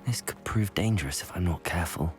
This could prove dangerous if I'm not careful.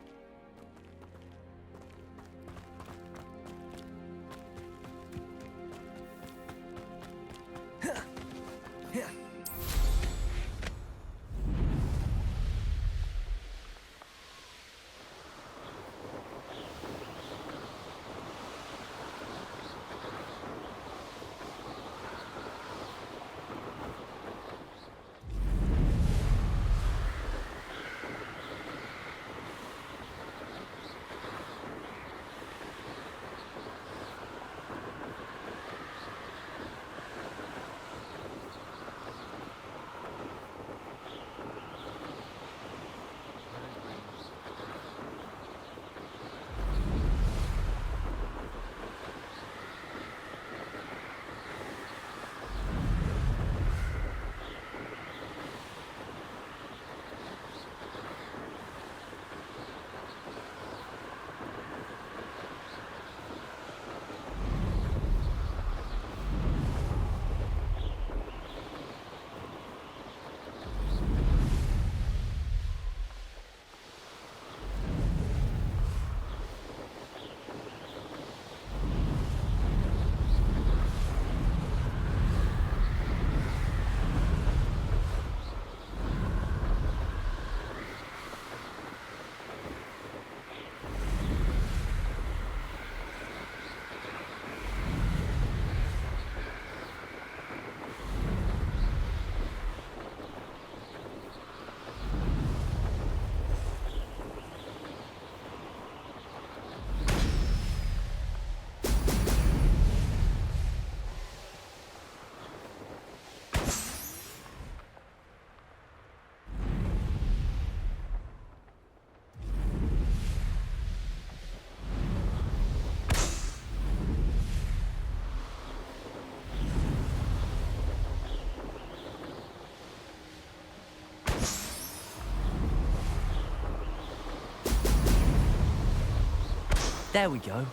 There we go.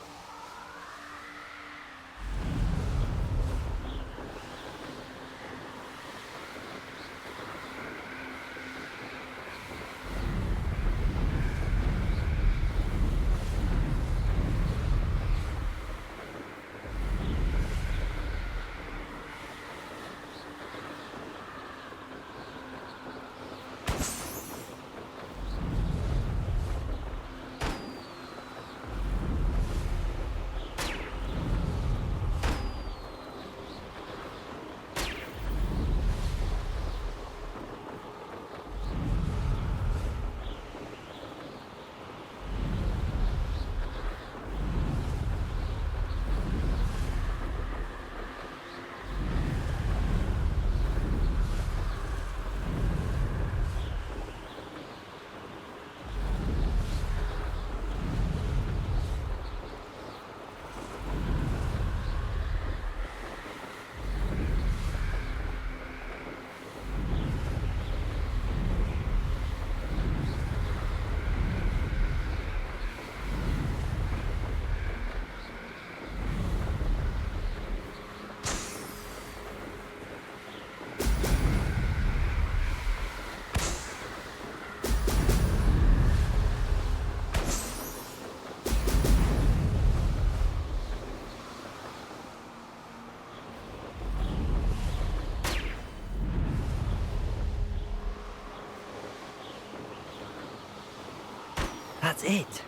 That's it.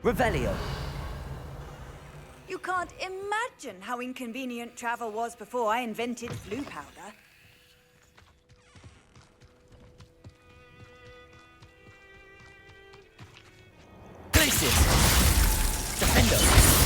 Revelio. You can't imagine how inconvenient travel was before I invented flu powder. Glacius. Defendo.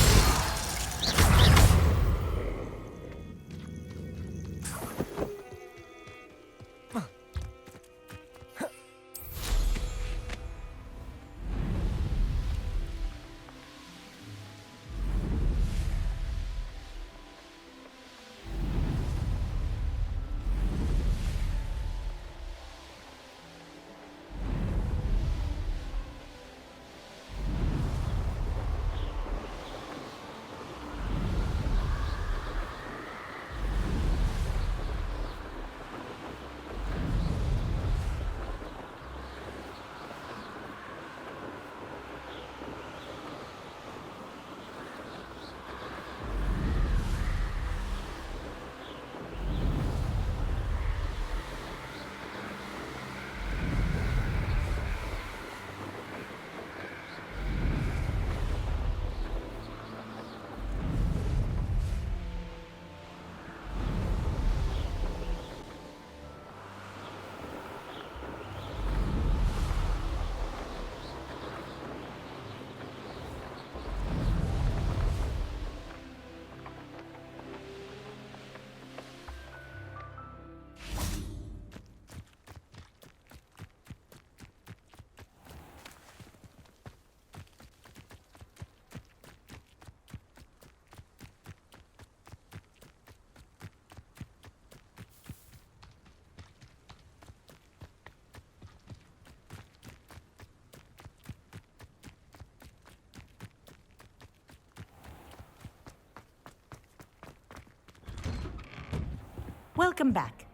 Welcome back.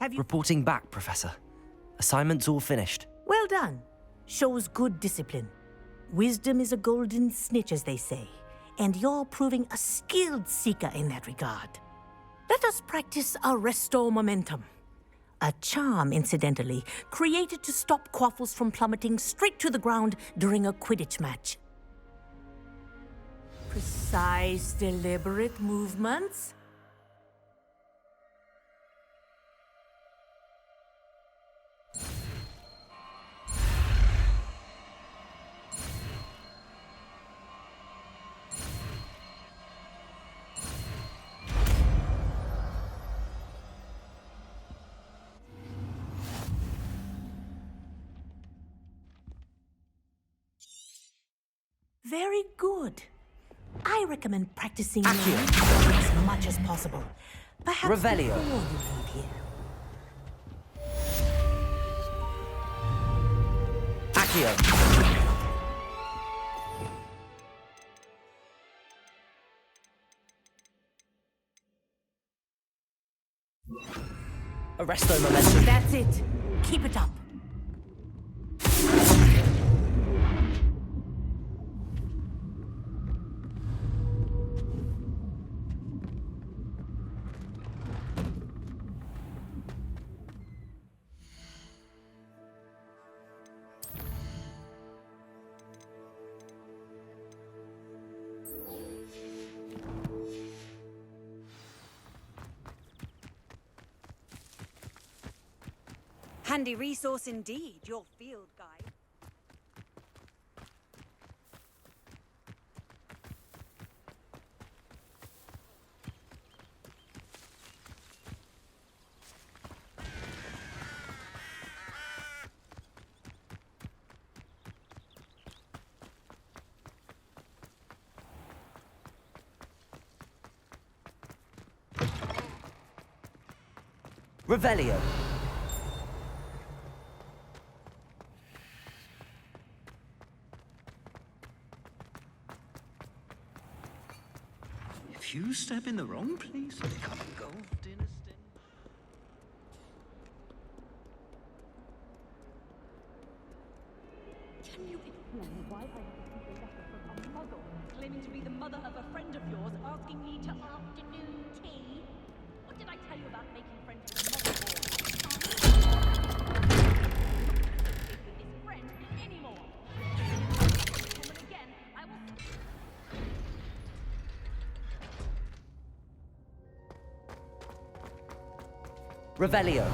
Have you... Reporting back, Professor. Assignment's all finished. Well done. Shows good discipline. Wisdom is a golden snitch, as they say, and you're proving a skilled seeker in that regard. Let us practice our restore momentum. A charm, incidentally, created to stop quaffles from plummeting straight to the ground during a Quidditch match. Precise, deliberate movements. Very good. I recommend practicing your as much as possible. Perhaps Revelio. before you leave here. Accio. Arresto momentum. That's it. Keep it up. Handy resource indeed, your field guide. Revelio. If you step in the wrong place, you become engulfed in a stench. Can you explain why I received a letter from a muggle claiming to be the mother of a friend of yours, asking me to afternoon tea? What did I tell you about making friends with muggle boys? With his friend anymore. And again, I Revelio.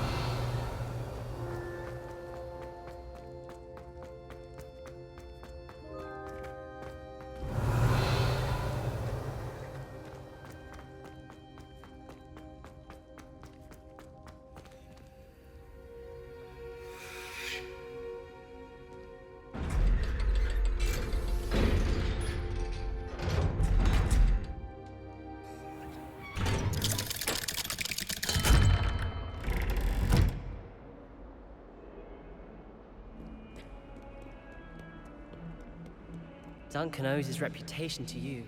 Duncan owes his reputation to you.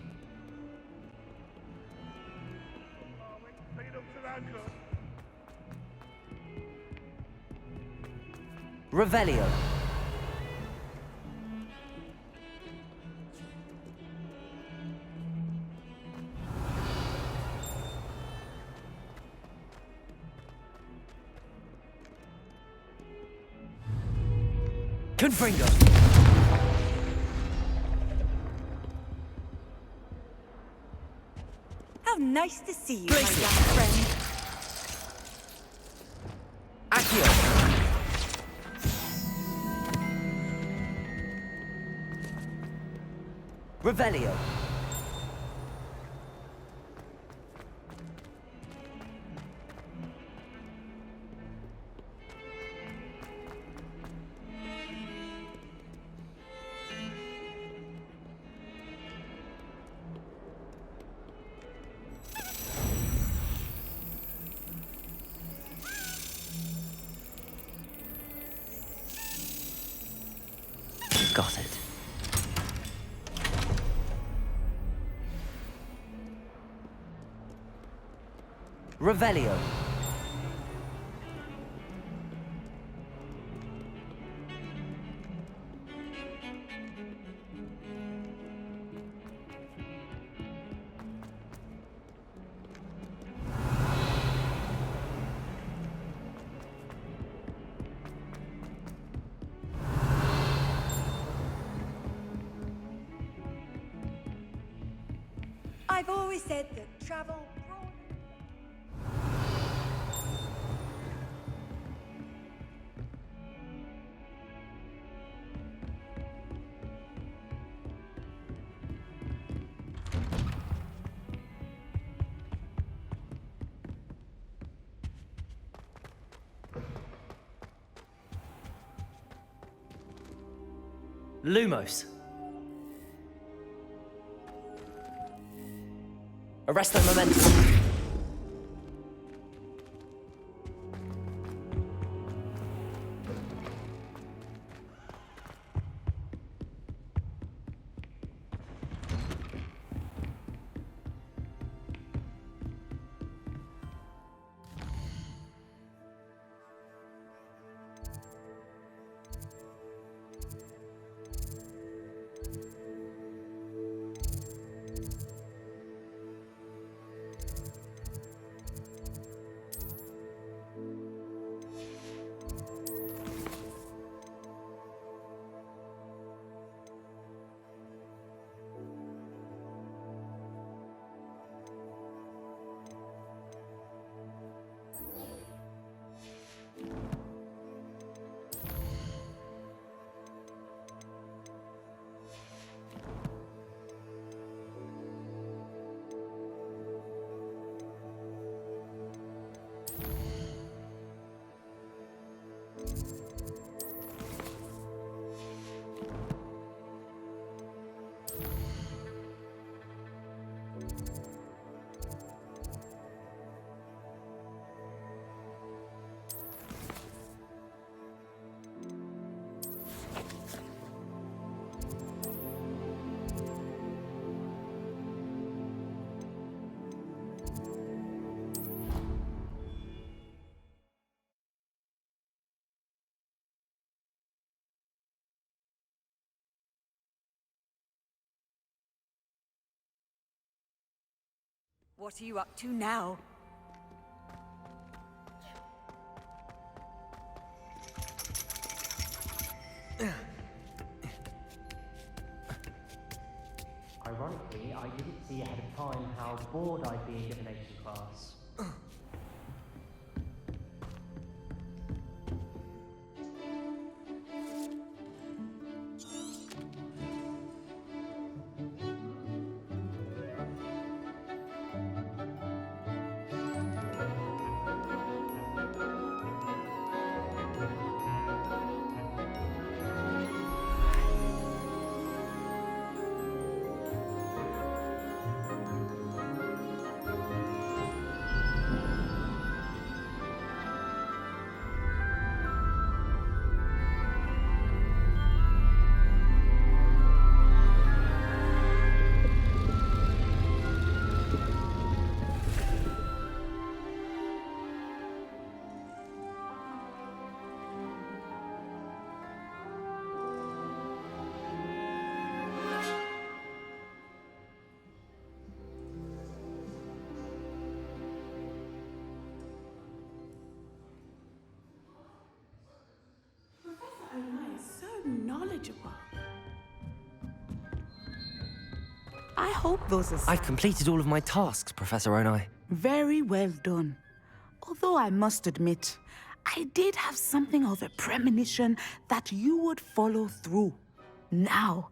Revelio. Confringo. How nice to see you, my Gracie. young friend. Accio. Revelio. Got it. Revelio. I've always said that travel Lumos. Arresto momentum. What are you up to now? Ironically, I didn't see ahead of time how bored I'd be in divination class. knowledgeable. I hope those are I've completed all of my tasks, Professor Onai. very well done. Although I must admit, I did have something of a premonition that you would follow through. Now,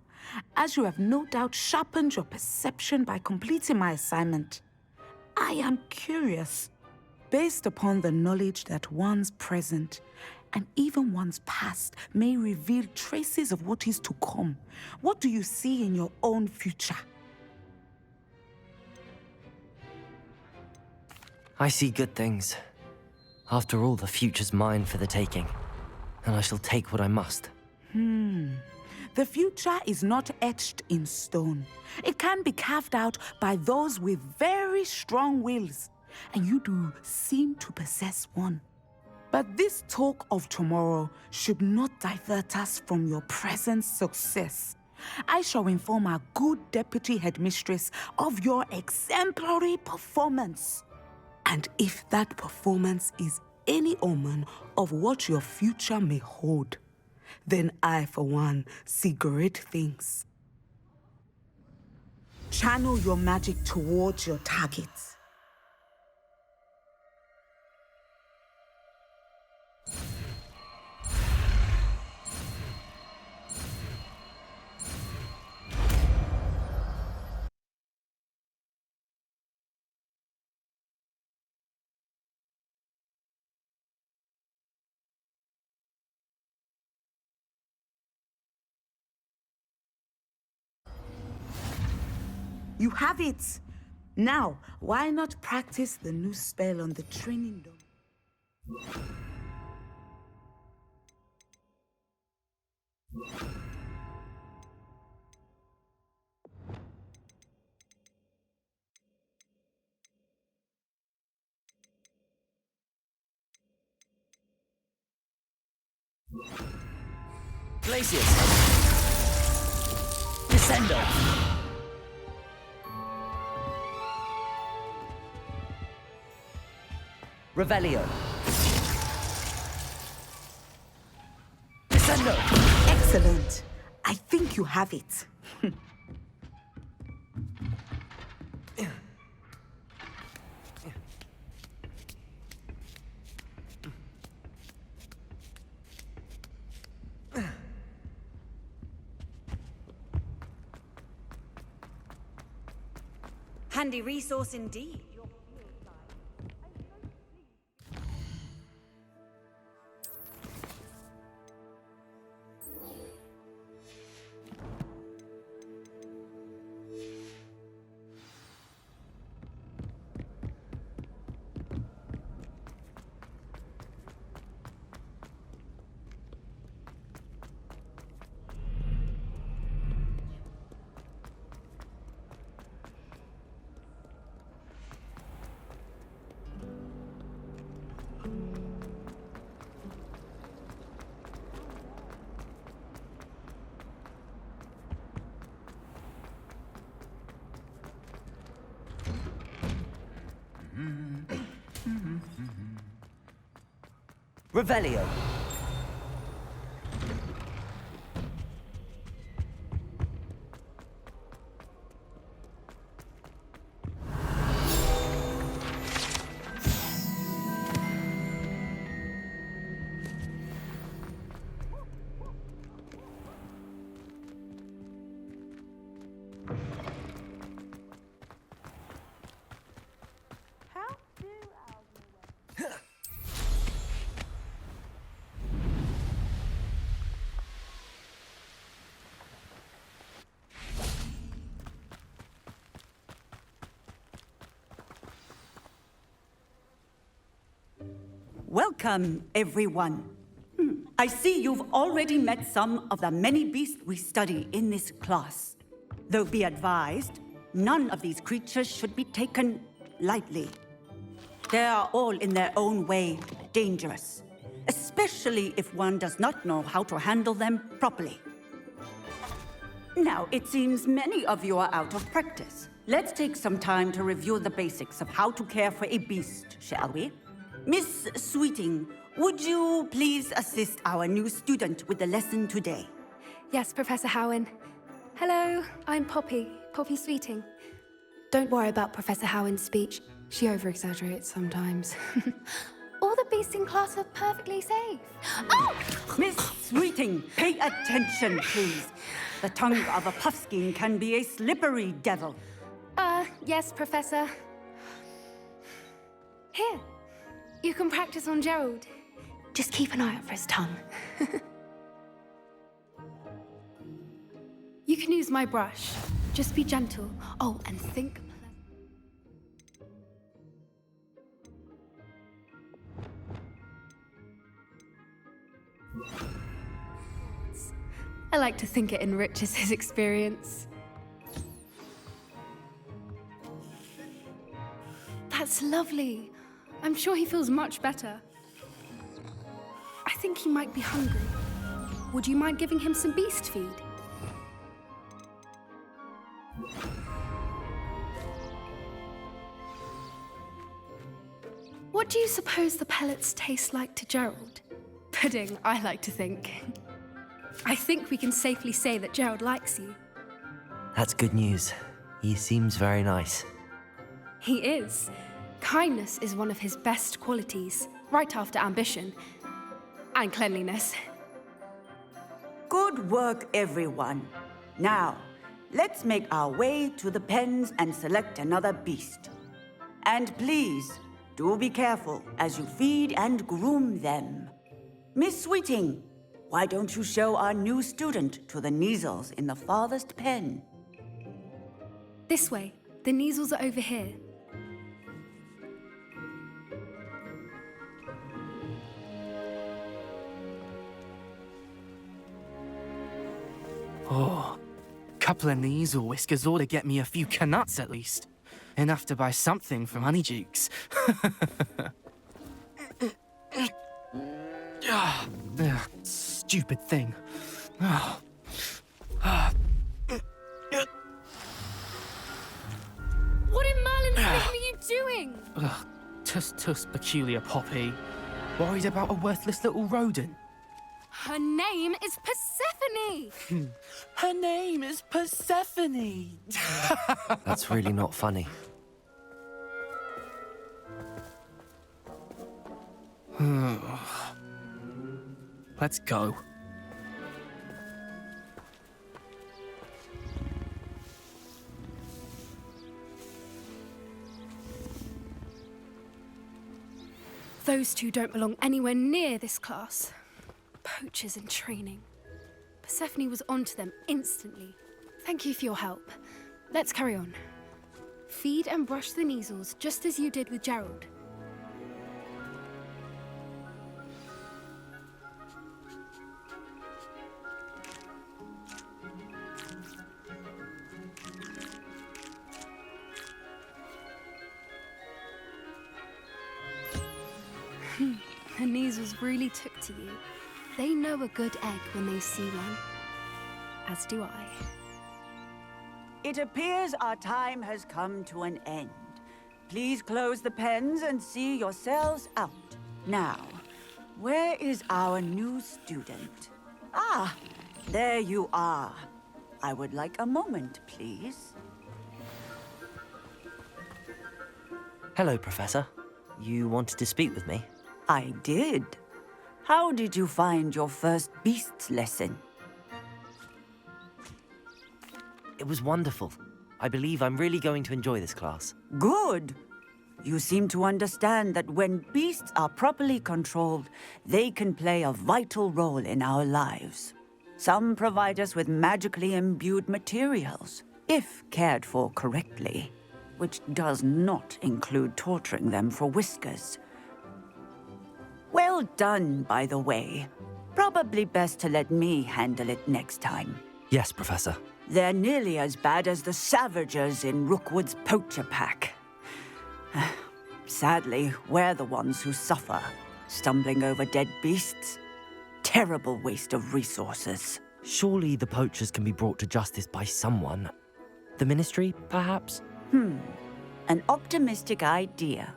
as you have no doubt sharpened your perception by completing my assignment, I am curious, based upon the knowledge that one's present and even one's past may reveal traces of what is to come. What do you see in your own future? I see good things. After all, the future's mine for the taking, and I shall take what I must. The future is not etched in stone. It can be carved out by those with very strong wills, and you do seem to possess one. But this talk of tomorrow should not divert us from your present success. I shall inform our good deputy headmistress of your exemplary performance. And if that performance is any omen of what your future may hold, then I, for one, see great things. Channel your magic towards your targets. You have it! Now, why not practice the new spell on the training dome? Glacius! Descendo! Revelio. Descendo! Excellent! I think you have it. Handy resource indeed. Revelio. Welcome, everyone. I see you've already met some of the many beasts we study in this class. Though be advised, none of these creatures should be taken lightly. They are all in their own way dangerous, especially if one does not know how to handle them properly. Now, it seems many of you are out of practice. Let's take some time to review the basics of how to care for a beast, shall we? Miss Sweeting, would you please assist our new student with the lesson today? Yes, Professor Howen. Hello, I'm Poppy Sweeting. Don't worry about Professor Howen's speech. She over-exaggerates sometimes. All the beasts in class are perfectly safe. Oh! Miss Sweeting, pay attention, please. The tongue of a puffskein can be a slippery devil. Yes, Professor. Here, you can practice on Gerald. Just keep an eye out for his tongue. You can use my brush. Just be gentle. Oh, and think. I like to think it enriches his experience. That's lovely. I'm sure he feels much better. I think he might be hungry. Would you mind giving him some beast feed? What do you suppose the pellets taste like to Gerald? Pudding, I like to think. I think we can safely say that Gerald likes you. That's good news. He seems very nice. He is. Kindness is one of his best qualities, right after ambition. And cleanliness. Good work, everyone. Now, let's make our way to the pens and select another beast. And please, do be careful as you feed and groom them. Miss Sweeting, why don't you show our new student to the Neasels in the farthest pen? This way. The Neasels are over here. Oh, couple of Neasel whiskers ought to get me a few canuts at least. Enough to buy something from Honeydukes. Stupid thing. What in Merlin's name are you doing? Tuss, peculiar Poppy. Worried about a worthless little rodent. Her name is Persephone! Her name is Persephone! That's really not funny. Let's go. Those two don't belong anywhere near this class. Poachers in training. Persephone was onto them instantly. Thank you for your help. Let's carry on. Feed and brush the Neasels just as you did with Gerald. The Neasels really took to you. They know a good egg when they see one. As do I. It appears our time has come to an end. Please close the pens and see yourselves out. Now, where is our new student? Ah, there you are. I would like a moment, please. Hello, Professor. You wanted to speak with me? I did. How did you find your first beasts lesson? It was wonderful. I believe I'm really going to enjoy this class. Good. You seem to understand that when beasts are properly controlled, they can play a vital role in our lives. Some provide us with magically imbued materials, if cared for correctly, which does not include torturing them for whiskers. Well done, by the way. Probably best to let me handle it next time. Yes, Professor. They're nearly as bad as the Savagers in Rookwood's poacher pack. Sadly, we're the ones who suffer, stumbling over dead beasts. Terrible waste of resources. Surely the poachers can be brought to justice by someone. The Ministry, perhaps? An optimistic idea.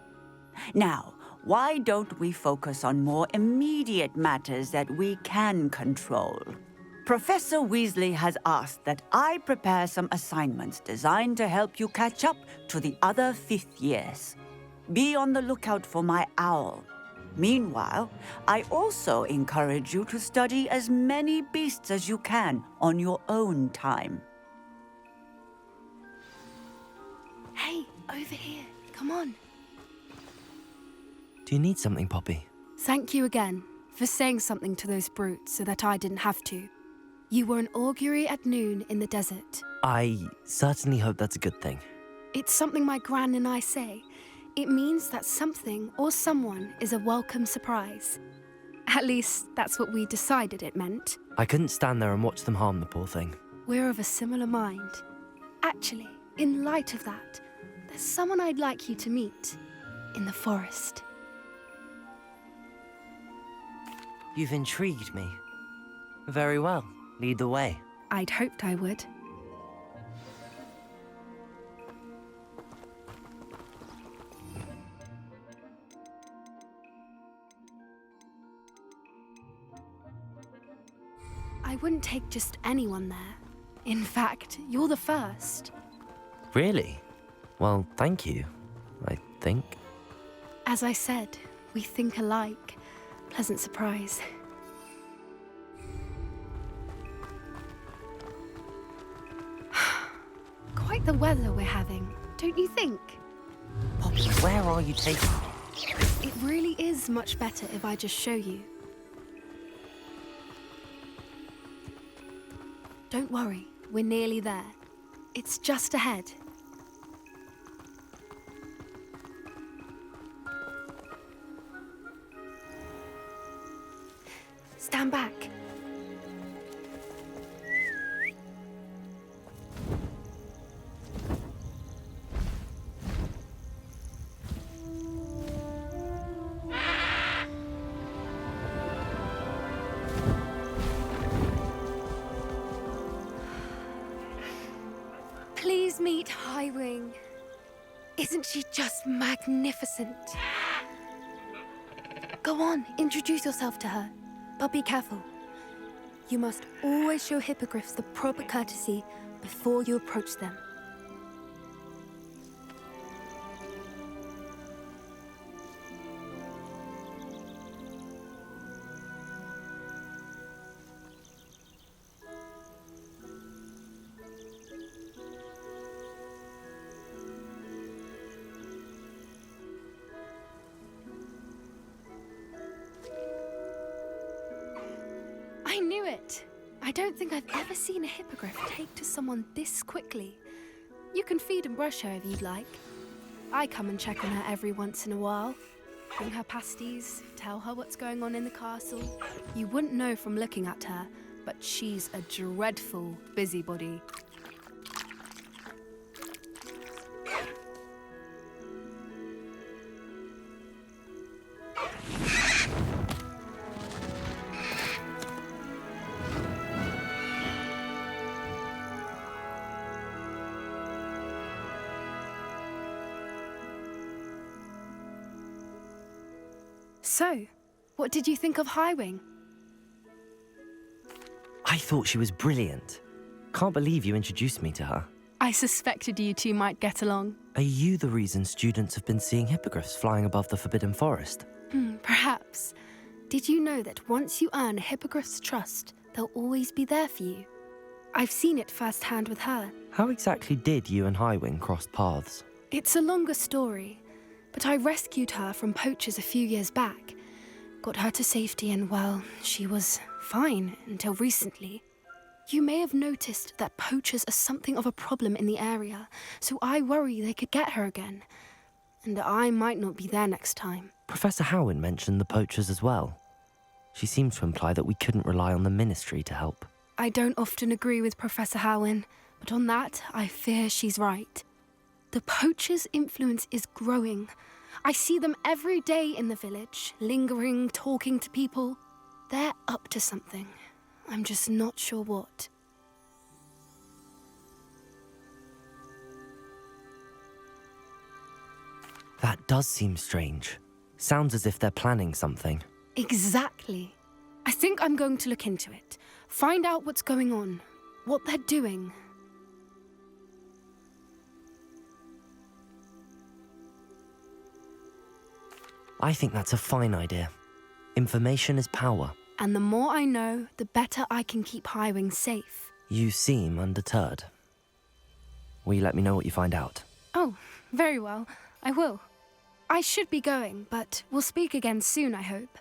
Now, why don't we focus on more immediate matters that we can control? Professor Weasley has asked that I prepare some assignments designed to help you catch up to the other fifth years. Be on the lookout for my owl. Meanwhile, I also encourage you to study as many beasts as you can on your own time. Hey, over here. Come on. Do you need something, Poppy? Thank you again for saying something to those brutes so that I didn't have to. You were an augury at noon in the desert. I certainly hope that's a good thing. It's something my gran and I say. It means that something or someone is a welcome surprise. At least, that's what we decided it meant. I couldn't stand there and watch them harm the poor thing. We're of a similar mind. Actually, in light of that, there's someone I'd like you to meet in the forest. You've intrigued me. Very well. Lead the way. I'd hoped I would. I wouldn't take just anyone there. In fact, you're the first. Really? Well, thank you, I think. As I said, we think alike. Pleasant surprise. Quite the weather we're having, don't you think? Poppy, where are you taking me? It really is much better if I just show you. Don't worry, we're nearly there. It's just ahead. Stand back. Please meet Highwing. Isn't she just magnificent? Go on, introduce yourself to her. But be careful. You must always show hippogriffs the proper courtesy before you approach them. I knew it! I don't think I've ever seen a hippogriff take to someone this quickly. You can feed and brush her if you'd like. I come and check on her every once in a while. Bring her pasties, tell her what's going on in the castle. You wouldn't know from looking at her, but she's a dreadful busybody. So, what did you think of Highwing? I thought she was brilliant. Can't believe you introduced me to her. I suspected you two might get along. Are you the reason students have been seeing hippogriffs flying above the Forbidden Forest? Perhaps. Did you know that once you earn a hippogriff's trust, they'll always be there for you? I've seen it firsthand with her. How exactly did you and Highwing cross paths? It's a longer story, but I rescued her from poachers a few years back. Got her to safety and, well, she was fine until recently. You may have noticed that poachers are something of a problem in the area, so I worry they could get her again. And I might not be there next time. Professor Howin mentioned the poachers as well. She seemed to imply that we couldn't rely on the Ministry to help. I don't often agree with Professor Howin, but on that, I fear she's right. The poachers' influence is growing. I see them every day in the village, lingering, talking to people. They're up to something. I'm just not sure what. That does seem strange. Sounds as if they're planning something. Exactly. I think I'm going to look into it. Find out what's going on, what they're doing. I think that's a fine idea. Information is power. And the more I know, the better I can keep Highwing safe. You seem undeterred. Will you let me know what you find out? Oh, very well. I will. I should be going, but we'll speak again soon, I hope.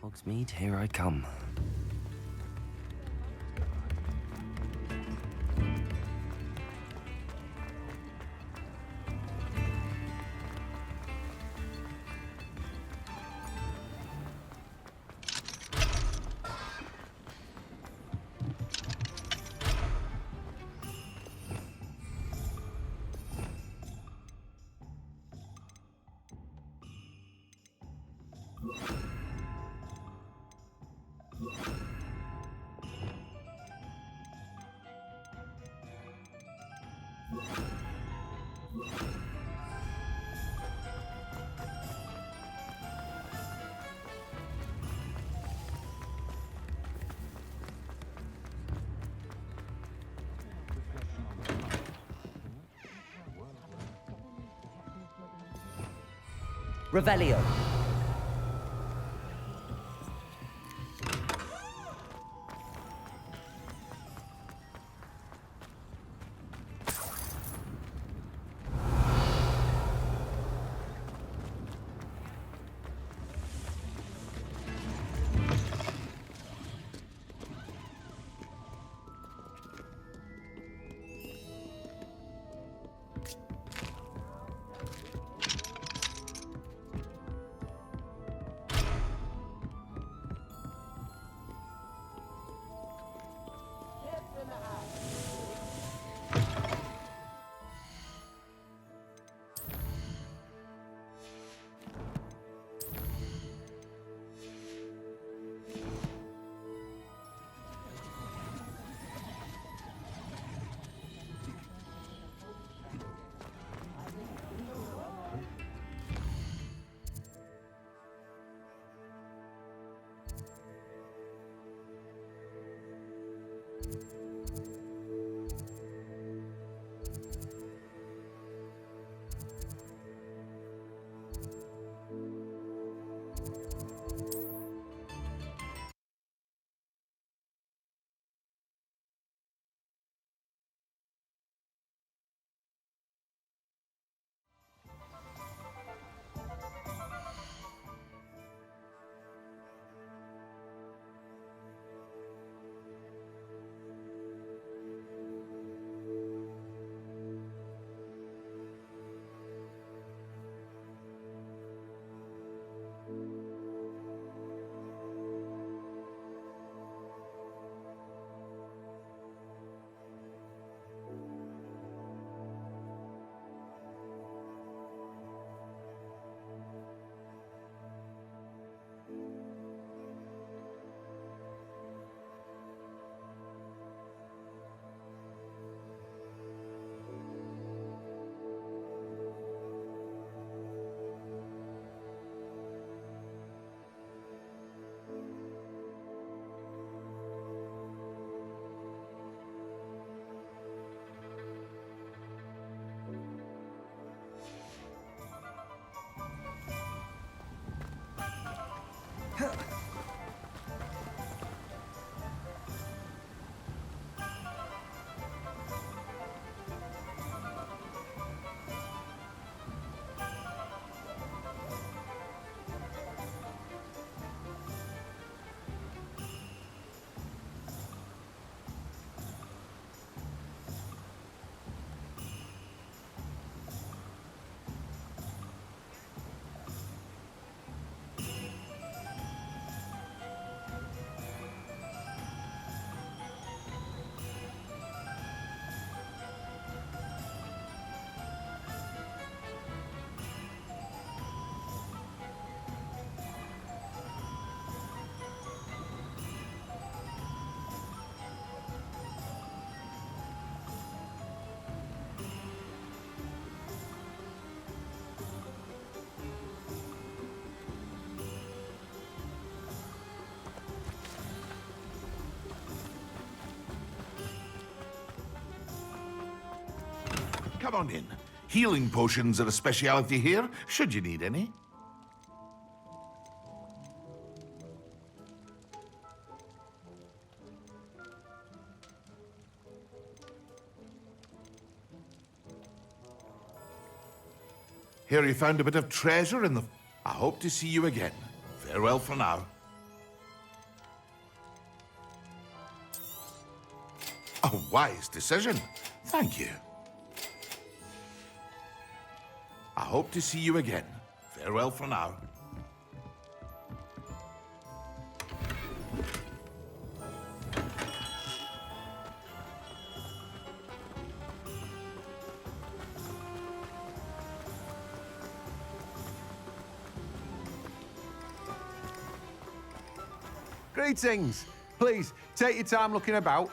Hogsmeade, here I come. Revelio. come on in. Healing potions are a speciality here, should you need any. Here you found a bit of treasure in the... I hope to see you again. Farewell for now. A wise decision. Thank you. I hope to see you again. Farewell for now. Greetings. Please, take your time looking about.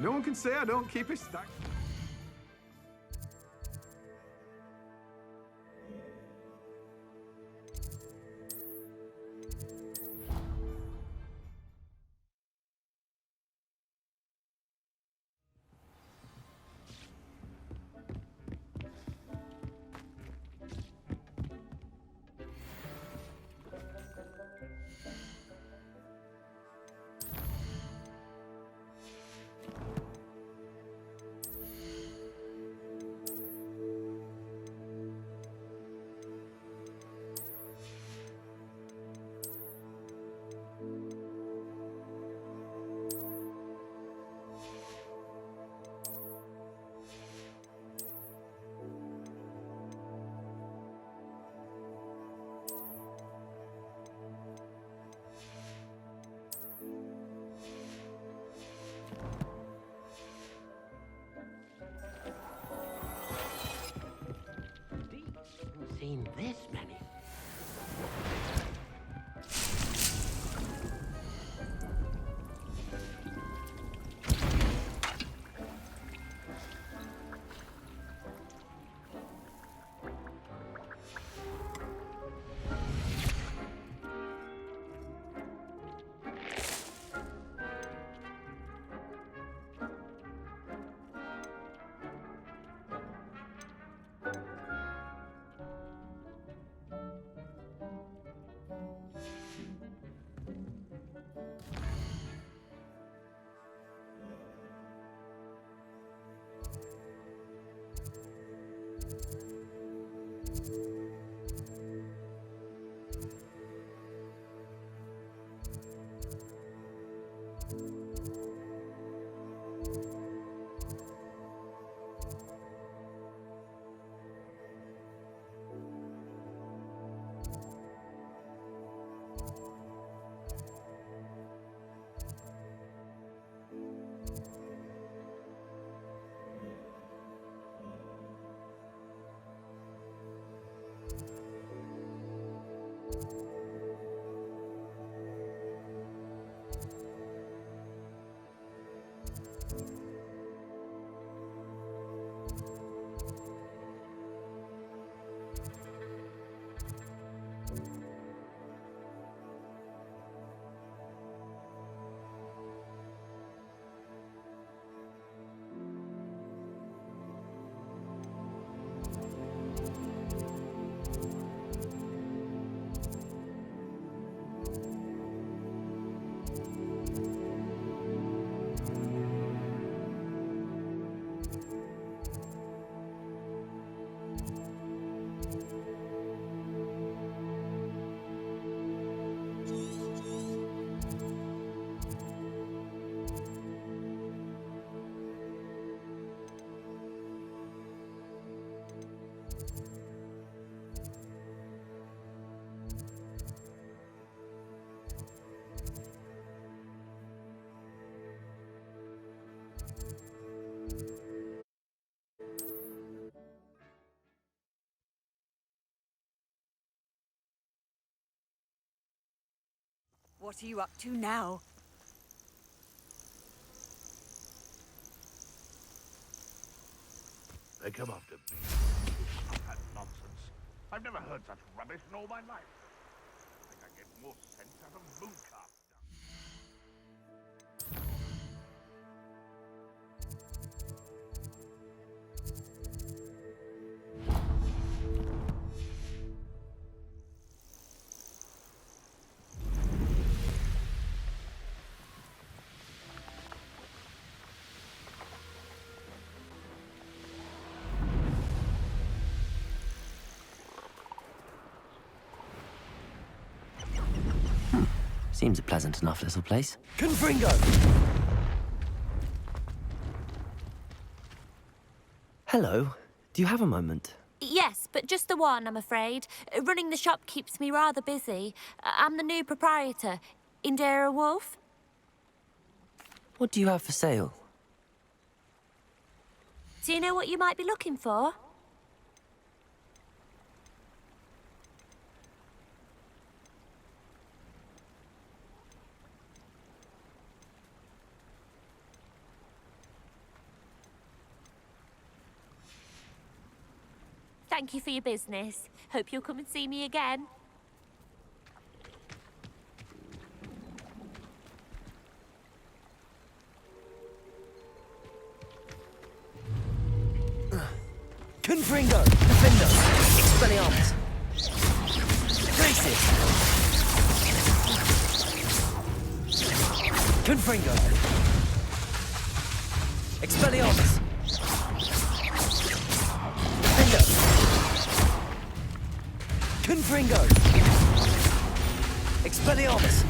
No one can say I don't keep it stacked. Seen this many. What are you up to now? They come after me. Stop that nonsense. I've never heard such rubbish in all my life. I think I get more sense out of Mooncalf. Seems a pleasant enough little place. Confringo! Hello. Do you have a moment? Yes, but just the one, I'm afraid. Running the shop keeps me rather busy. I'm the new proprietor, Indira Wolf. What do you have for sale? Do you know what you might be looking for? Thank you for your business. Hope you'll come and see me again. Confringo! Defender! Expelliarmus! Graces! Confringo! Expelliarmus! Defender! Confringo! Expelliarmus!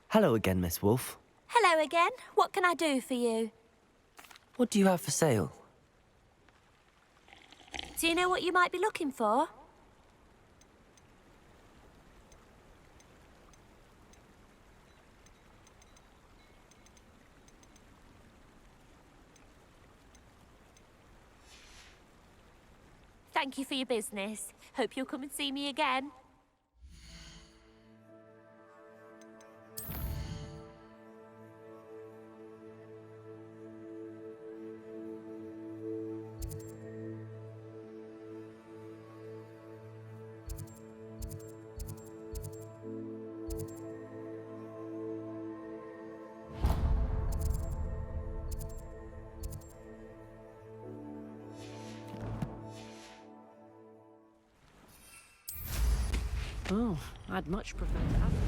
Hello again, Miss Wolf. Hello again. What can I do for you? What do you have for sale? Do you know what you might be looking for? Thank you for your business. Hope you'll come and see me again. Oh, I'd much prefer to have them.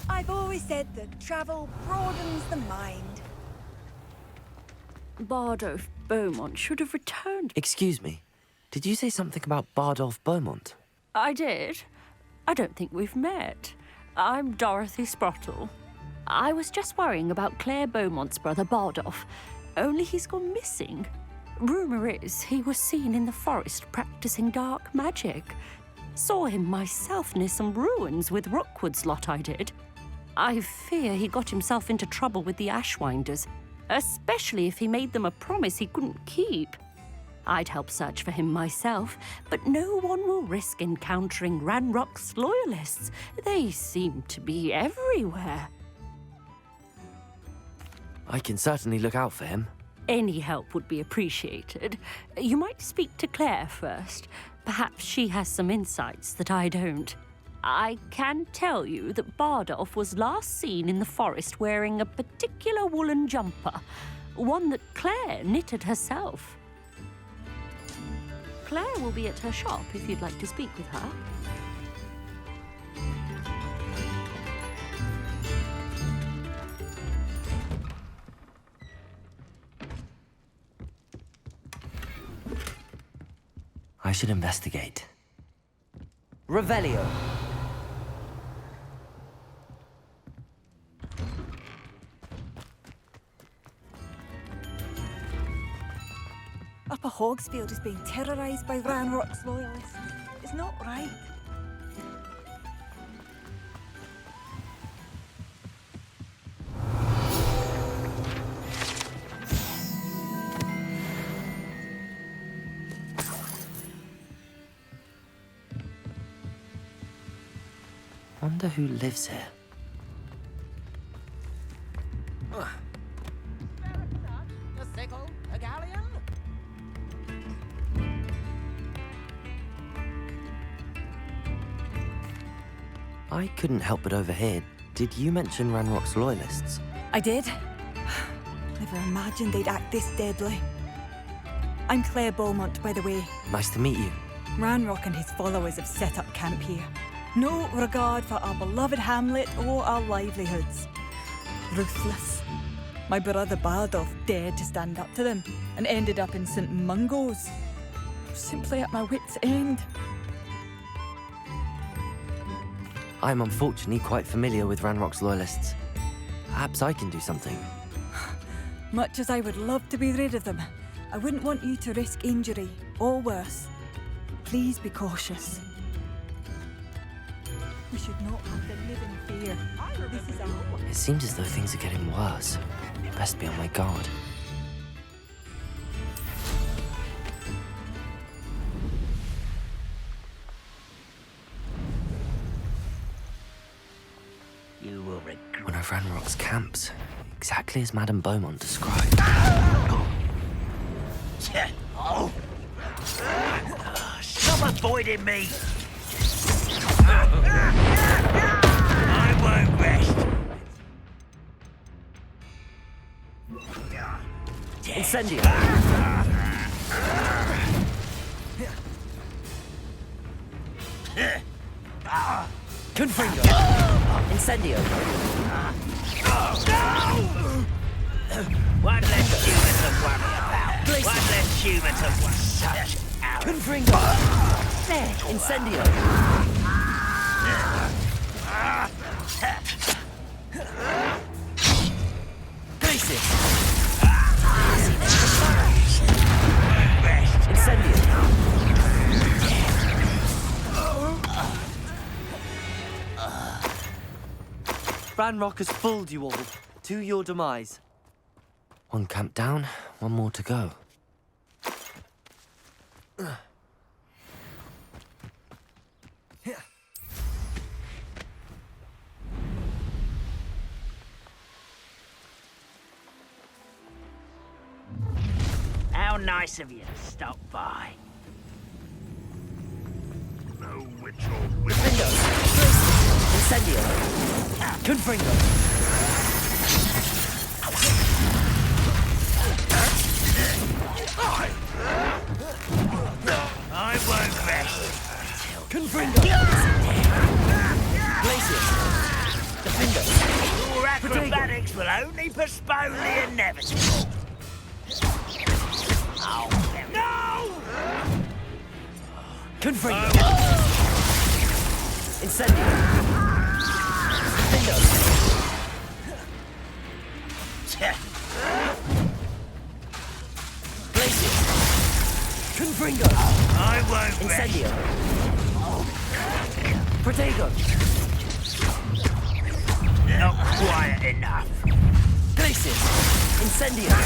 I've always said that travel broadens the mind. Bardolph Beaumont should have returned. Excuse me. Did you say something about Bardolph Beaumont? I did. I don't think we've met. I'm Dorothy Sprottle. I was just worrying about Claire Beaumont's brother Bardolph, only he's gone missing. Rumour is he was seen in the forest practicing dark magic. Saw him myself near some ruins with Rookwood's lot, I did. I fear he got himself into trouble with the Ashwinders, especially if he made them a promise he couldn't keep. I'd help search for him myself, but no one will risk encountering Ranrock's loyalists. They seem to be everywhere. I can certainly look out for him. Any help would be appreciated. You might speak to Claire first. Perhaps she has some insights that I don't. I can tell you that Bardolph was last seen in the forest wearing a particular woolen jumper, one that Claire knitted herself. Claire will be at her shop if you'd like to speak with her. I should investigate. Revelio. Upper Hogsfield is being terrorised by Ranrock's loyalists. It's not right. Wonder who lives here. I couldn't help but overhear. Did you mention Ranrock's loyalists? I did. Never imagined they'd act this deadly. I'm Claire Beaumont, by the way. Nice to meet you. Ranrock and his followers have set up camp here. No regard for our beloved hamlet or our livelihoods. Ruthless. My brother Bardolph dared to stand up to them and ended up in St. Mungo's. Simply at my wit's end. I'm unfortunately quite familiar with Ranrock's loyalists. Perhaps I can do something. Much as I would love to be rid of them, I wouldn't want you to risk injury, or worse. Please be cautious. We should not have to live in fear. This is our... It seems as though things are getting worse. Best be on my guard. You will regret. One of Ranrock's camps, exactly as Madame Beaumont described. Oh! Stop avoiding me! I won't rest. Incendio. Confringo. Incendio. One less human to worry about. One less human to worry. Such out. Confringo. There. Incendio. Glacius. Incendio. Ranrock has fooled you all, to your demise. One camp down, one more to go. How nice of you to stop by. No witch or wizard. Incendio. Confringo. I won't rest. Confringo. Glacius. Defendo. Your acrobatics will only postpone the inevitable. Oh, no! Confringo. Incendio. Defendo. Glacius. Confringo. I won't rest. Incendio. Protego! Not quiet enough. Glacius! Incendio!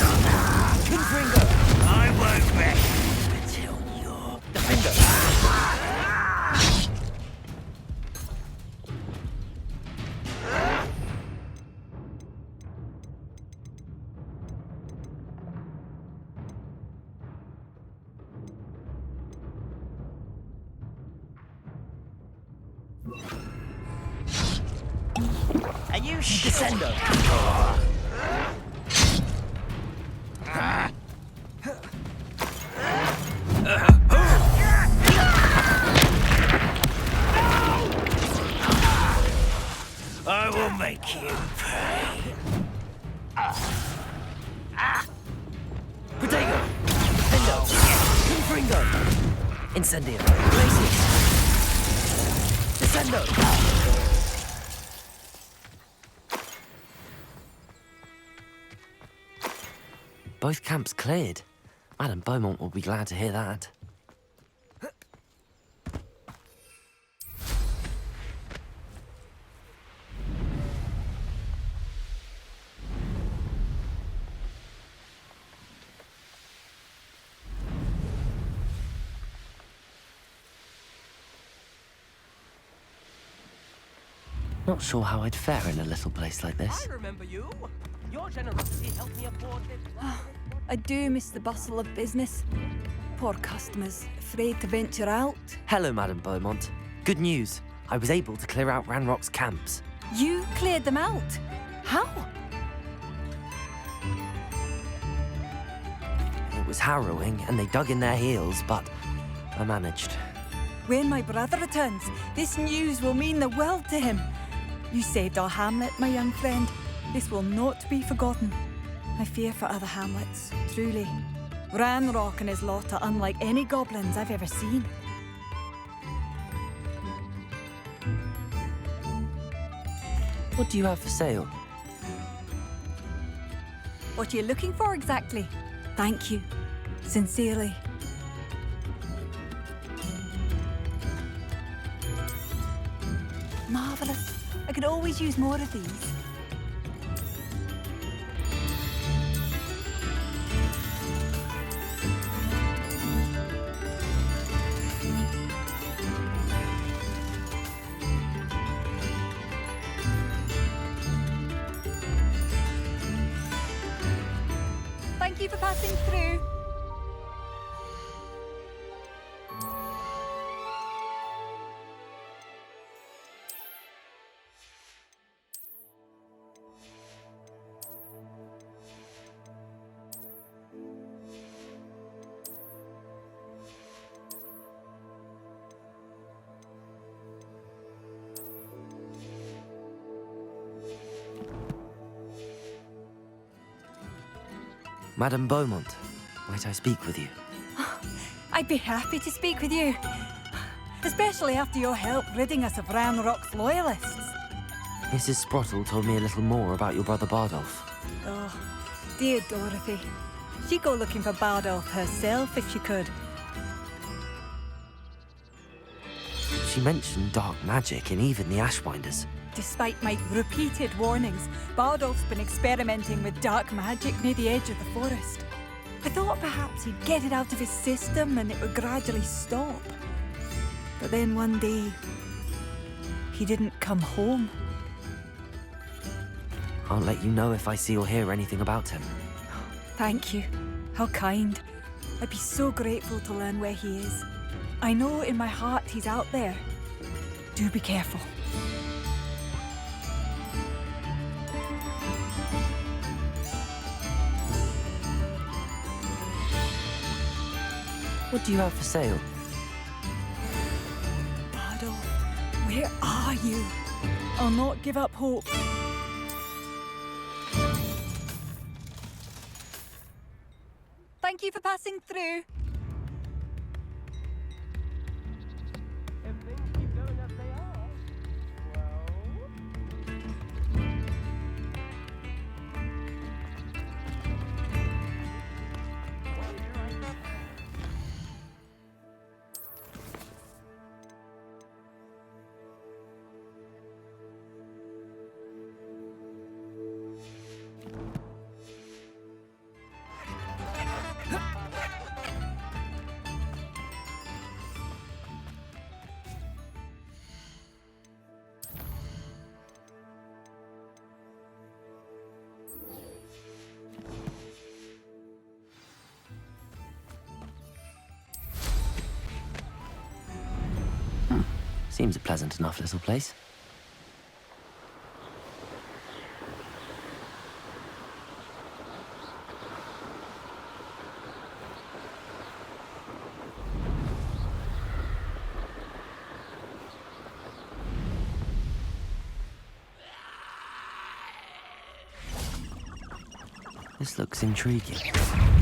Confringo! I won't rest until you're... Defender! Are you sure? Descendo! I will make you pay. Protego! Defendo! Confringo! Incendio! Glacius! Descendo! Both camps cleared. Madame Beaumont will be glad to hear that. Not sure how I'd fare in a little place like this. I remember you. Your generosity helped me afford this. I do miss the bustle of business. Poor customers, afraid to venture out. Hello, Madame Beaumont. Good news. I was able to clear out Ranrock's camps. You cleared them out? How? It was harrowing, and they dug in their heels, but I managed. When my brother returns, this news will mean the world to him. You saved our hamlet, my young friend. This will not be forgotten. I fear for other hamlets, truly. Ranrock and his lot are unlike any goblins I've ever seen. What do you have for sale? What are you looking for exactly? Thank you. Sincerely. Marvellous. I could always use more of these. Thank you for passing through. Madame Beaumont, might I speak with you? I'd be happy to speak with you. Especially after your help ridding us of Ranrock's loyalists. Mrs. Sprottle told me a little more about your brother Bardolph. Oh, dear Dorothy. She'd go looking for Bardolph herself if she could. She mentioned dark magic and even the Ashwinders. Despite my repeated warnings, Bardolph's been experimenting with dark magic near the edge of the forest. I thought perhaps he'd get it out of his system and it would gradually stop. But then one day, he didn't come home. I'll let you know if I see or hear anything about him. Thank you. How kind. I'd be so grateful to learn where he is. I know in my heart he's out there. Do be careful. What do you have for sale? Bardolph, where are you? I'll not give up hope. Thank you for passing through. If things keep going as they are, Seems a pleasant enough little place. This looks intriguing.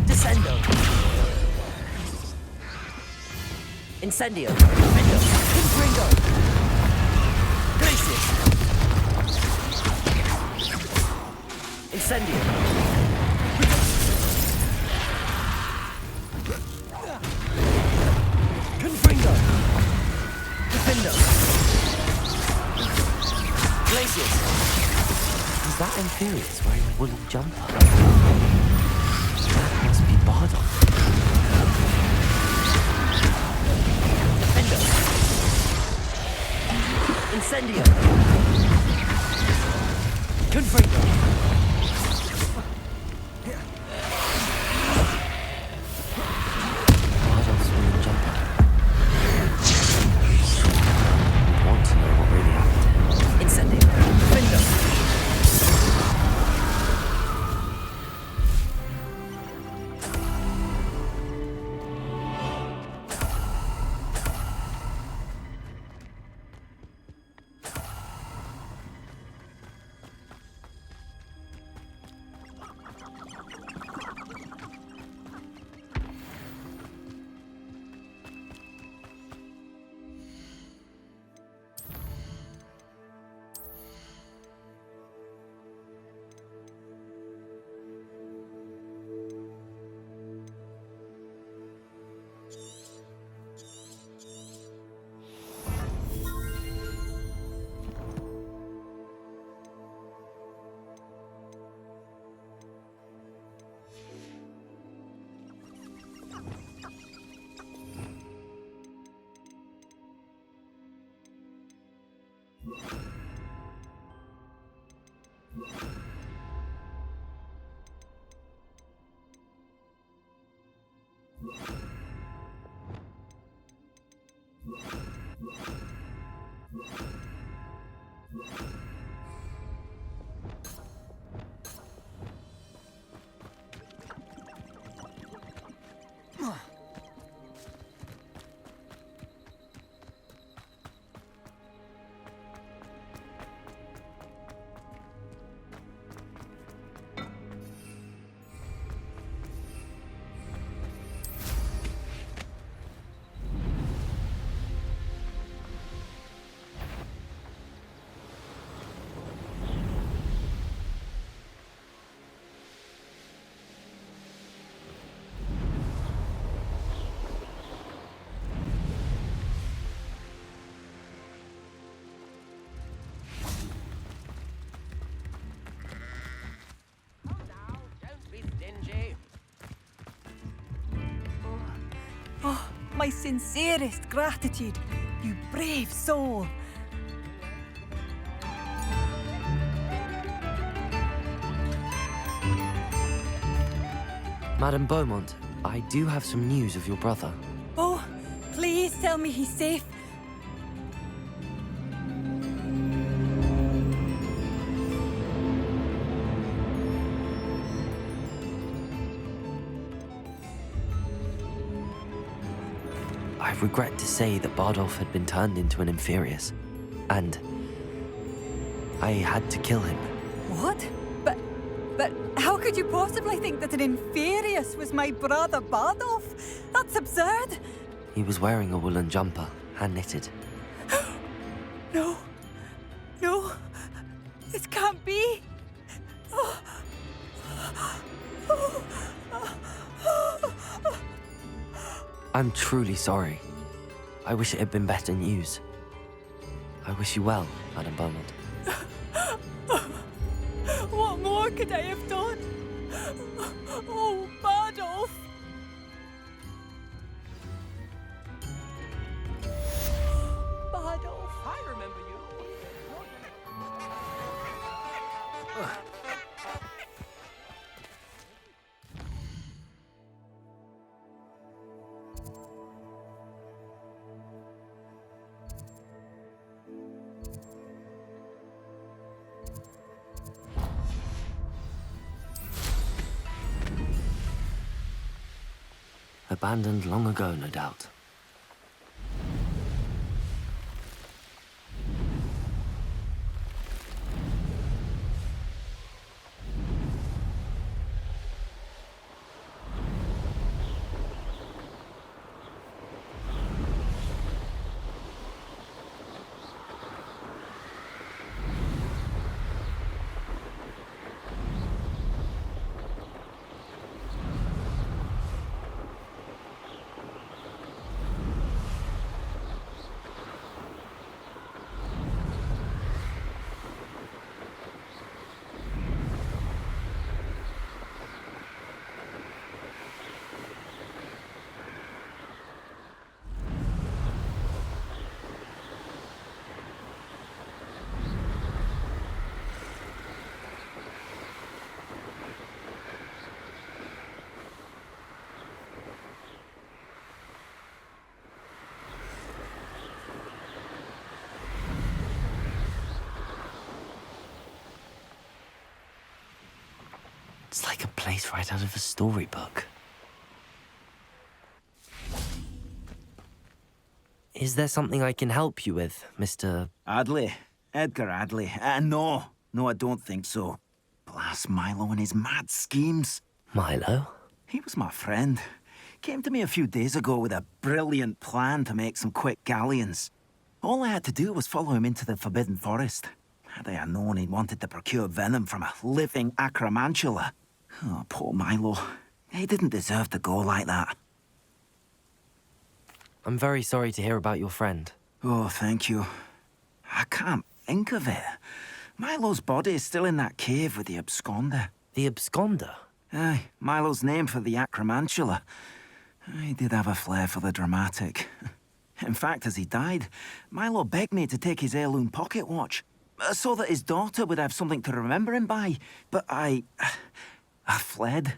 Descendo! Incendio! Defendo! Confringo! Glacius! Incendio! Confringo! Defendo! Glacius! Is that Inferius wearing a woolen jumper? That must be Bardolph. Defendo! Incendio! Confringo! Bardolph's woolen jumper. I want to know what really happened. Incendio! Defendo! Oh, my sincerest gratitude, you brave soul. Madame Beaumont, I do have some news of your brother. Oh, please tell me he's safe. I regret to say that Bardolph had been turned into an Inferius, and I had to kill him. What? But how could you possibly think that an Inferius was my brother Bardolph? That's absurd. He was wearing a woolen jumper, hand-knitted. No. No. This can't be. Oh. I'm truly sorry. I wish it had been better news. I wish you well, Madame Beaumont. What more could I have done? Oh, Bardolph! Bardolph. I remember you. Abandoned long ago, no doubt. It's like a place right out of a storybook. Is there something I can help you with, Mr. Adley? Edgar Adley? No, I don't think so. Blast Milo and his mad schemes. Milo? He was my friend. Came to me a few days ago with a brilliant plan to make some quick galleons. All I had to do was follow him into the Forbidden Forest. Had I known he wanted to procure venom from a living acromantula. Oh, poor Milo. He didn't deserve to go like that. I'm very sorry to hear about your friend. Oh, thank you. I can't think of it. Milo's body is still in that cave with the absconder. The absconder? Aye, Milo's name for the acromantula. He did have a flair for the dramatic. In fact, as he died, Milo begged me to take his heirloom pocket watch, so that his daughter would have something to remember him by. But I fled.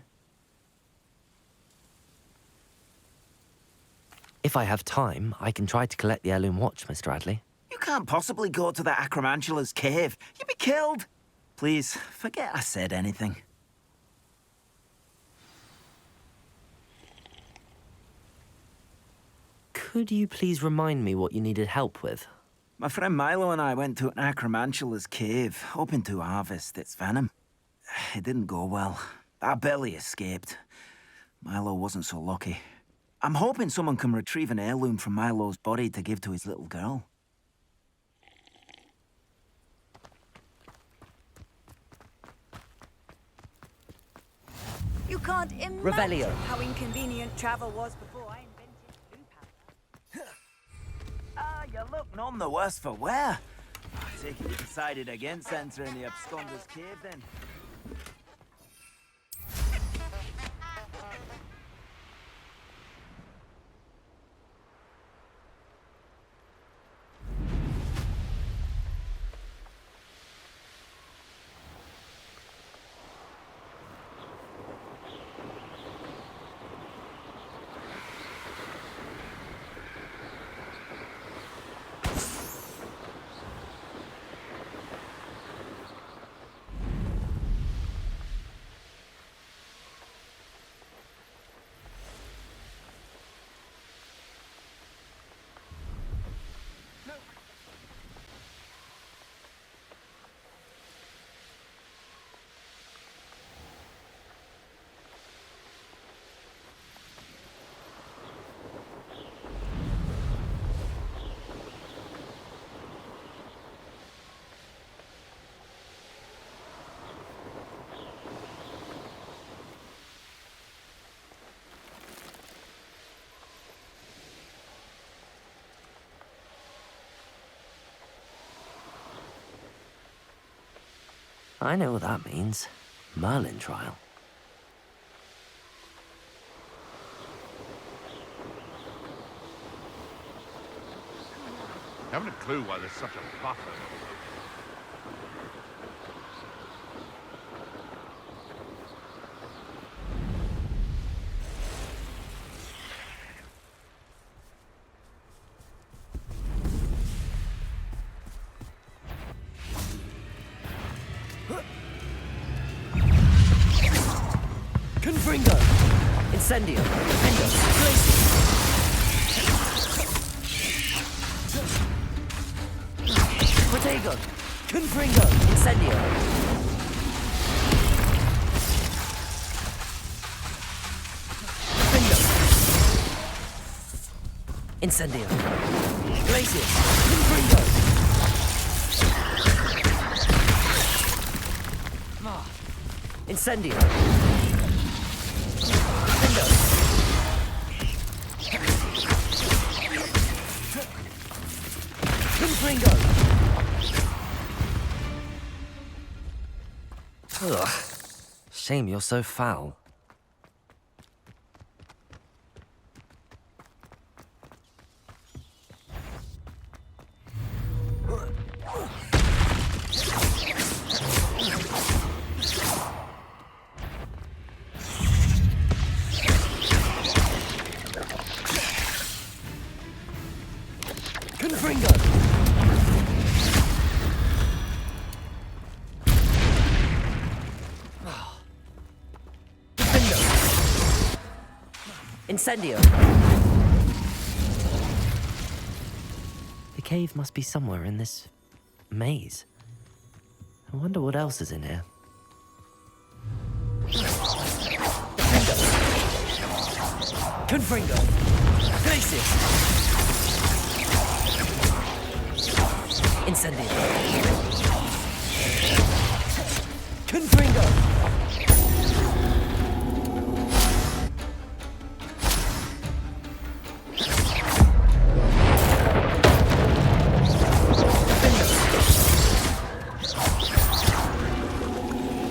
If I have time, I can try to collect the heirloom watch, Mr. Adley. You can't possibly go to the acromantula's cave. You'd be killed. Please, forget I said anything. Could you please remind me what you needed help with? My friend Milo and I went to an acromantula's cave, hoping to harvest its venom. It didn't go well. I barely escaped. Milo wasn't so lucky. I'm hoping someone can retrieve an heirloom from Milo's body to give to his little girl. You can't imagine Revelio. how inconvenient travel was before I invented blue powder. You look none the worse for wear. I take it you decided against entering the absconder's cave, then. I know what that means. Merlin trial. Haven't a clue why there's such a fuss over it. Incendio. Defendo. Glacius. Protego. Confringo. Incendio. Defendo. Incendio. Glacius. Confringo. Incendio. Defendo. Confringo. Ugh. Shame you're so foul. Confringo. Defendo. Incendio. The cave must be somewhere in this maze. I wonder what else is in here. Confringo. Glacius. Incendio. Confringo.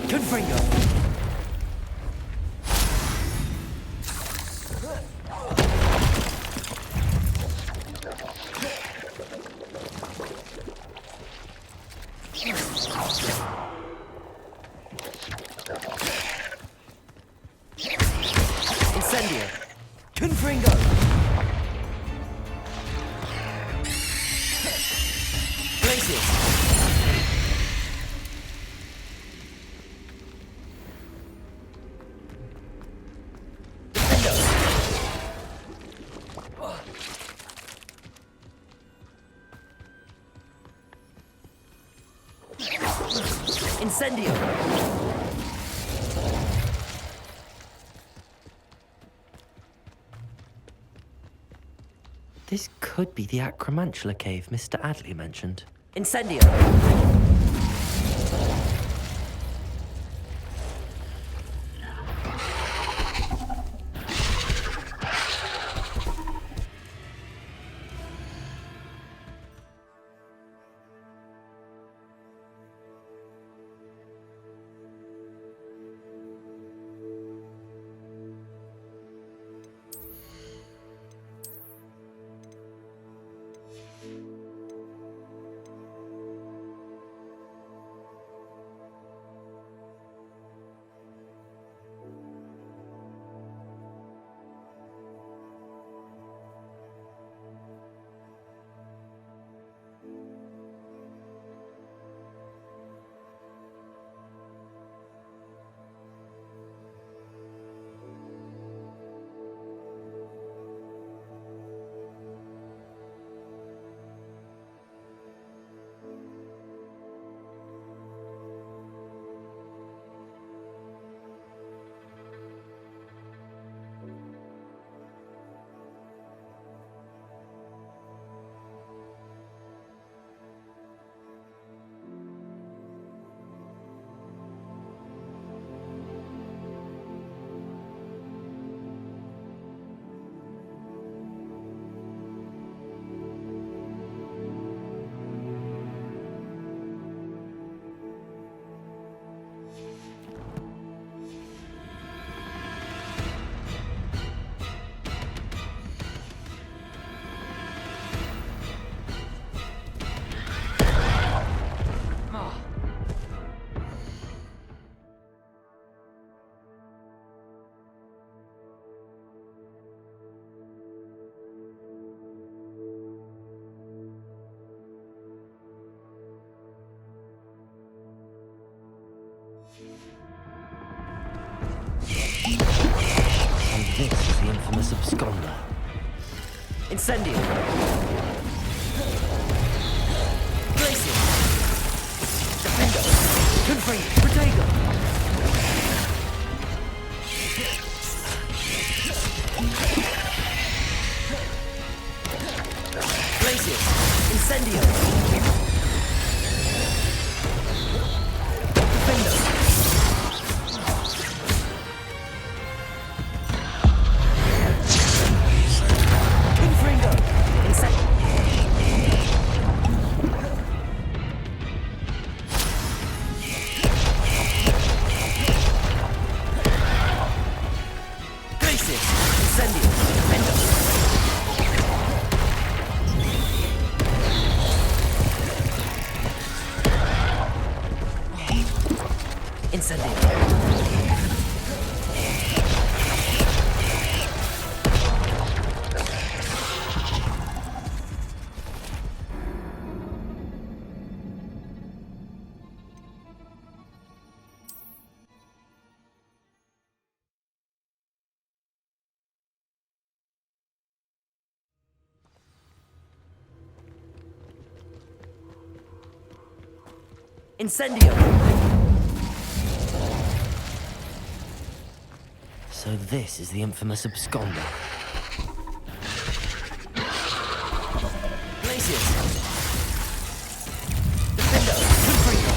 Confringo. Incendio. Confringo. Glacius. Incendio. This could be the Acromantula cave Mr. Adley mentioned. Incendio. this is the infamous absconder. Incendio! Glacier! Defendo! Confringo! Protego! Glacier! Incendio! Defendo! Incendio! So this is the infamous absconder. Glacius! Defendo! Confringo!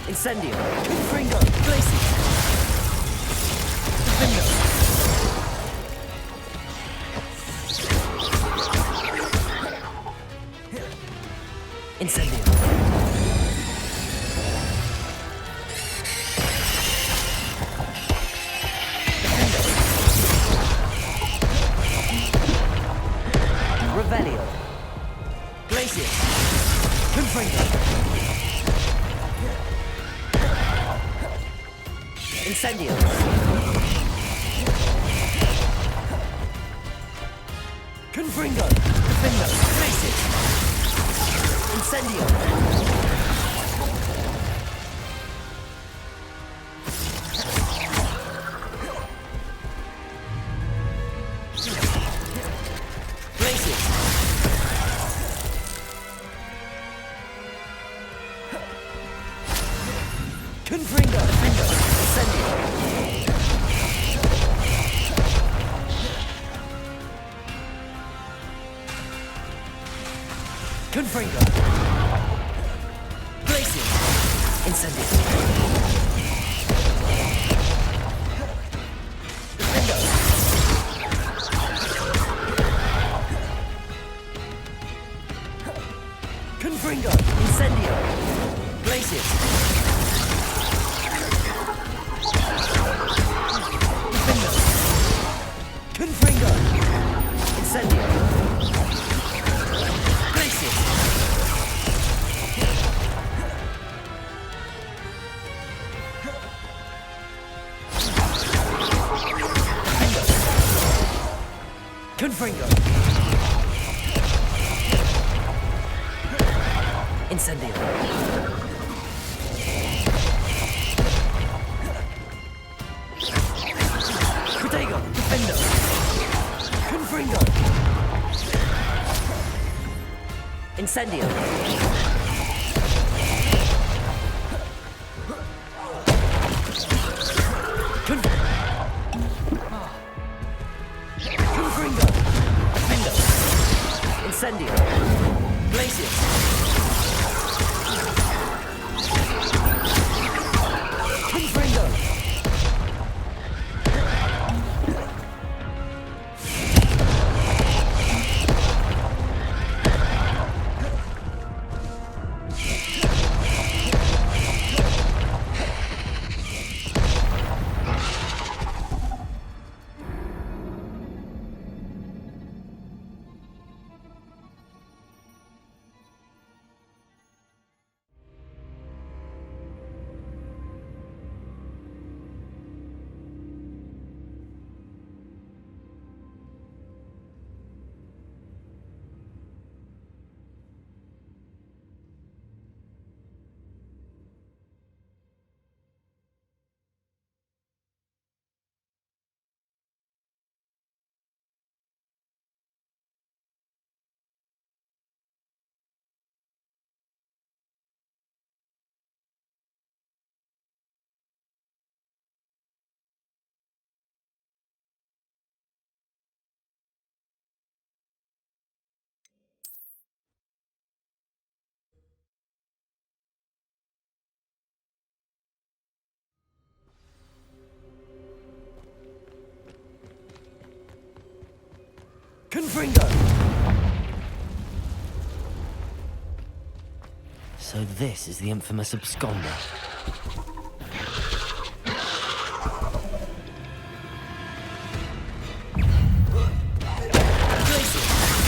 Incendio! Confringo! Glacius! Defendo! Incendio! Revelio! Glacius! Confringo! Incendio! Confringo! Defendo! Glacius! Incendio! Glacius! Confringo! Defendo! Incendio! Confringo! Glacius! Incendio! Defendo! Confringo! Incendio! Glacius! Defendo! Confringo! Incendio! Glacius! Confringo! Incendio! Protego! Defendo! Confringo! Incendio! Confringo! Defendo! Incendio! Glacius! Confringo! Confringo! So this is the infamous absconder.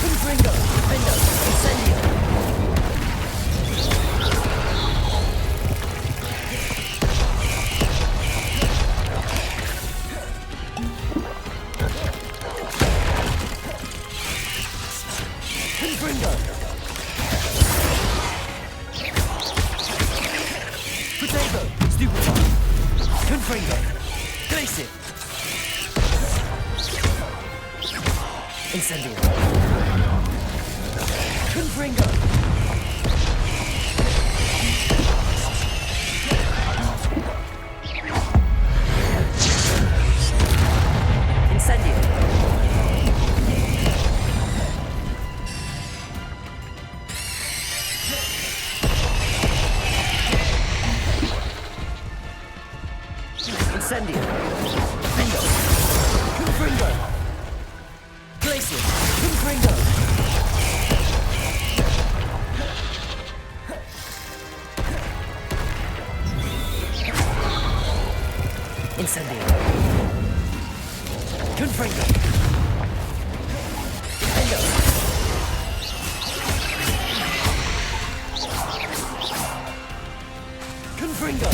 Confringo! Defendo! Incendio! Confringo! Potato! Stupefy! Confringo! Place it! Incendio! Confringo! Incendio! Incendio! Bingo! Confringo! Glacier! Confringo! Incendio! Confringo! Bingo! Confringo!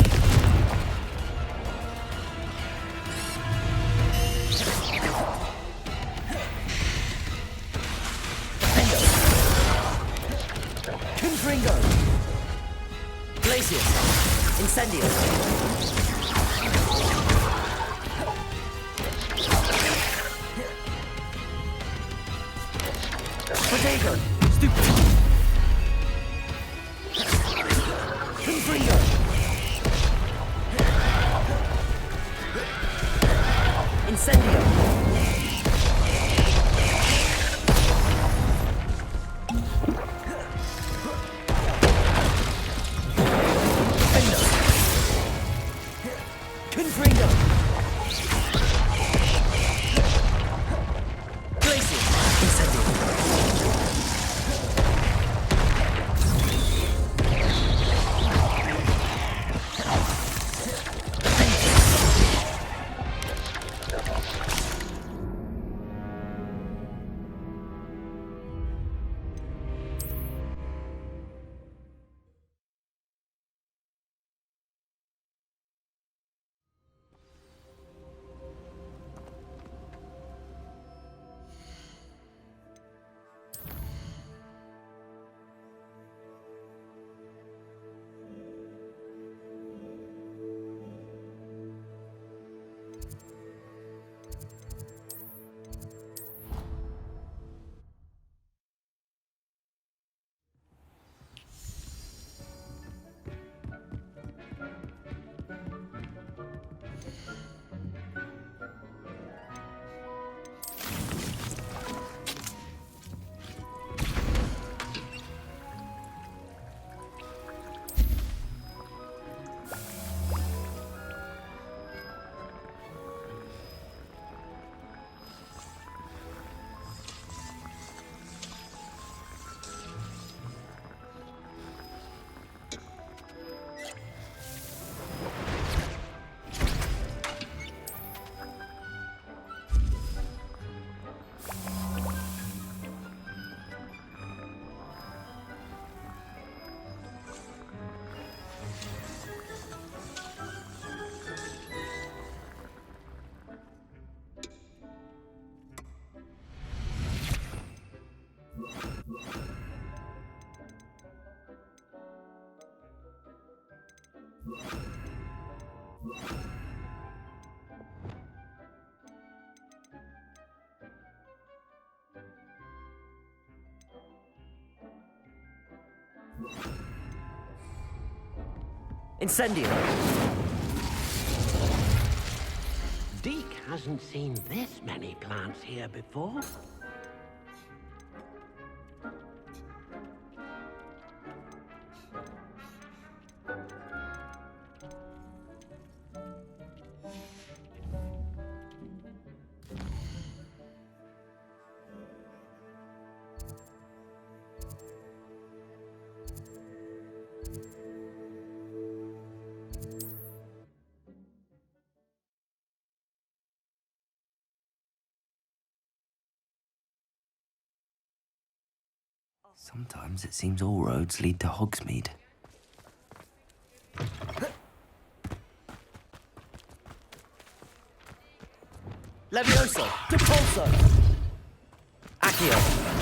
Confringo! Glacier! Incendio! Potato! Stupid! Confringo! Incendio! Confringo! Glacier! Incendio! Incendio! Deke hasn't seen this many plants here before. Sometimes it seems all roads lead to Hogsmeade. Levioso! Depulso! Accio!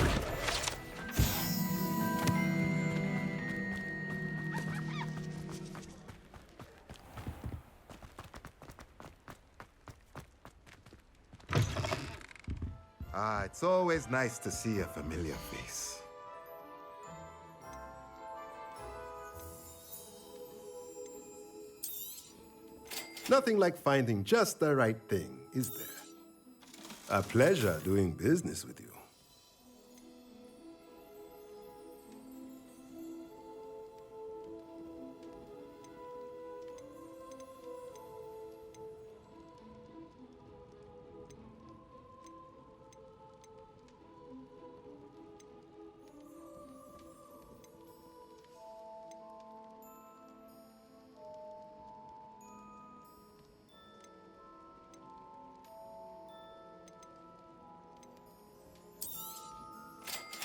Ah, it's always nice to see a familiar face. Nothing like finding just the right thing, is there? A pleasure doing business with you.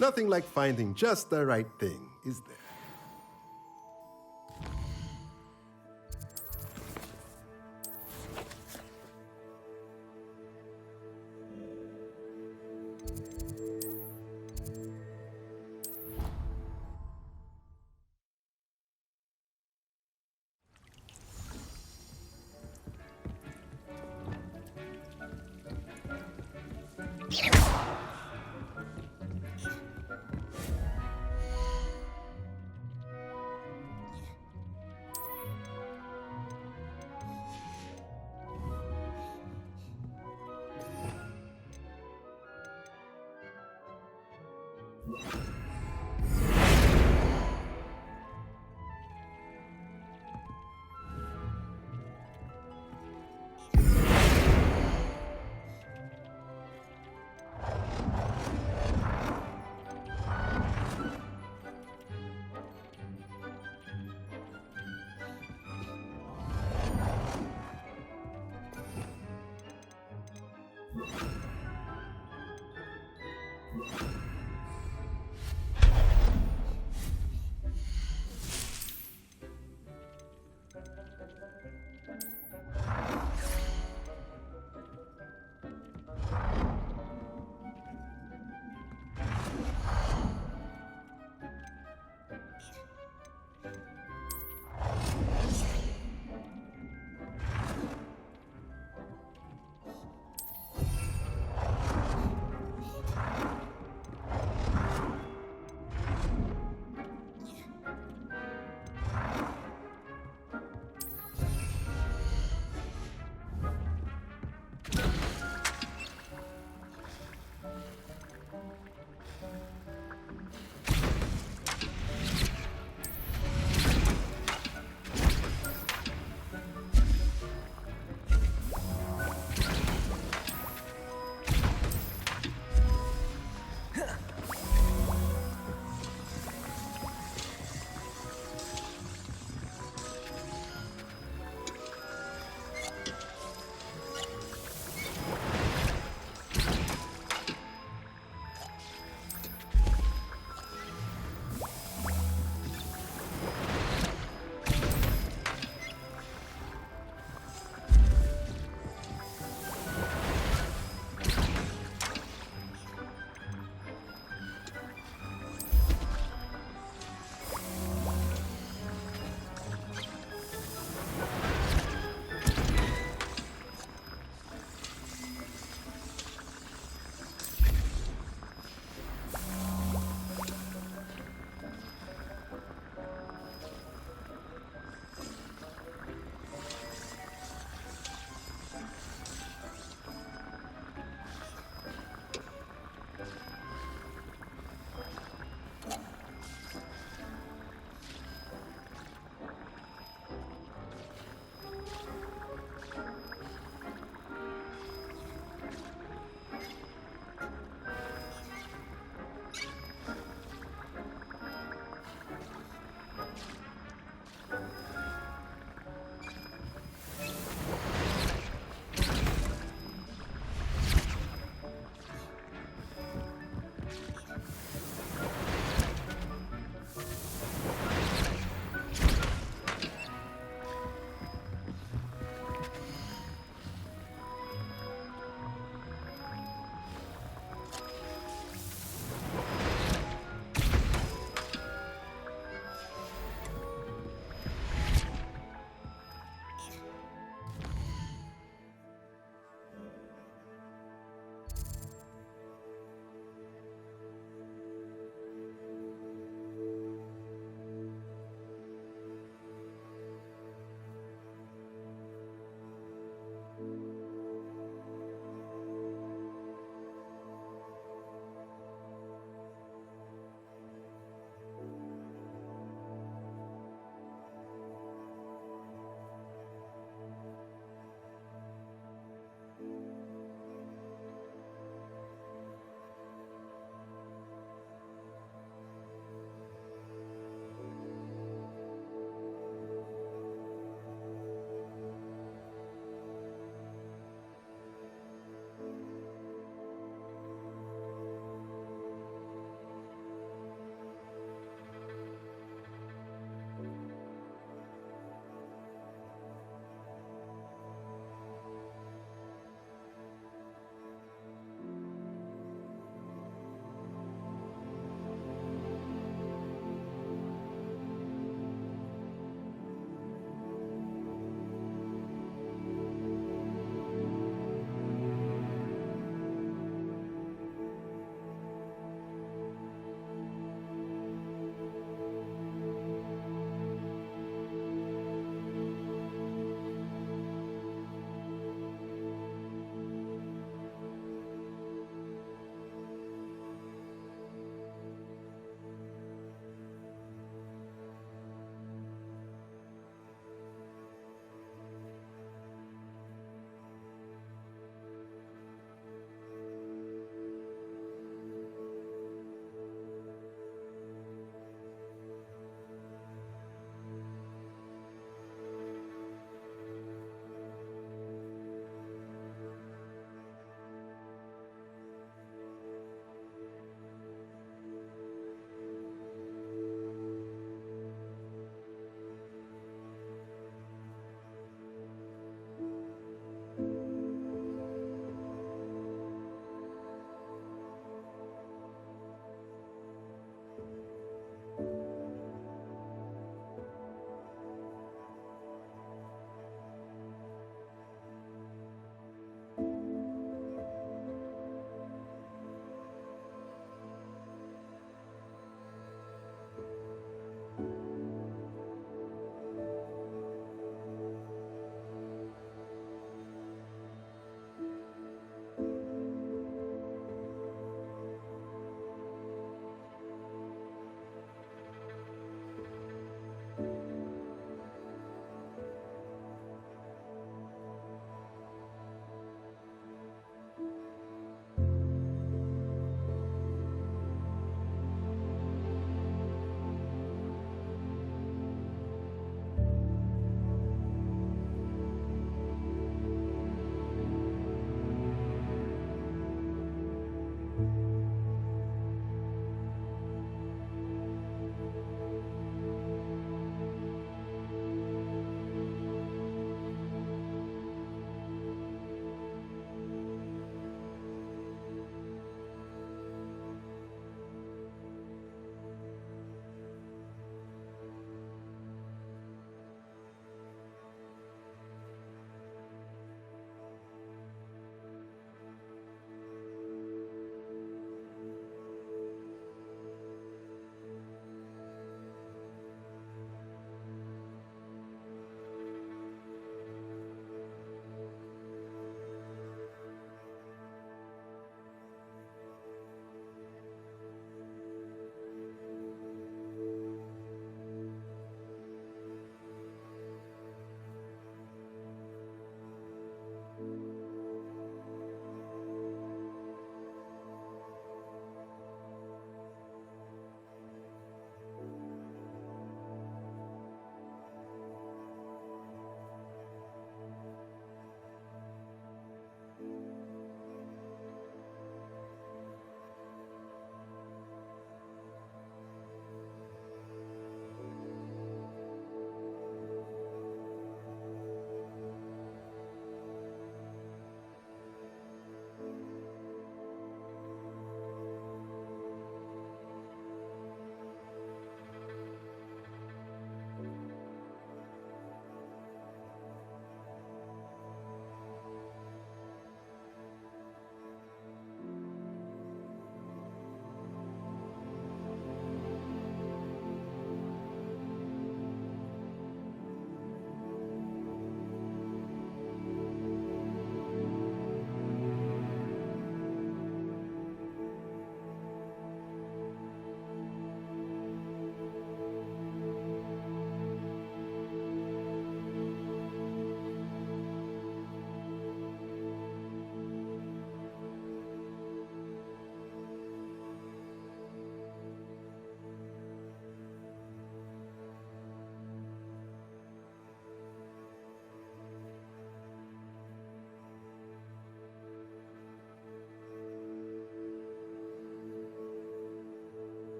Nothing like finding just the right thing, is there?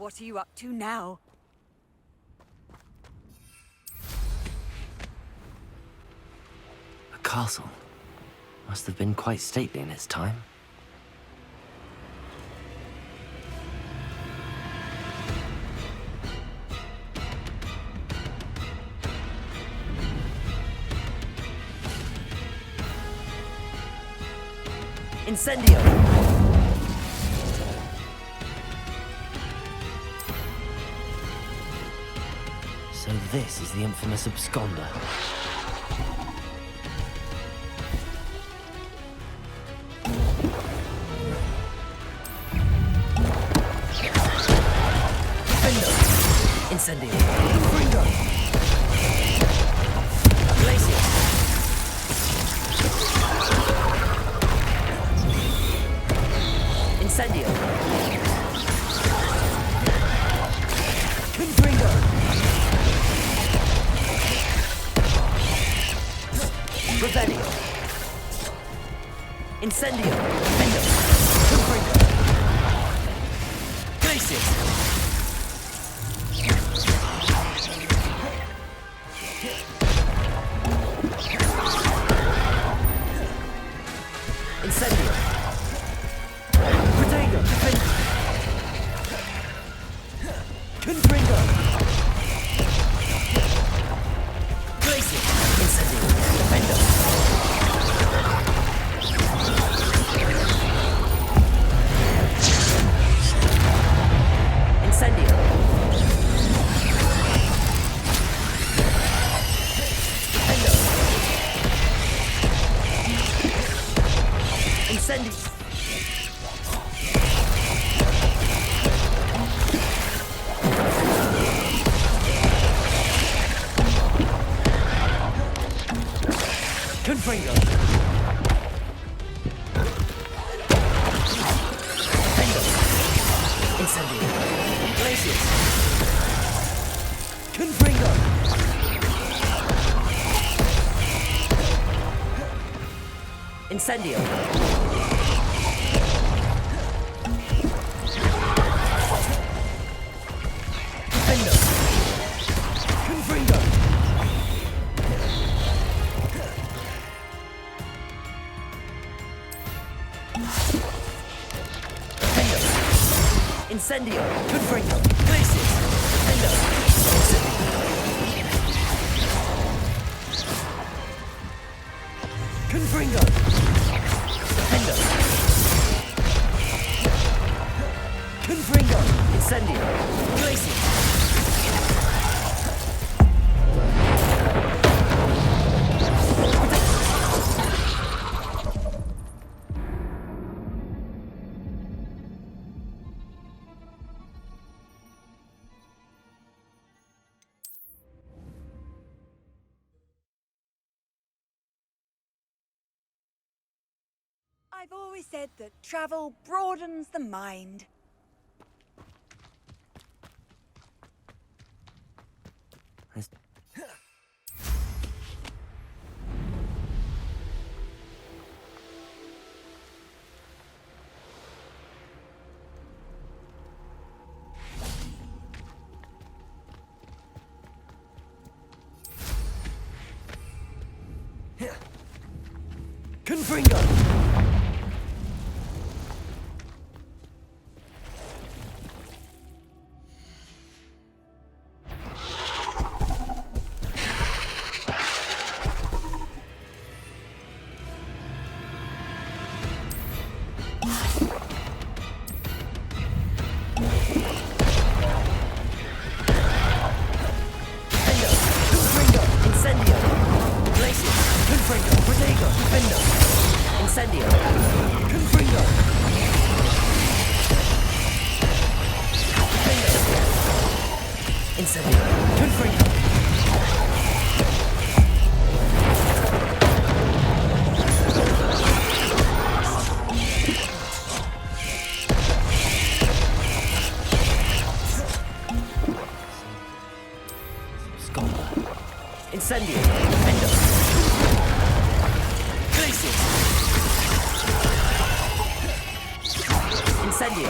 What are you up to now? A castle. Must have been quite stately in its time. Incendio! So this is the infamous absconder. Incendio! Gringo! Glacier! Incendio! Gringo! Revelio! Incendio! Fendo! Gringo! Glacier! Incendio! Protego! Defend! Confringo! Glacier! Incendio! Defendo! Incendio! Defendo! Incendio! Confringo! Fendo! Incendio! Glacier! Confringo! Incendio! Fendo! Confringo! Incendio! Confringo! Glacier! Fendo! Confringo! Fendo! Confringo! Incendio! Glacier! I've always said that travel broadens the mind. Confringo! Incendio! Glacier! Confringo! Protego! Fendo! Incendio! Confringo! Fendo! Incendio! Confringo! Incendio! Fendo! Glacier! Incendio!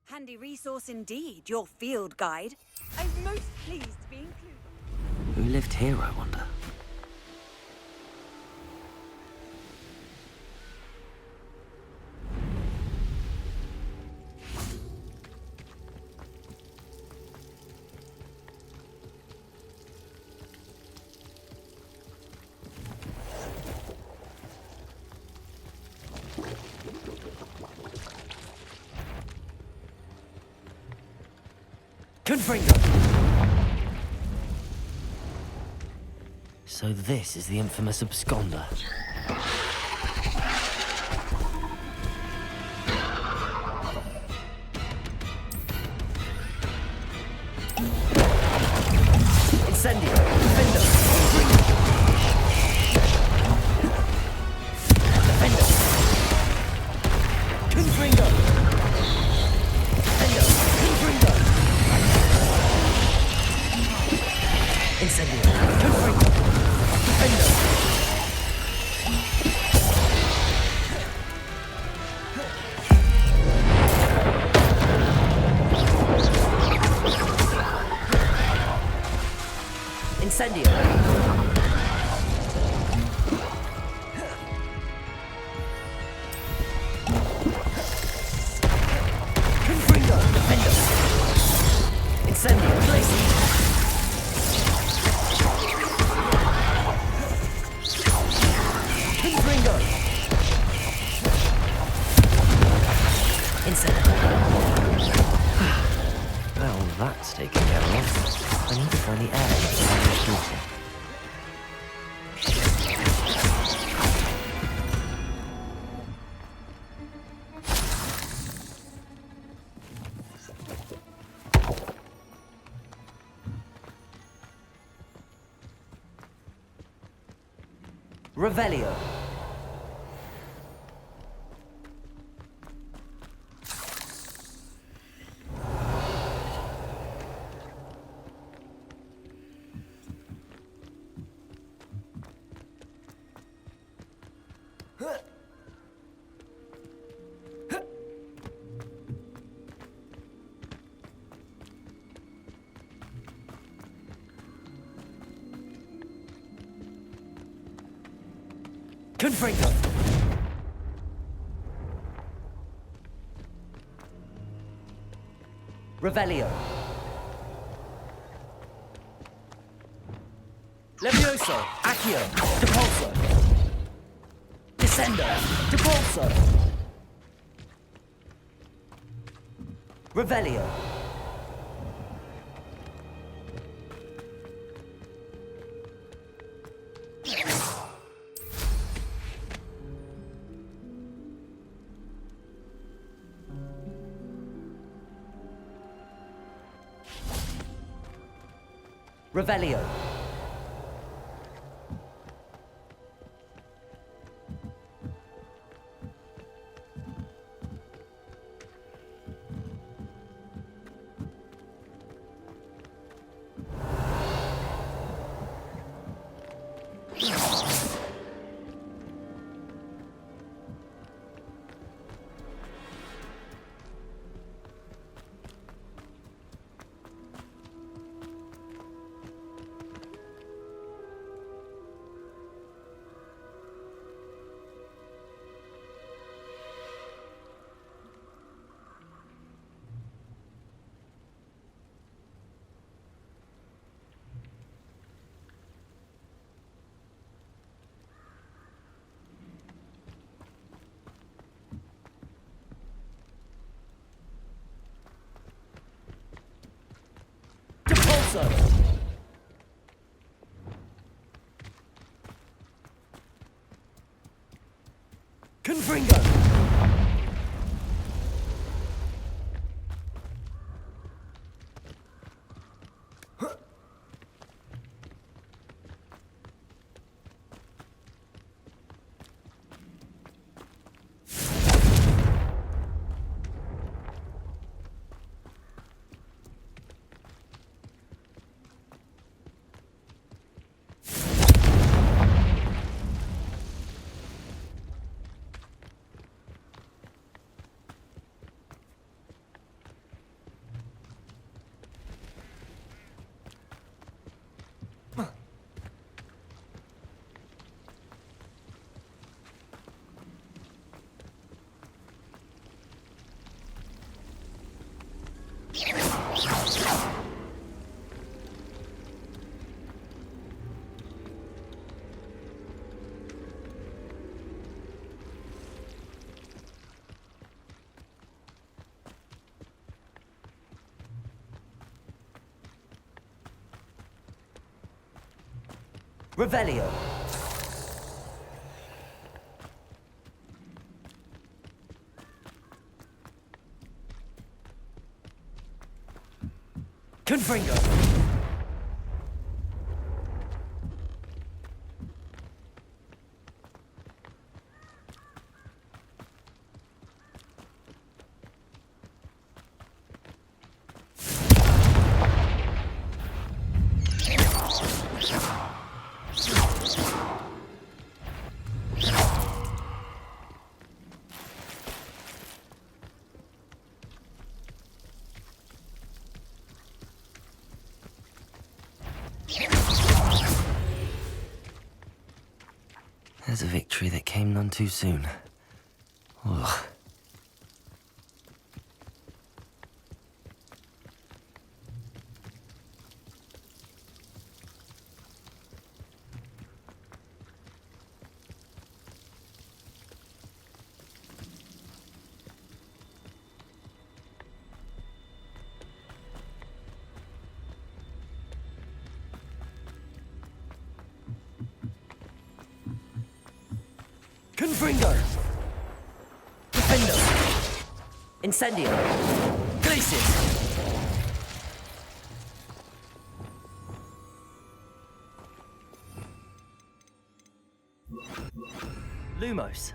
Handy resource indeed, your field guide. I'm most pleased to be included. Who lived here, I wonder? So this is the infamous absconder. Incendio! Defender! Defender! Confringo! Defender! Confringo! Incendio! Confringo! Defender! Incendio! Confringo! Defender! Incendio! Blazing! Confringo! Incendio! Well, that's taken care of. I need to find the air to find Revelio. Confringo! Revelio! Levioso! Accio! Depulso! Descendo! Depulso! Revelio! Revelio. Depulso! Confringo! Revelio. Confringo. There's a victory that came none too soon. Ugh. Confringo. Defendo. Incendio. Glacis. Lumos.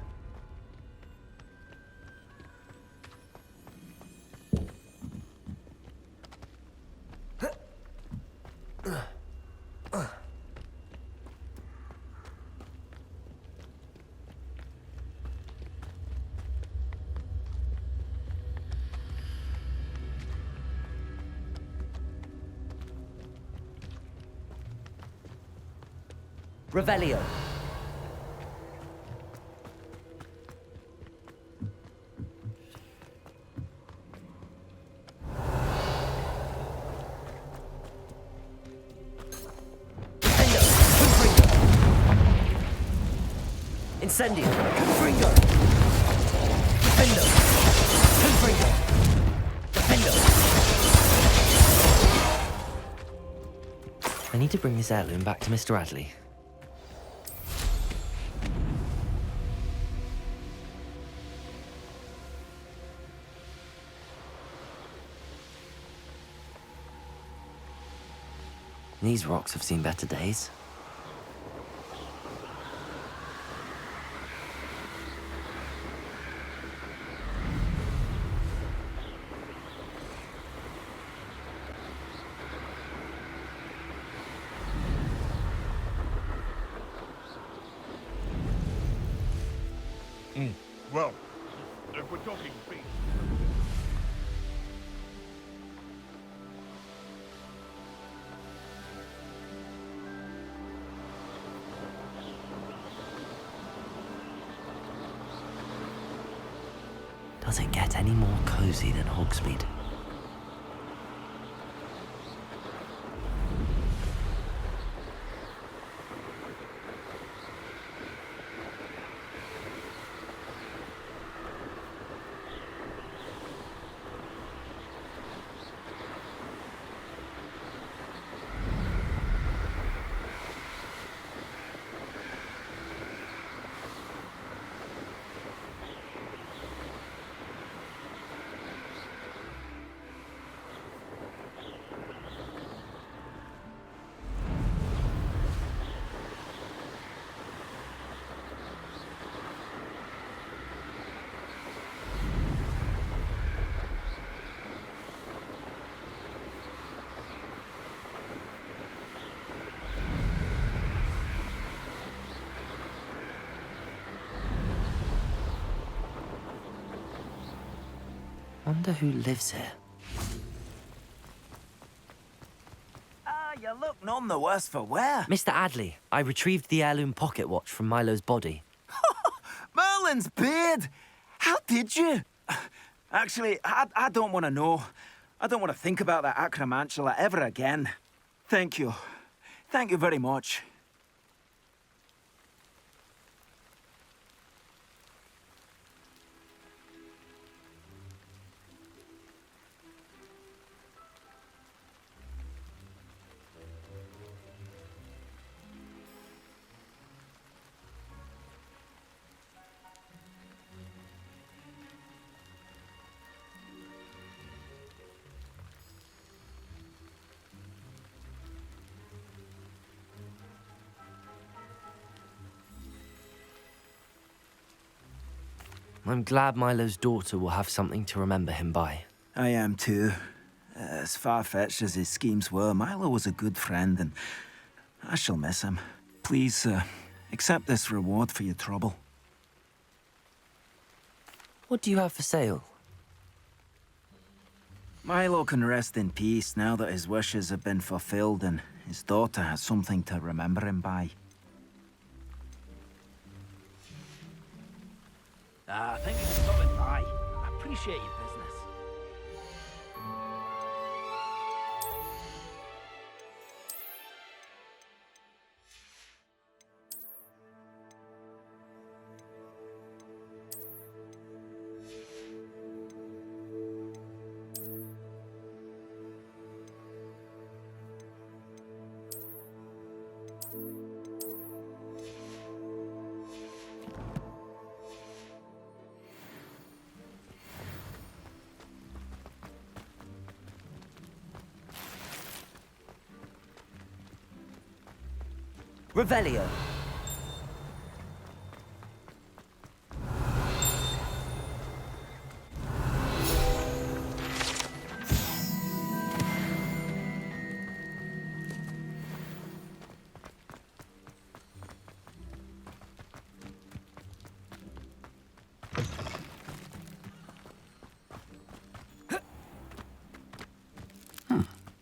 Revelio. Defendo. Confringo. Incendio. Confringo. Defendo. Confringo. Defendo. I need to bring this heirloom back to Mr. Adley. These rocks have seen better days. Well, if we're talking beef, Does it get any more cozy than Hogsmeade? Wonder who lives here. You look none the worse for wear. Mr. Adley, I retrieved the heirloom pocket watch from Milo's body. Merlin's beard! How did you? Actually, I don't want to know. I don't want to think about that acromantula ever again. Thank you. Thank you very much. I'm glad Milo's daughter will have something to remember him by. I am too. As far-fetched as his schemes were, Milo was a good friend, and I shall miss him. Please, accept this reward for your trouble. What do you have for sale? Milo can rest in peace now that his wishes have been fulfilled and his daughter has something to remember him by. Thank you for stopping by. I appreciate your business. Revelio.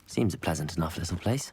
Seems a pleasant enough little place.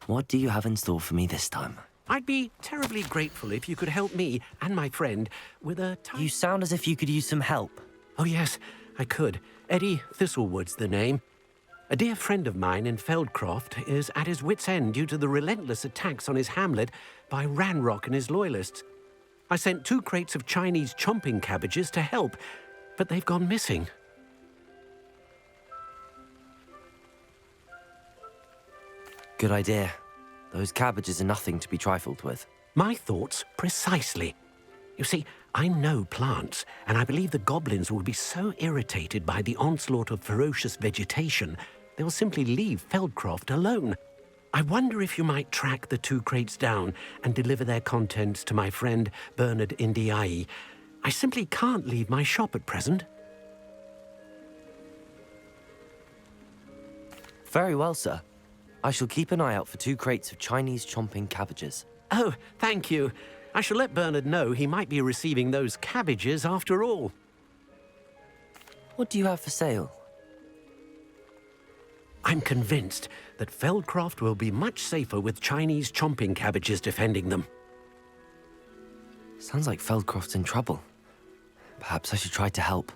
What do you have in store for me this time? I'd be terribly grateful if you could help me and my friend with a You sound as if you could use some help. Oh, yes, I could. Eddie Thistlewood's the name. A dear friend of mine in Feldcroft is at his wit's end due to the relentless attacks on his hamlet by Ranrock and his loyalists. I sent 2 crates of Chinese chomping cabbages to help, but they've gone missing. Good idea. Those cabbages are nothing to be trifled with. My thoughts precisely. You see, I know plants, and I believe the goblins will be so irritated by the onslaught of ferocious vegetation, they will simply leave Feldcroft alone. I wonder if you might track the 2 crates down and deliver their contents to my friend Bernard Indiai. I simply can't leave my shop at present. Very well, sir. I shall keep an eye out for 2 crates of Chinese chomping cabbages. Oh, thank you. I shall let Bernard know he might be receiving those cabbages after all. What do you have for sale? I'm convinced that Feldcroft will be much safer with Chinese chomping cabbages defending them. Sounds like Feldcroft's in trouble. Perhaps I should try to help.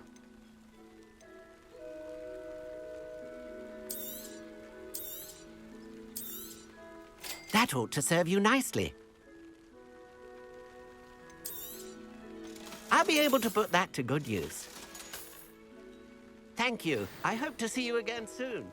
That ought to serve you nicely. I'll be able to put that to good use. Thank you. I hope to see you again soon.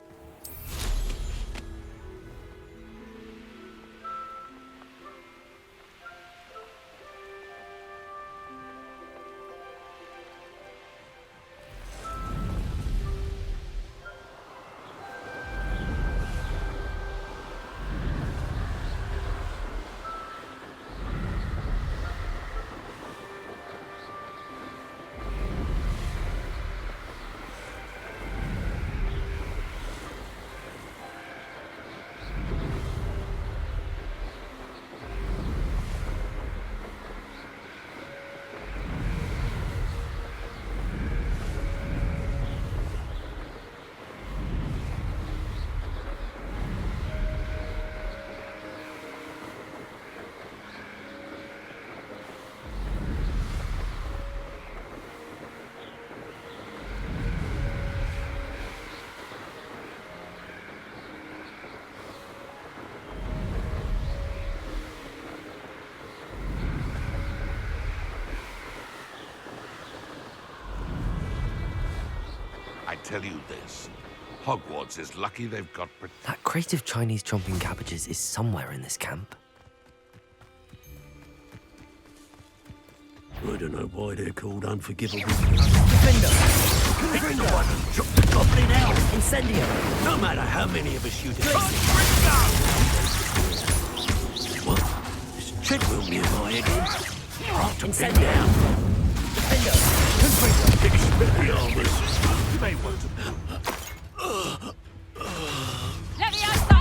tell you this. Hogwarts is lucky they've got That crate of Chinese chomping cabbages is somewhere in this camp. I don't know why they're called unforgivable. Defender! Confringo! The one who took the goblin out! Incendio! No matter how many of us shoot it. What? Is Treadwell nearby again? Incendio! Defender! Confringo! Expelliarmus! You may want to know. Leviosa!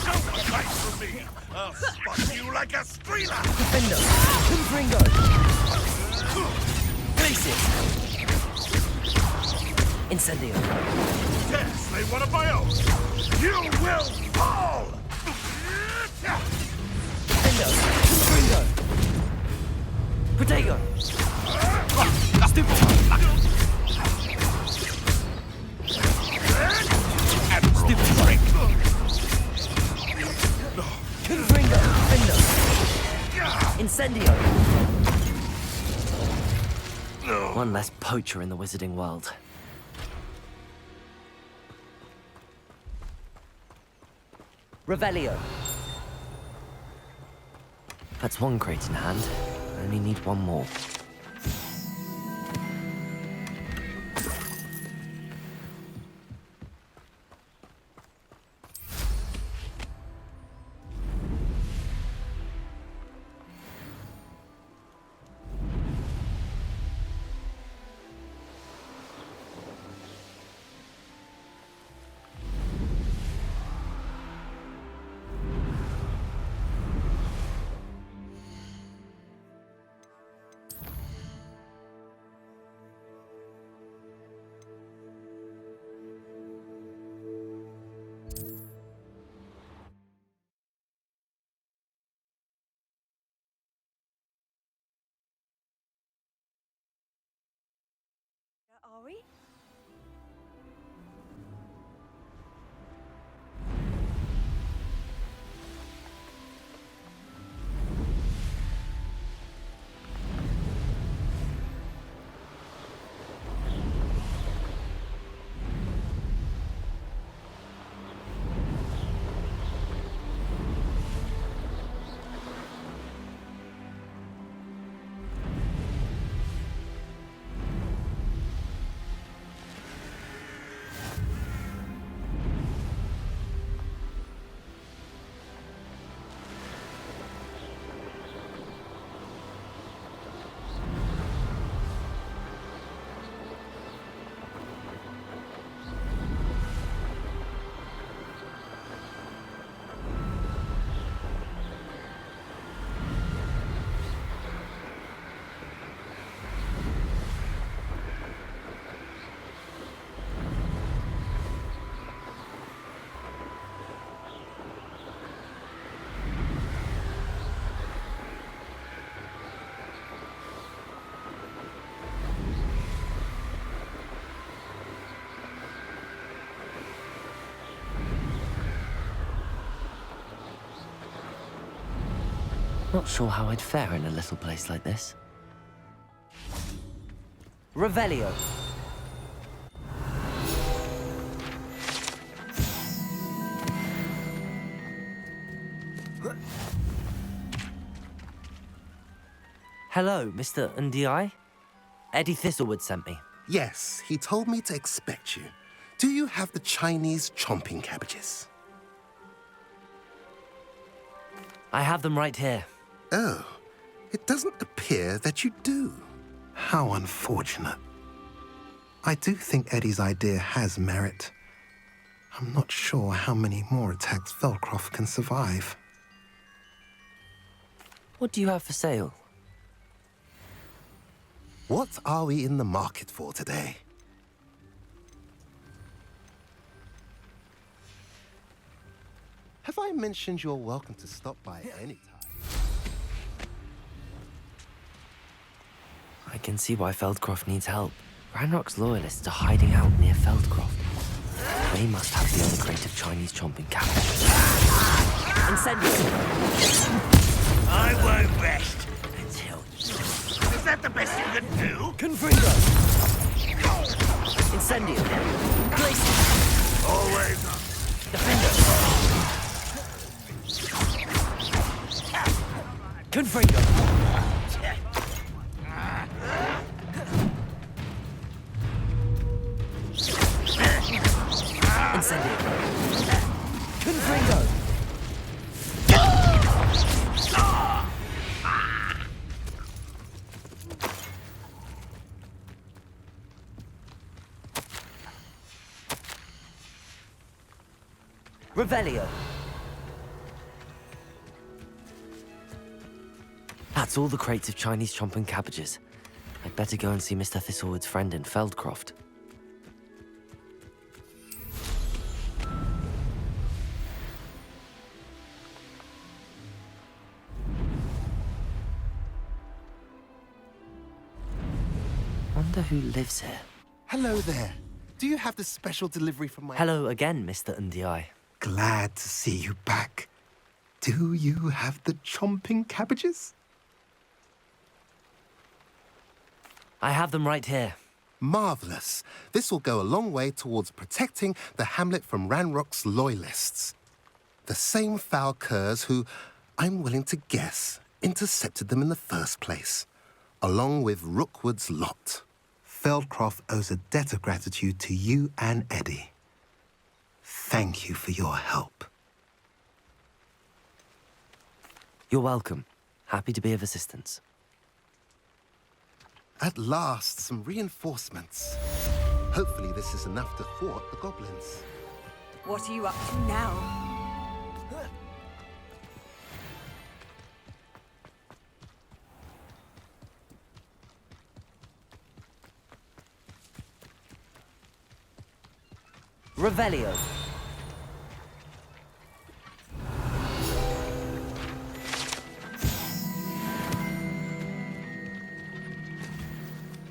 Don't fight for me! I'll spot you like a streamer! Defender! Confringo! Place it! Incendio! Yes, they one of my own! You will fall! Defender! Confringo! Protego! Stupid! Stupid freak! Confringo! Defender! Incendio! One less poacher in the wizarding world. Revelio! That's one crate in hand. I only need one more. Are we? Not sure how I'd fare in a little place like this. Revelio! Hello, Mr. Ndi? Eddie Thistlewood sent me. Yes, he told me to expect you. Do you have the Chinese chomping cabbages? I have them right here. Oh, it doesn't appear that you do. How unfortunate. I do think Eddie's idea has merit. I'm not sure how many more attacks Feldcroft can survive. What do you have for sale? What are we in the market for today? Have I mentioned you're welcome to stop by any time? I can see why Feldcroft needs help. Ranrock's loyalists are hiding out near Feldcroft. They must have the other crate of Chinese chomping cabbages. Incendio! I won't rest until that the best you can do? Confringo! Incendio! Place! Always up. Defender! Confringo! Incendio! Confringo! Revelio. That's all the crates of Chinese chomping cabbages. I'd better go and see Mr. Thistlewood's friend in Feldcroft. Wonder who lives here. Hello there. Do you have the special delivery from my... Hello again, Mr. Undiai. Glad to see you back. Do you have the chomping cabbages? I have them right here. Marvellous. This will go a long way towards protecting the hamlet from Ranrock's loyalists. The same foul curs who, I'm willing to guess, intercepted them in the first place, along with Rookwood's lot. Feldcroft owes a debt of gratitude to you and Eddie. Thank you for your help. You're welcome. Happy to be of assistance. At last, some reinforcements. Hopefully this is enough to thwart the goblins. What are you up to now? Revelio.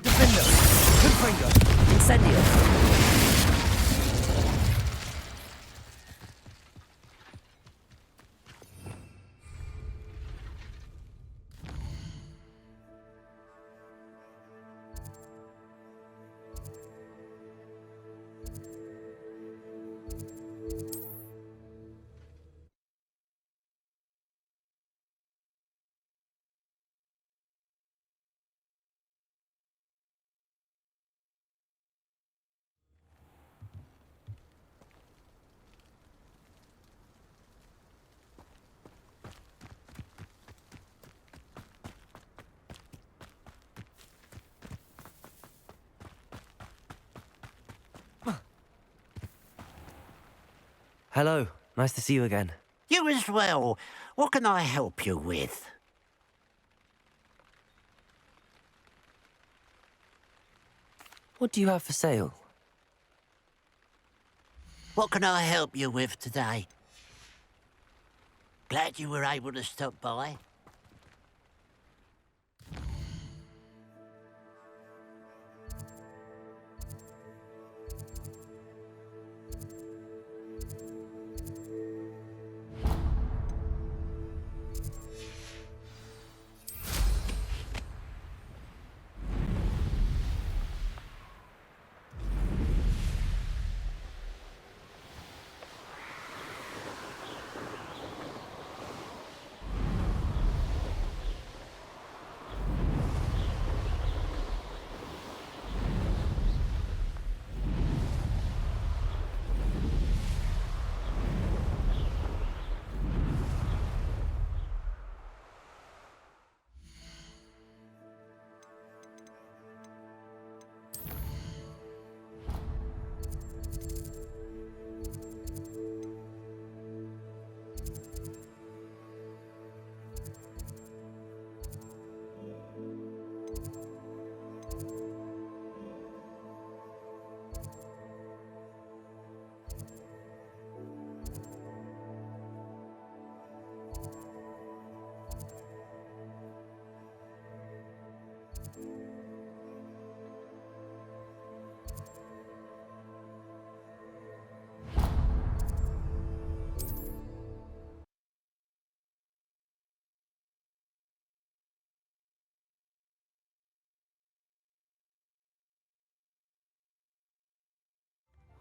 Defender. Confringo. Incendio. Hello. Nice to see you again. You as well. What can I help you with? What do you have for sale? What can I help you with today? Glad you were able to stop by.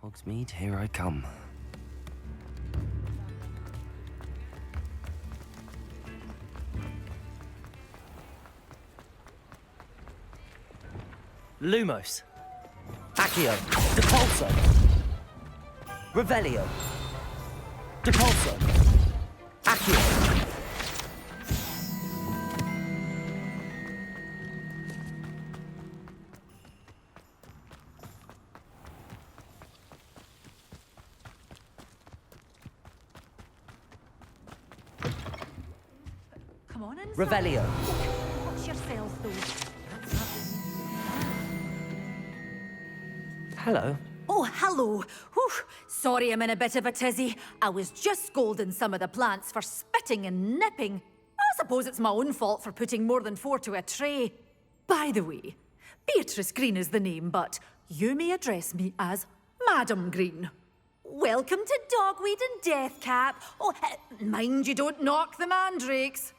Hogsmeade, here I come. Lumos. Accio. Depulso. Revelio. Depulso. Accio. Come on inside. Revelio. Watch yourself, though. Hello. Oh, hello. Whew. Sorry I'm in a bit of a tizzy. I was just scolding some of the plants for spitting and nipping. I suppose it's my own fault for putting more than 4 to a tray. By the way, Beatrice Green is the name, but you may address me as Madam Green. Welcome to Dogweed and Deathcap. Oh, mind you don't knock the mandrakes.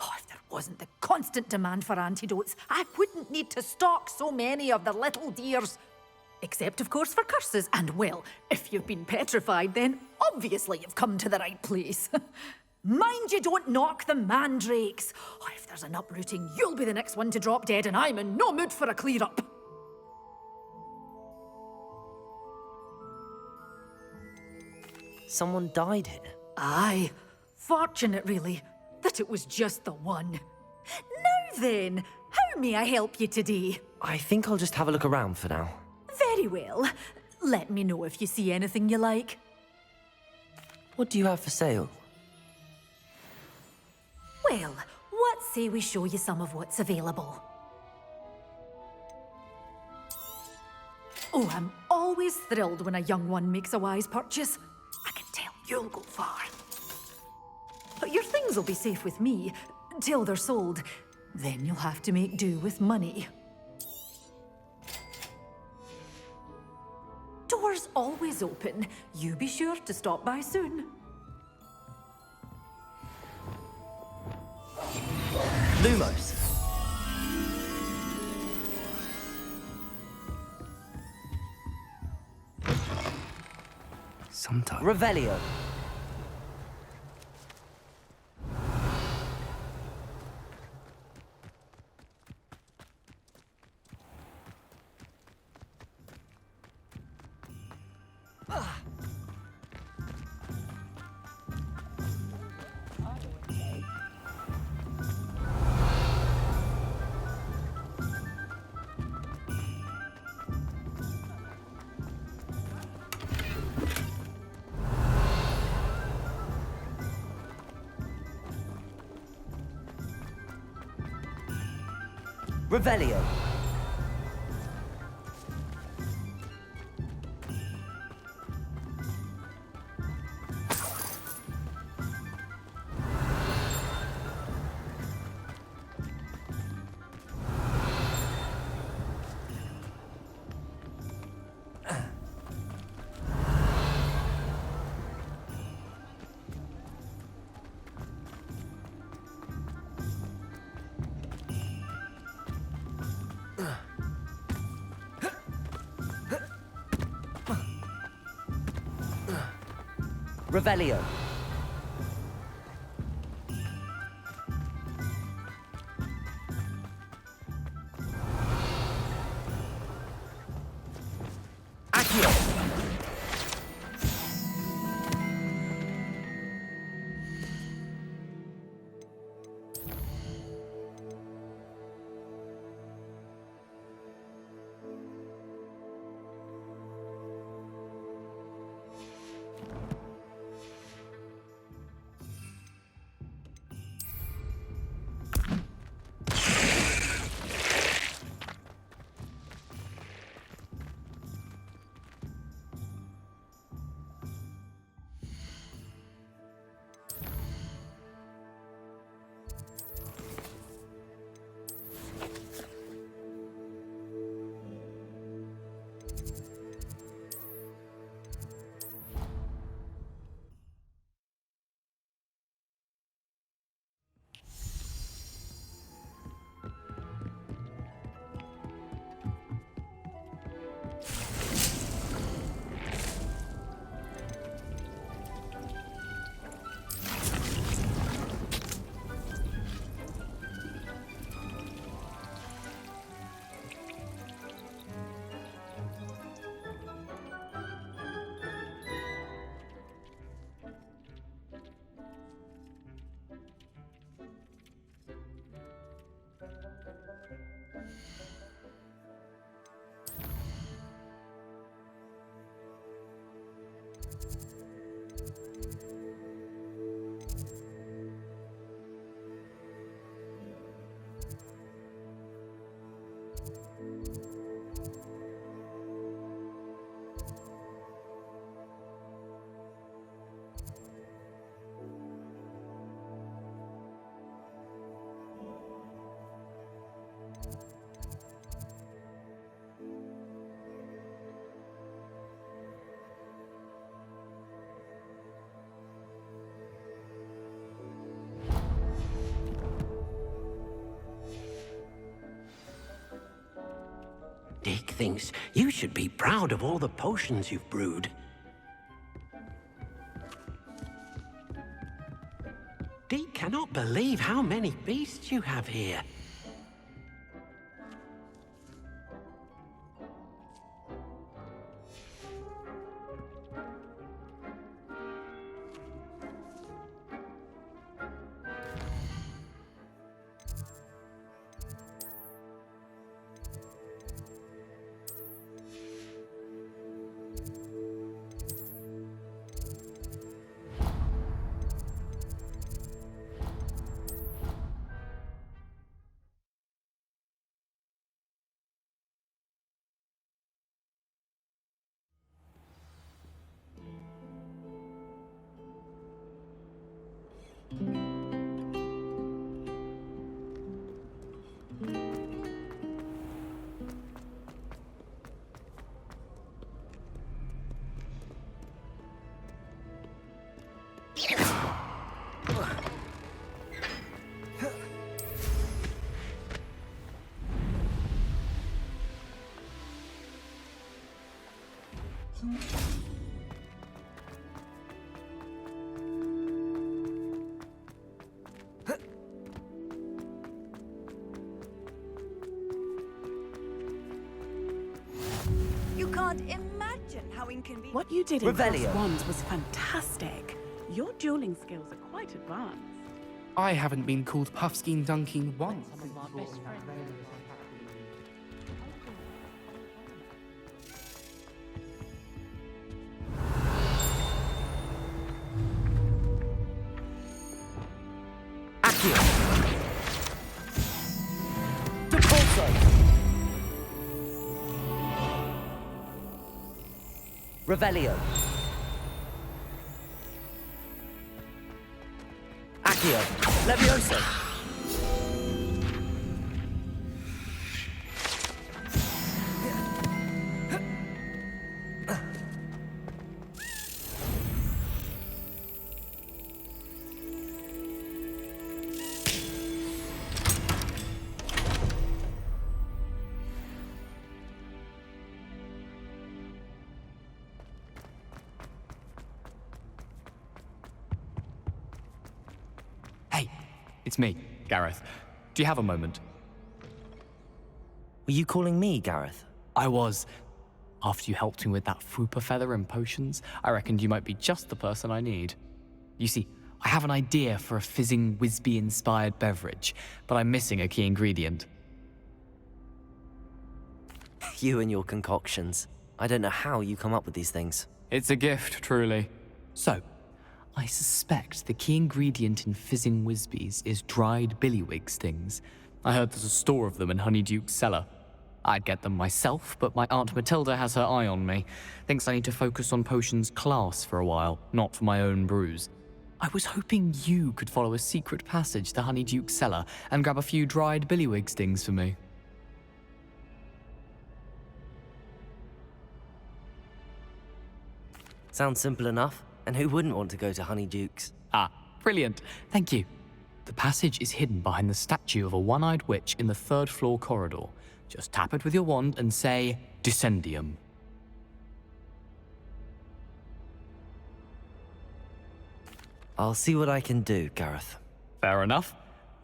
Oh, if there wasn't the constant demand for antidotes, I wouldn't need to stock so many of the little dears. Except, of course, for curses. And, well, if you've been petrified, then obviously you've come to the right place. Mind you don't knock the mandrakes. Oh, if there's an uprooting, you'll be the next one to drop dead, and I'm in no mood for a clear-up. Someone died here. Aye. Fortunate, really, that it was just the one. Now then, how may I help you today? I think I'll just have a look around for now. Very well. Let me know if you see anything you like. What do you have for sale? Well, what say we show you some of what's available? Oh, I'm always thrilled when a young one makes a wise purchase. I can tell you'll go far. But your things will be safe with me, till they're sold. Then you'll have to make do with money. Doors always open. You be sure to stop by soon. Lumos. Sometimes. Revelio. Revelio. Revelio. Accio. Dick thinks you should be proud of all the potions you've brewed. Dick cannot believe how many beasts you have here. You can't imagine how inconvenient. What you did in Revelio. Class Wands was fantastic. Your dueling skills are quite advanced. I haven't been called Puffskein Dunking once. Revelio. Accio. Levioso. Hey, it's me, Gareth. Do you have a moment? Were you calling me, Gareth? I was. After you helped me with that Fupa feather and potions, I reckoned you might be just the person I need. You see, I have an idea for a fizzing Wisby-inspired beverage, but I'm missing a key ingredient. You and your concoctions. I don't know how you come up with these things. It's a gift, truly. So, I suspect the key ingredient in fizzing Wisbies is dried billywig stings. I heard there's a store of them in Honeyduke's cellar. I'd get them myself, but my Aunt Matilda has her eye on me. Thinks I need to focus on potions class for a while, not for my own brews. I was hoping you could follow a secret passage to Honeyduke's cellar and grab a few dried billywig stings for me. Sounds simple enough. And who wouldn't want to go to Honeyduke's? Ah, brilliant. Thank you. The passage is hidden behind the statue of a one-eyed witch in the third-floor corridor. Just tap it with your wand and say, Descendium. I'll see what I can do, Gareth. Fair enough.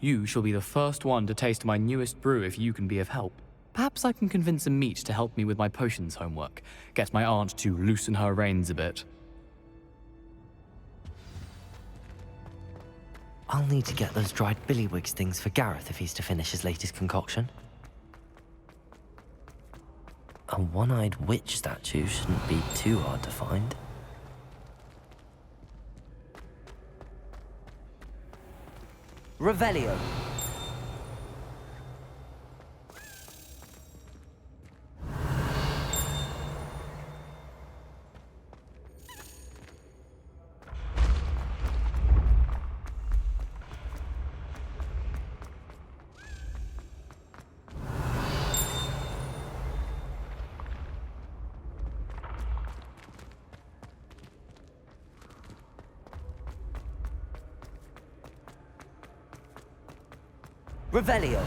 You shall be the first one to taste my newest brew if you can be of help. Perhaps I can convince a meat to help me with my potions homework. Get my aunt to loosen her reins a bit. I'll need to get those dried billywig stings for Gareth if he's to finish his latest concoction. A one-eyed witch statue shouldn't be too hard to find. Revelio. Revelio.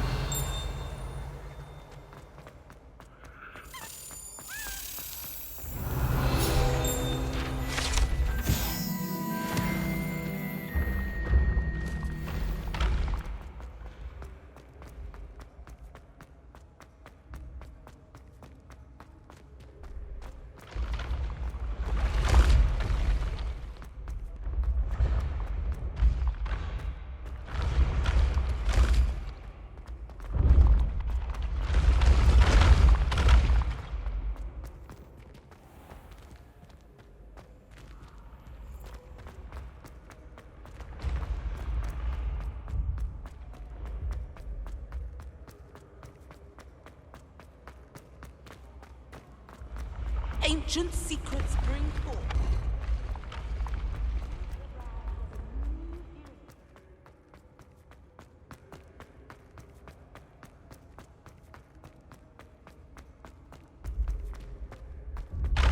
Ancient secrets bring forth.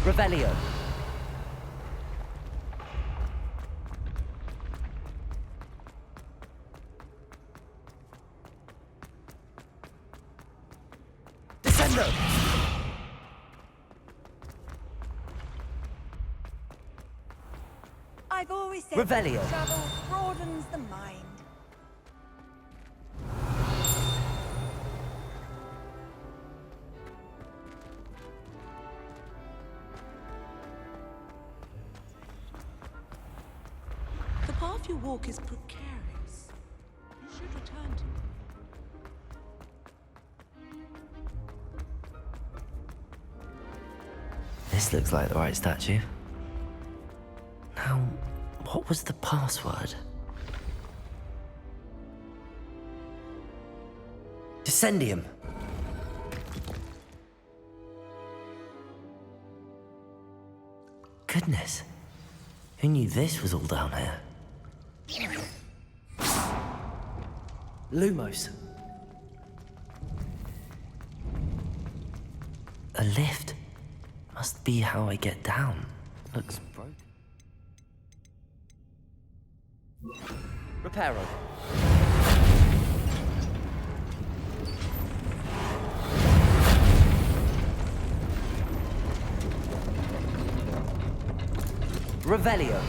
Revelio. Descendo. I've always said Revelio. that travel broadens the mind. The path you walk is precarious. You should return to it. This looks like the right statue. Now, what was the password? Descendium. Goodness. Who knew this was all down here? Lumos. A lift. Must be how I get down. Looks broken. Reparo. Revelio.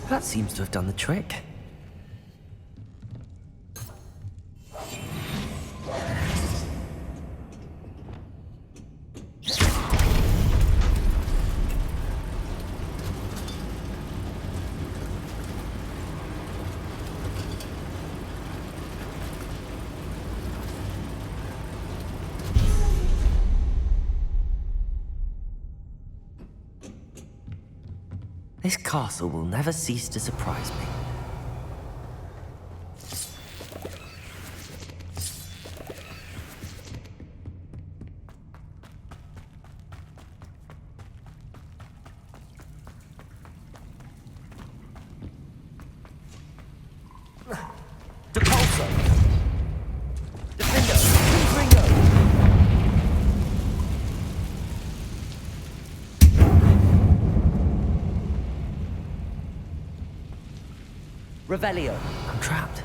That seems to have done the trick. This castle will never cease to surprise me. Depulso! Defendo! Confringo! Revelio. I'm trapped.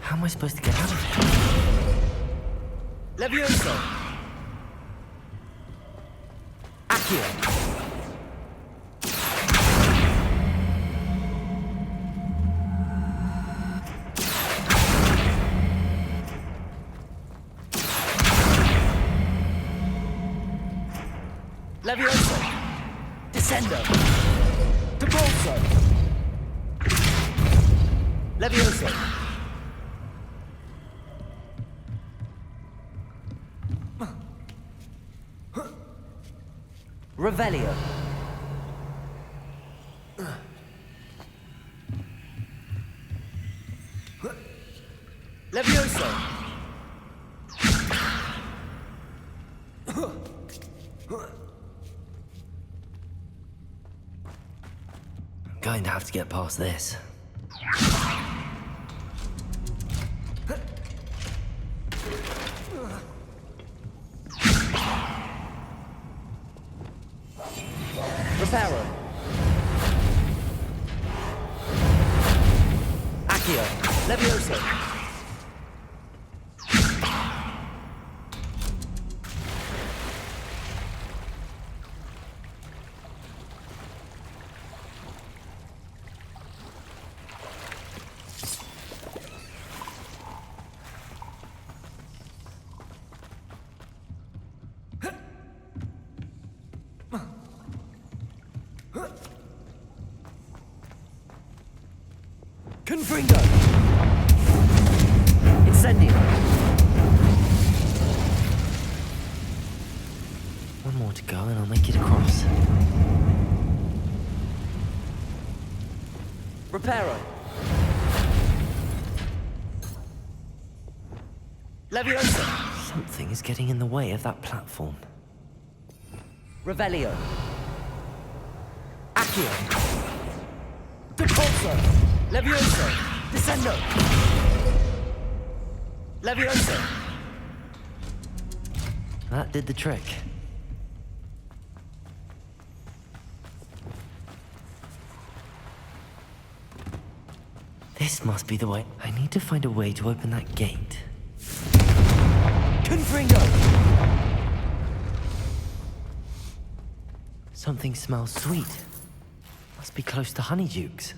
How am I supposed to get out of here? Levioso. Accio. Levioso. Descendo. Depulso. Levioso. Revelio. Levioso! I'm going to have to get past this. Reparo! Accio! Levioso! Confringo! Incendio! One more to go and I'll make it across. Reparo! Leviosa! Something is getting in the way of that platform. Revelio! Accio! Depulso! Levioso! Descendo! Levioso! That did the trick. This must be the way. I need to find a way to open that gate. Confringo! Something smells sweet. Must be close to Honeydukes.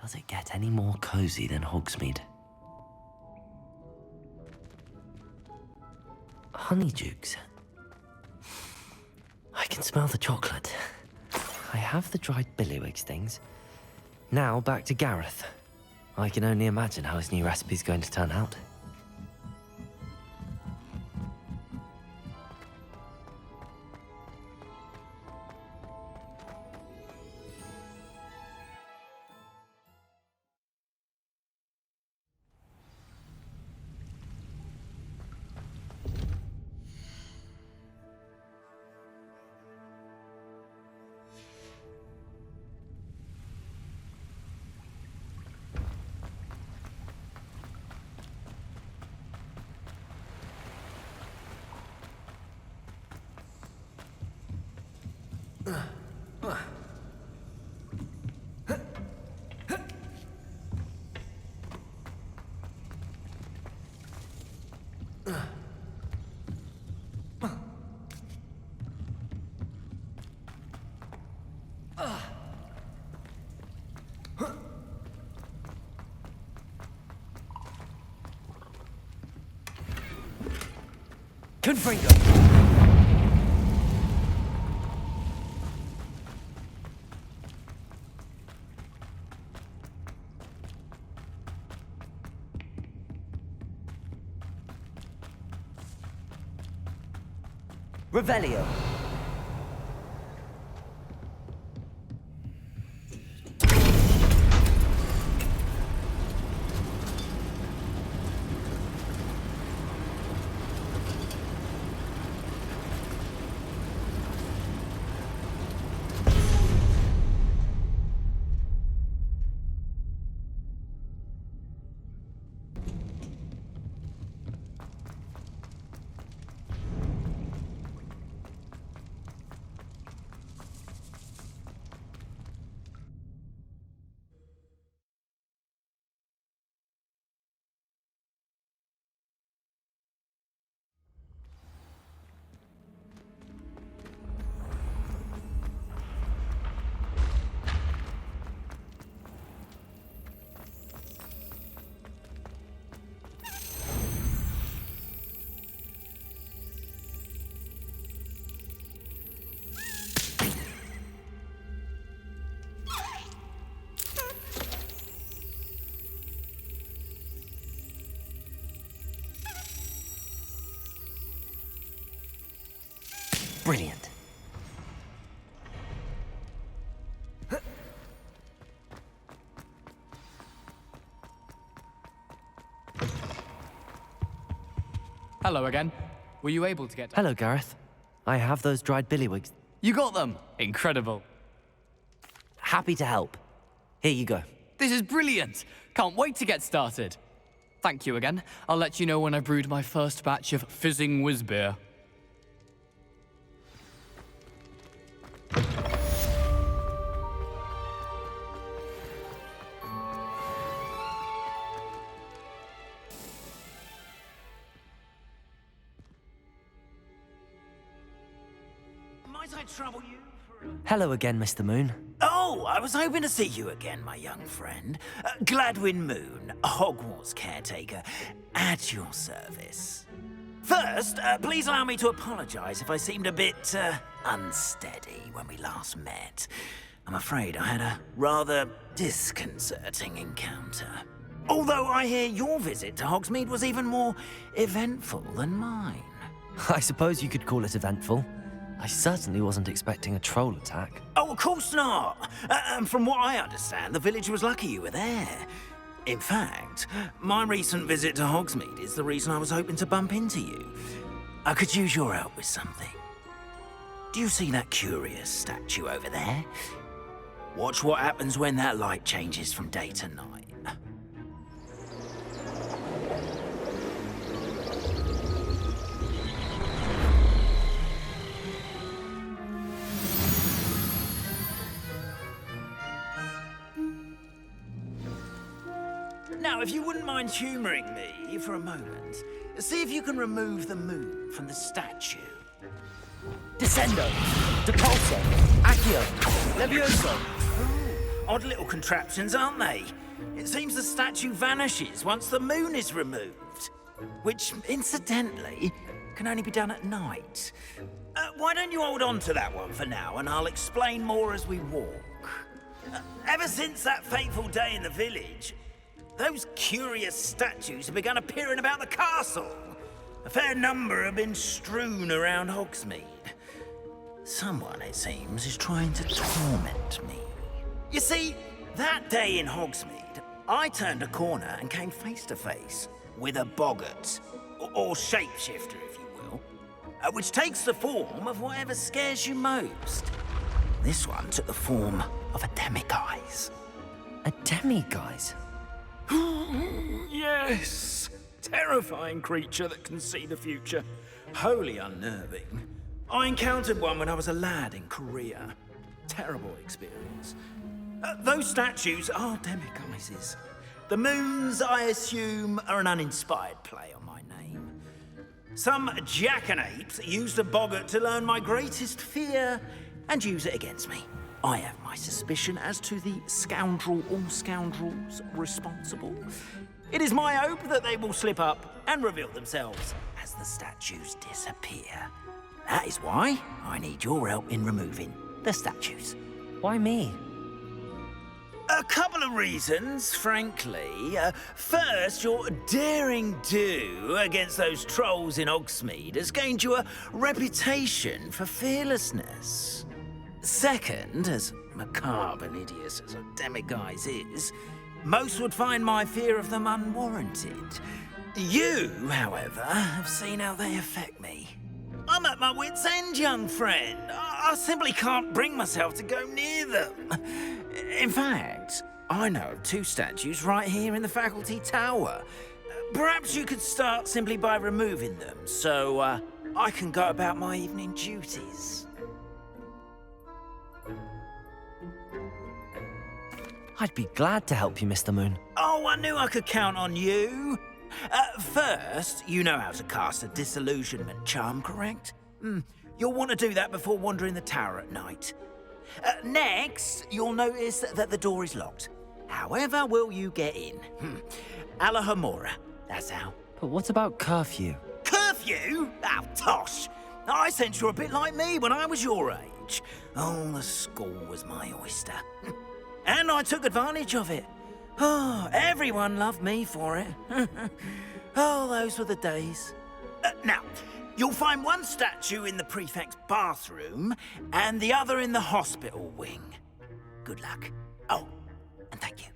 Does it get any more cozy than Hogsmeade? Honeydukes. I can smell the chocolate. I have the dried billywigs things. Now back to Gareth. I can only imagine how his new recipe's going to turn out. Confringo! Revelio! Brilliant. Hello again. Were you able to get... Hello, Gareth. I have those dried billywigs. You got them! Incredible. Happy to help. Here you go. This is brilliant! Can't wait to get started. Thank you again. I'll let you know when I've brewed my first batch of fizzing whiz beer. Might I trouble you for a... Hello again, Mr. Moon. Oh, I was hoping to see you again, my young friend. Gladwin Moon, Hogwarts caretaker, at your service. First, please allow me to apologize if I seemed a bit, unsteady when we last met. I'm afraid I had a rather disconcerting encounter. Although I hear your visit to Hogsmeade was even more eventful than mine. I suppose you could call it eventful. I certainly wasn't expecting a troll attack. Oh, of course not. And from what I understand, the village was lucky you were there. In fact, my recent visit to Hogsmeade is the reason I was hoping to bump into you. I could use your help with something. Do you see that curious statue over there? Watch what happens when that light changes from day to night. Now, if you wouldn't mind humouring me for a moment, see if you can remove the moon from the statue. Descendo! Depulso! Accio! Levioso! Odd little contraptions, aren't they? It seems the statue vanishes once the moon is removed. Which, incidentally, can only be done at night. Why don't you hold on to that one for now, and I'll explain more as we walk. Ever since that fateful day in the village, those curious statues have begun appearing about the castle. A fair number have been strewn around Hogsmeade. Someone, it seems, is trying to torment me. You see, that day in Hogsmeade, I turned a corner and came face to face with a boggart, or shapeshifter, if you will, which takes the form of whatever scares you most. This one took the form of a demiguise. A demiguise? Yes! Terrifying creature that can see the future. Wholly unnerving. I encountered one when I was a lad in Korea. Terrible experience. Those statues are demiguises. The moons, I assume, are an uninspired play on my name. Some jackanapes used a boggart to learn my greatest fear and use it against me. I have my suspicion as to the scoundrel or scoundrels responsible. It is my hope that they will slip up and reveal themselves as the statues disappear. That is why I need your help in removing the statues. Why me? A couple of reasons, frankly. First, your daring do against those trolls in Hogsmeade has gained you a reputation for fearlessness. Second, as macabre and hideous as a demiguise is, most would find my fear of them unwarranted. You, however, have seen how they affect me. I'm at my wit's end, young friend. I simply can't bring myself to go near them. In fact, I know of two statues right here in the faculty tower. Perhaps you could start simply by removing them, so I can go about my evening duties. I'd be glad to help you, Mr. Moon. Oh, I knew I could count on you. First, you know how to cast a disillusionment charm, correct? You'll want to do that before wandering the tower at night. Next, you'll notice that the door is locked. However will you get in? Alahomora, that's how. But what about curfew? Curfew? Oh, tosh. I sense you're a bit like me when I was your age. Oh, the school was my oyster. And I took advantage of it. Oh, everyone loved me for it. Oh, those were the days. Now, You'll find one statue in the prefect's bathroom and the other in the hospital wing. Good luck. Oh, and thank you.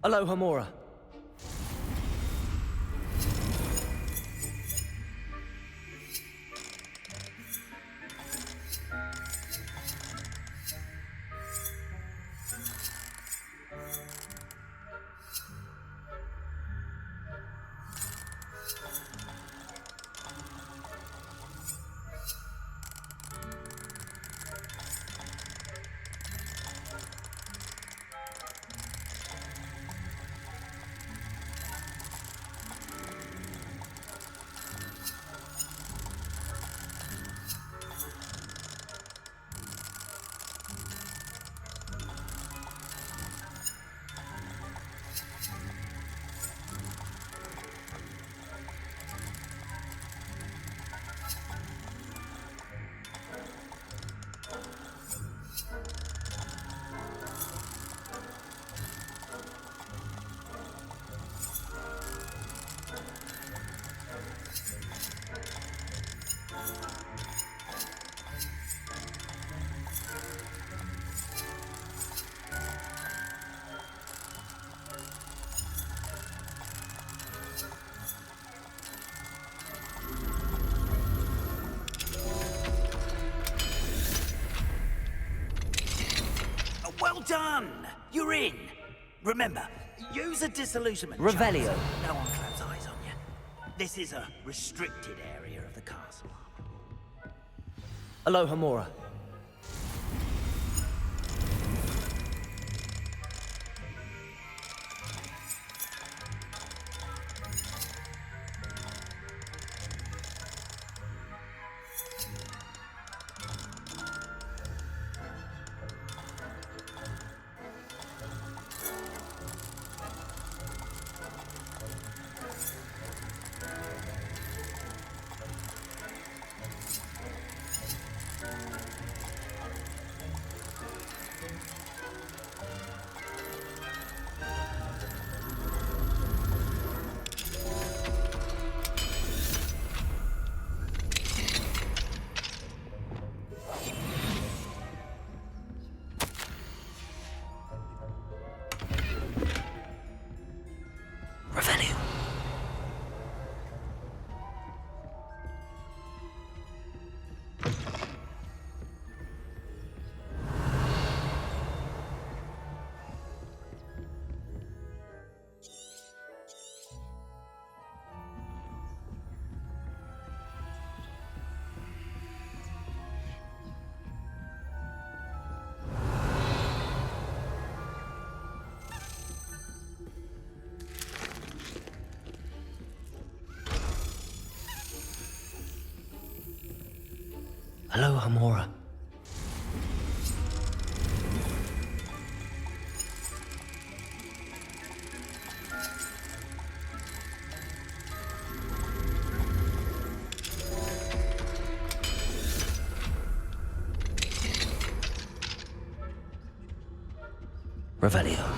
Aloha Mora. Well done! You're in. Remember, use a disillusionment Revelio. chart so no one claps eyes on you. This is a restricted area of the castle. Aloha Mora. Hello, Hamora. Revelio.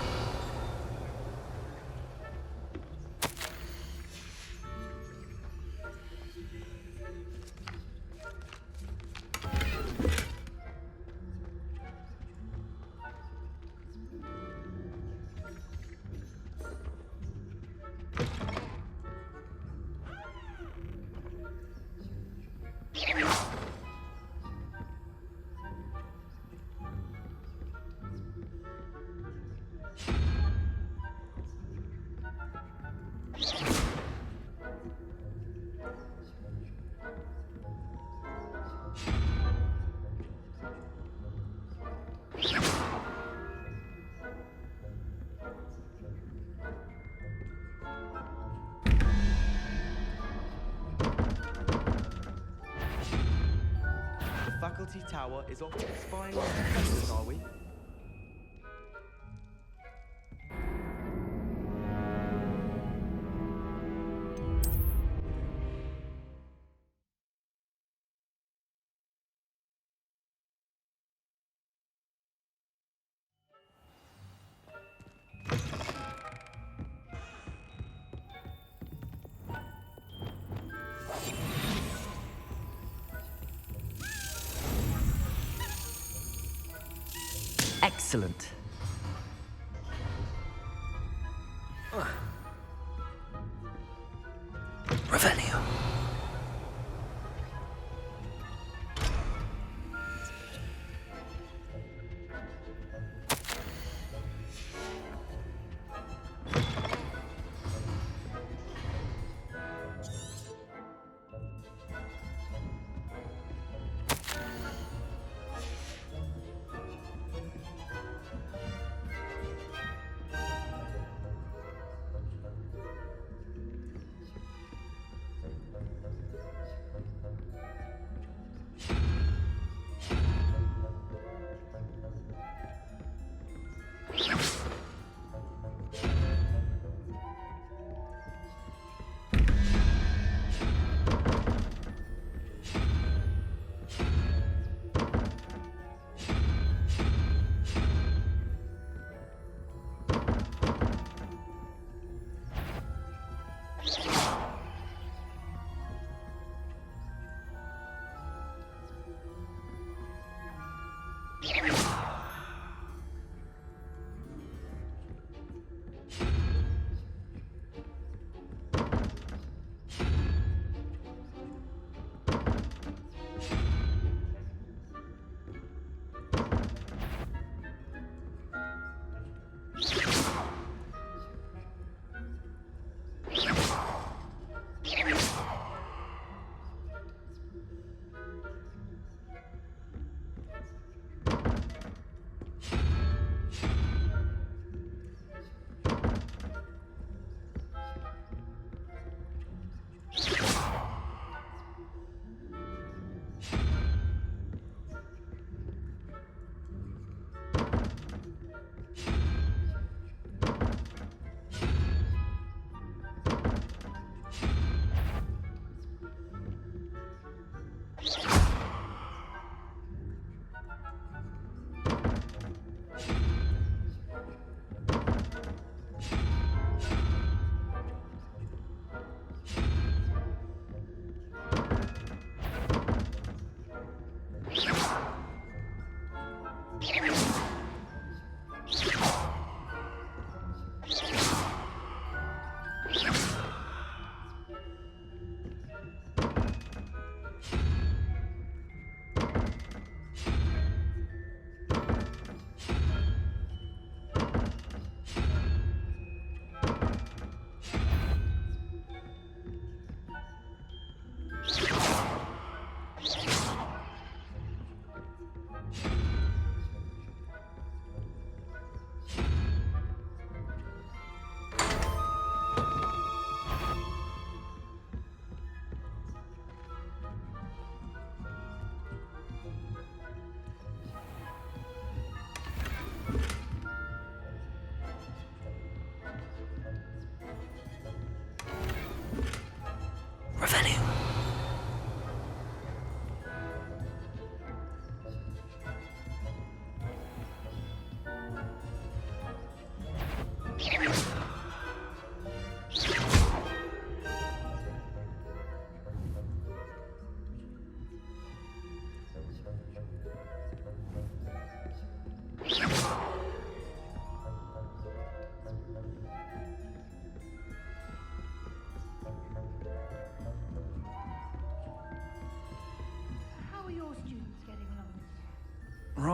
The faculty tower is off spying on professors, are we? Excellent. Revelio.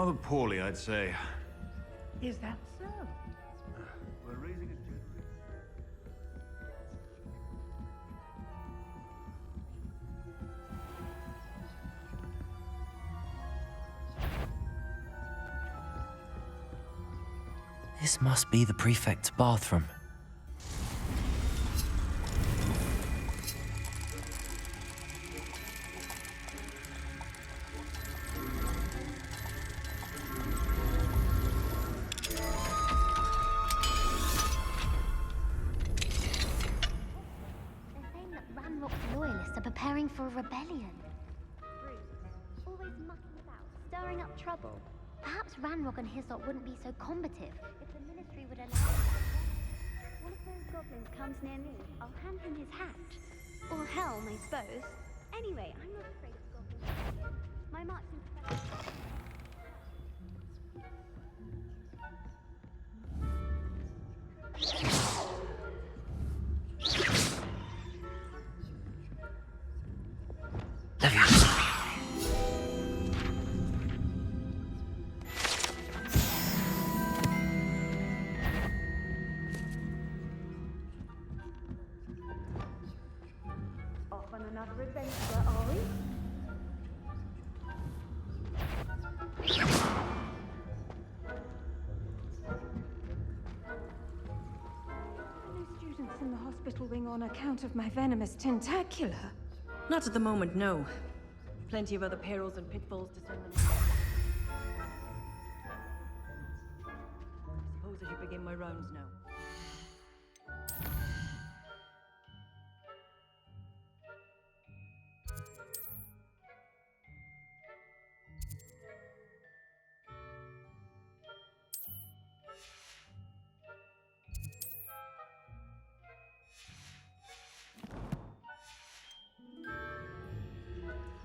Rather poorly, I'd say. Is that so? We're raising a generator. This must be the prefect's bathroom. Loyalists are preparing for a rebellion. Bruce, always mucking about, stirring up trouble. Perhaps Ranrock and his lot wouldn't be so combative if the ministry would allow it. One of those goblins comes near me, I'll hand him his hat. Or helm, I suppose. Anyway, I'm not afraid of goblins. My mark's in Off on another adventure, are we? No students in the hospital wing on account of my venomous tentacula. Not at the moment, no. Plenty of other perils and pitfalls to swim in. I suppose I should begin my rounds now.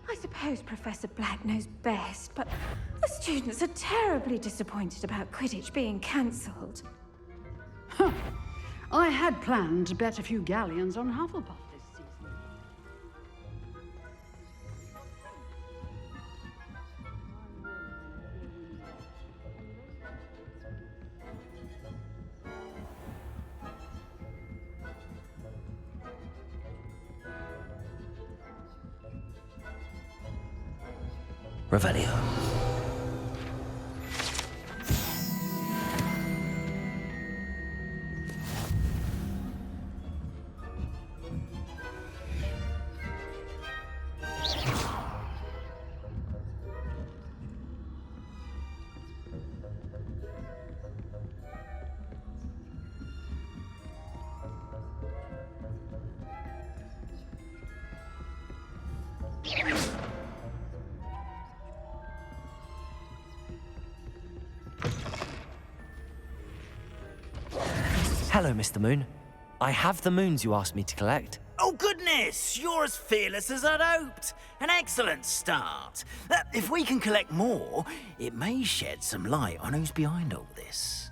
I suppose Professor Black knows best, but the students are terribly disappointed about Quidditch being cancelled. I had planned to bet a few galleons on Hufflepuff this season. Revelio. Hello, Mr. Moon. I have the moons you asked me to collect. Oh, goodness! You're as fearless as I'd hoped. An excellent start. If we can collect more, it may shed some light on who's behind all this.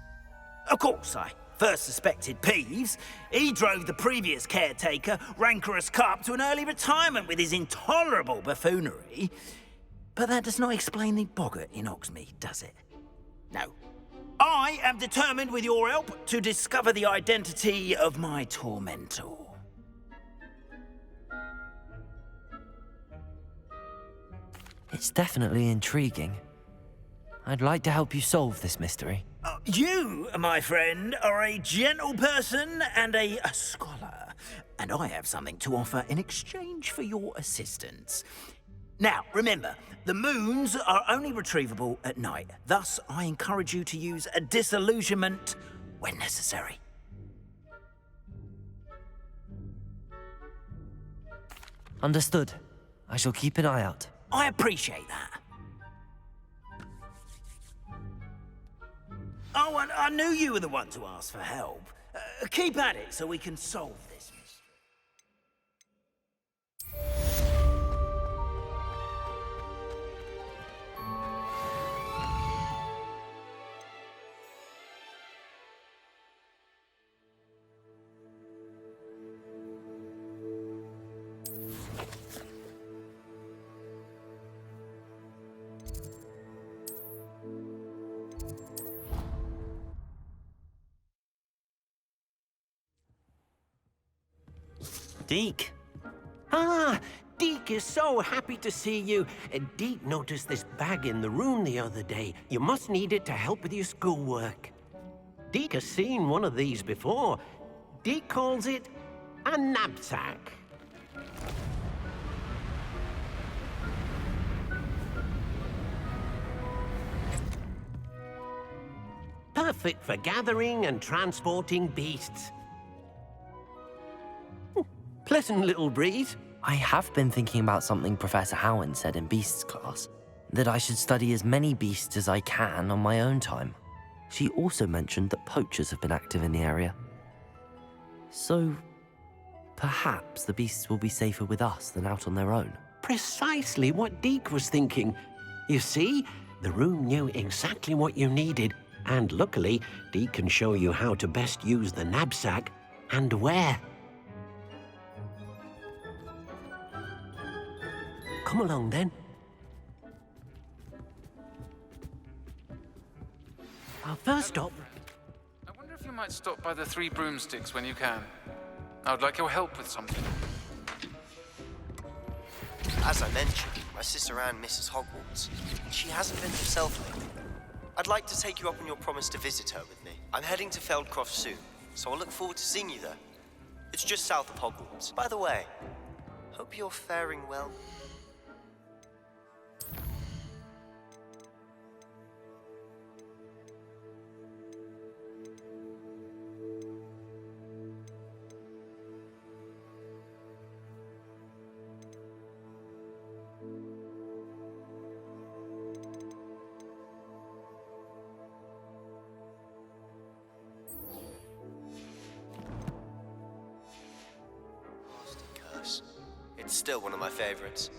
Of course, I first suspected Peeves. He drove the previous caretaker, Rancorous Carp, to an early retirement with his intolerable buffoonery. But that does not explain the boggart in Hogsmeade, does it? No. I am determined, with your help, to discover the identity of my tormentor. It's definitely intriguing. I'd like to help you solve this mystery. You, my friend, are a gentle person and a scholar, and I have something to offer in exchange for your assistance. Now, remember, the moons are only retrievable at night. Thus, I encourage you to use a disillusionment when necessary. Understood. I shall keep an eye out. I appreciate that. Oh, and I knew you were the one to ask for help. Keep at it so we can solve this mystery. Deke. Ah, Deke is so happy to see you. Deke noticed this bag in the room the other day. You must need it to help with your schoolwork. Deke has seen one of these before. Deke calls it a knapsack. Perfect for gathering and transporting beasts. Pleasant little breeze. I have been thinking about something Professor Howen said in Beasts class, that I should study as many beasts as I can on my own time. She also mentioned that poachers have been active in the area. So, perhaps the beasts will be safer with us than out on their own. Precisely what Deke was thinking. You see, the room knew exactly what you needed, and luckily, Deke can show you how to best use the knapsack and where. Come along, then. Our first stop. I wonder if you might stop by the Three Broomsticks when you can. I would like your help with something. As I mentioned, my sister Anne misses Hogwarts, and she hasn't been herself lately. I'd like to take you up on your promise to visit her with me. I'm heading to Feldcroft soon, so I'll look forward to seeing you there. It's just south of Hogwarts. By the way, hope you're faring well. Curse. It's still one of my favorites.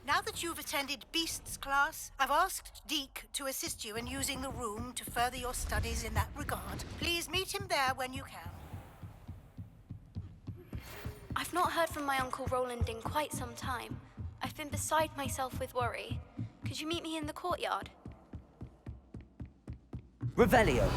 Now that you've attended Beasts class, I've asked Deke to assist you in using the room to further your studies in that regard. Please meet him there when you can. I've not heard from my Uncle Roland in quite some time. I've been beside myself with worry. Could you meet me in the courtyard? Revelio.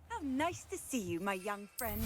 How nice to see you, my young friend.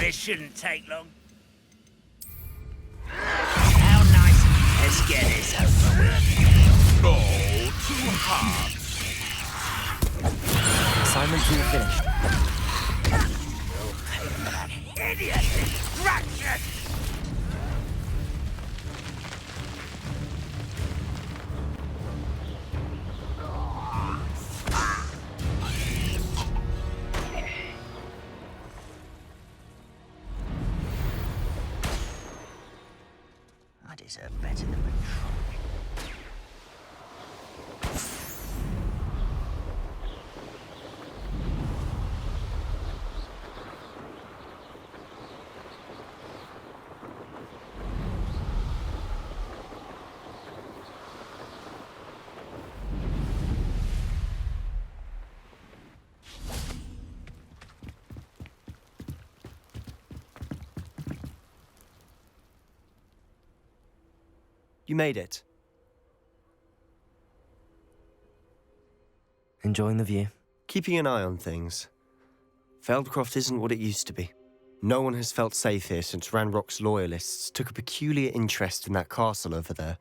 This shouldn't take long. How nice. Let's get this over with. Oh, too hard. Assignment's all finished. You'll pay for that hideous distraction! I deserve better than a try. You made it. Enjoying the view? Keeping an eye on things. Feldcroft isn't what it used to be. No one has felt safe here since Ranrock's loyalists took a peculiar interest in that castle over there.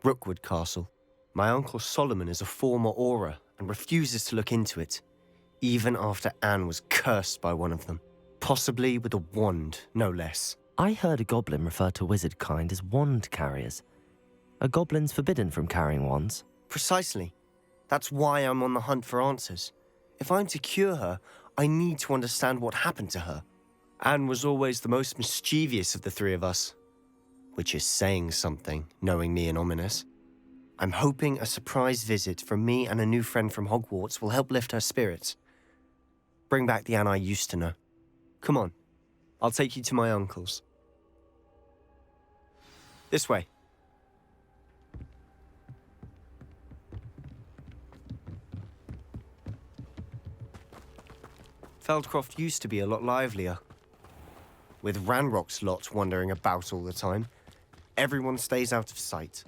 Rookwood Castle. My uncle Solomon is a former Auror and refuses to look into it, even after Anne was cursed by one of them. Possibly with a wand, no less. I heard a goblin refer to wizard kind as wand carriers. Are goblins forbidden from carrying wands? Precisely. That's why I'm on the hunt for answers. If I'm to cure her, I need to understand what happened to her. Anne was always the most mischievous of the three of us. Which is saying something, knowing me and Ominous. I'm hoping a surprise visit from me and a new friend from Hogwarts will help lift her spirits. Bring back the Anne I used to know. Come on, I'll take you to my uncle's. This way. Feldcroft used to be a lot livelier. With Ranrock's lot wandering about all the time, everyone stays out of sight.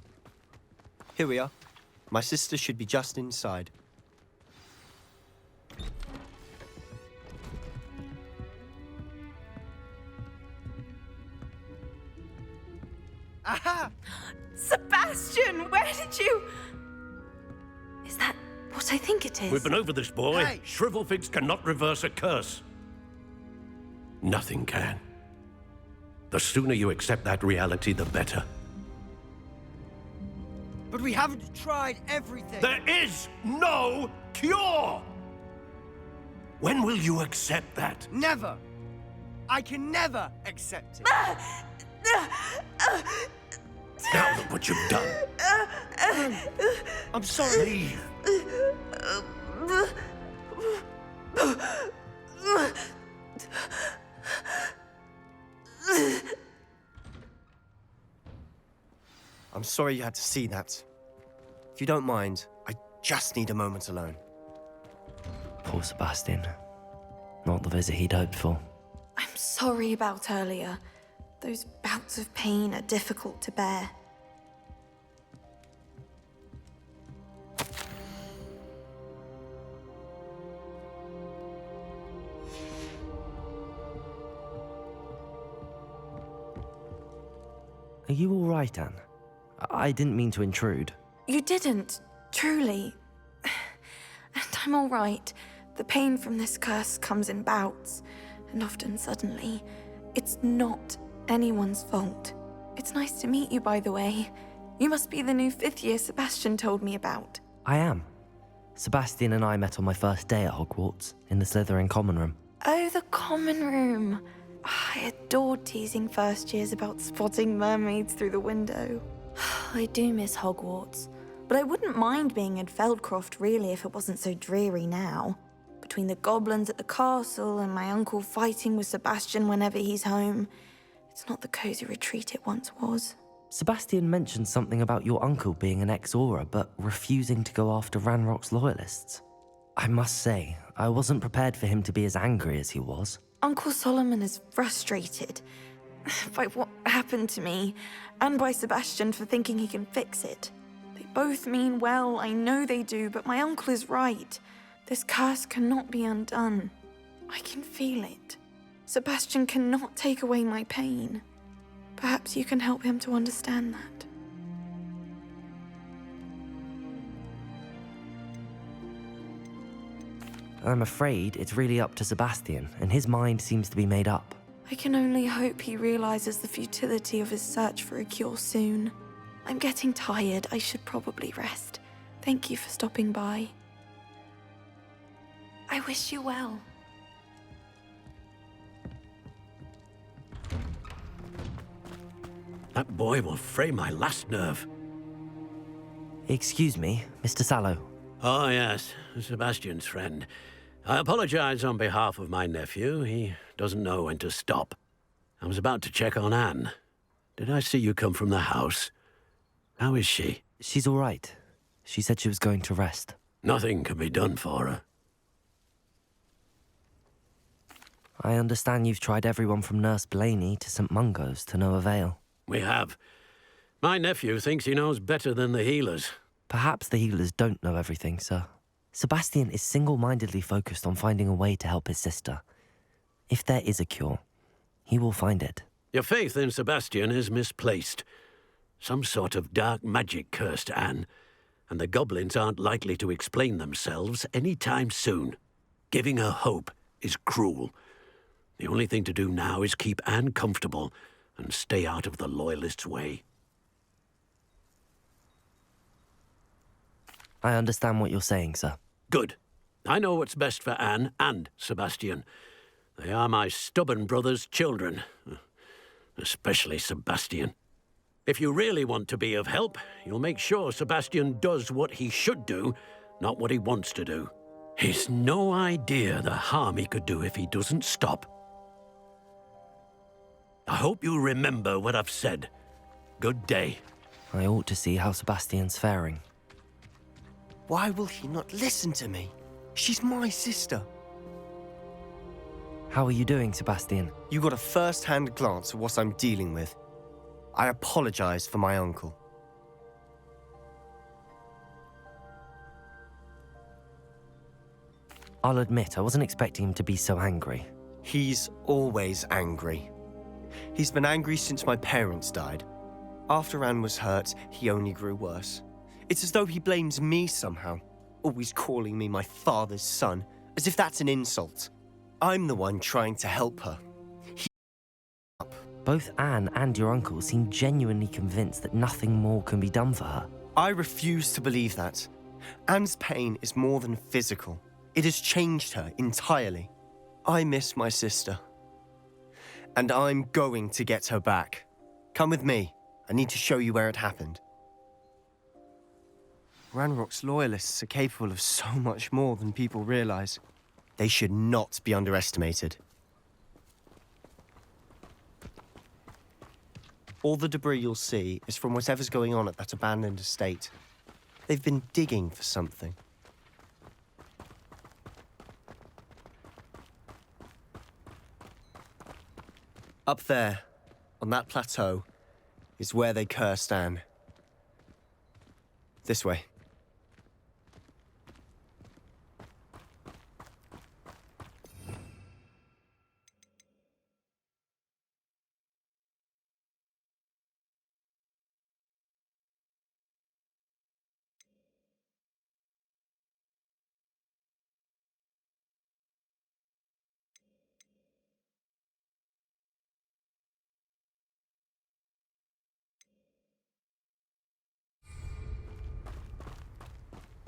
Here we are. My sister should be just inside. Aha! Sebastian, where did you... Is that what I think it is? We've been over this, boy. Hey. Shrivelfigs cannot reverse a curse. Nothing can. The sooner you accept that reality, the better. But we haven't tried everything. There is no cure! When will you accept that? Never. I can never accept it. Now look what you've done. I'm sorry. Leave. I'm sorry you had to see that. If you don't mind, I just need a moment alone. Poor Sebastian. Not the visit he'd hoped for. I'm sorry about earlier. Those bouts of pain are difficult to bear. Are you all right, Anne? I didn't mean to intrude. You didn't, truly. And I'm all right. The pain from this curse comes in bouts, and often suddenly. It's not anyone's fault. It's nice to meet you, by the way. You must be the new 5th year Sebastian told me about. I am. Sebastian and I met on my first day at Hogwarts, in the Slytherin common room. Oh, the common room. I adored teasing first years about spotting mermaids through the window. I do miss Hogwarts, but I wouldn't mind being in Feldcroft really if it wasn't so dreary now. Between the goblins at the castle and my uncle fighting with Sebastian whenever he's home, it's not the cozy retreat it once was. Sebastian mentioned something about your uncle being an ex-Auror, but refusing to go after Ranrock's loyalists. I must say, I wasn't prepared for him to be as angry as he was. Uncle Solomon is frustrated by what happened to me, and by Sebastian for thinking he can fix it. They both mean well, I know they do, but my uncle is right. This curse cannot be undone. I can feel it. Sebastian cannot take away my pain. Perhaps you can help him to understand that. I'm afraid it's really up to Sebastian, and his mind seems to be made up. I can only hope he realizes the futility of his search for a cure soon. I'm getting tired. I should probably rest. Thank you for stopping by. I wish you well. That boy will fray my last nerve. Excuse me, Mr. Sallow. Oh, yes, Sebastian's friend. I apologize on behalf of my nephew. He doesn't know when to stop. I was about to check on Anne. Did I see you come from the house? How is she? She's all right. She said she was going to rest. Nothing can be done for her. I understand you've tried everyone from Nurse Blaney to St. Mungo's to no avail. We have. My nephew thinks he knows better than the healers. Perhaps the healers don't know everything, sir. Sebastian is single-mindedly focused on finding a way to help his sister. If there is a cure, he will find it. Your faith in Sebastian is misplaced. Some sort of dark magic cursed Anne, and the goblins aren't likely to explain themselves any time soon. Giving her hope is cruel. The only thing to do now is keep Anne comfortable and stay out of the Loyalists' way. I understand what you're saying, sir. Good. I know what's best for Anne and Sebastian. They are my stubborn brother's children. Especially Sebastian. If you really want to be of help, you'll make sure Sebastian does what he should do, not what he wants to do. He's no idea the harm he could do if he doesn't stop. I hope you remember what I've said. Good day. I ought to see how Sebastian's faring. Why will he not listen to me? She's my sister. How are you doing, Sebastian? You got a first-hand glance at what I'm dealing with. I apologize for my uncle. I'll admit, I wasn't expecting him to be so angry. He's always angry. He's been angry since my parents died. After Anne was hurt, he only grew worse. It's as though he blames me somehow, always calling me my father's son, as if that's an insult. I'm the one trying to help her. Both Anne and your uncle seem genuinely convinced that nothing more can be done for her. I refuse to believe that. Anne's pain is more than physical. It has changed her entirely. I miss my sister. And I'm going to get her back. Come with me. I need to show you where it happened. Ranrock's loyalists are capable of so much more than people realize. They should not be underestimated. All the debris you'll see is from whatever's going on at that abandoned estate. They've been digging for something. Up there, on that plateau, is where they cursed Anne. This way.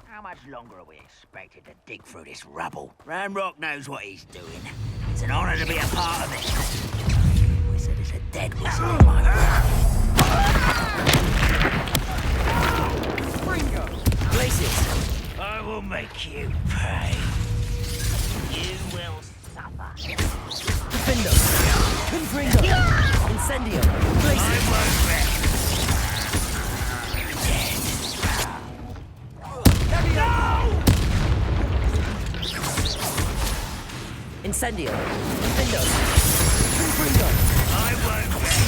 How much longer are we expected to dig through this rubble? Ranrock knows what he's doing. It's an honor to be a part of it. Wizard is a dead wizard in my book. Fringo! Places! I will make you pay. You will suffer. Defendo! Confringo! Incendio! Places! I won't rest. Incendio! Defendo! Confringo! I won't rest.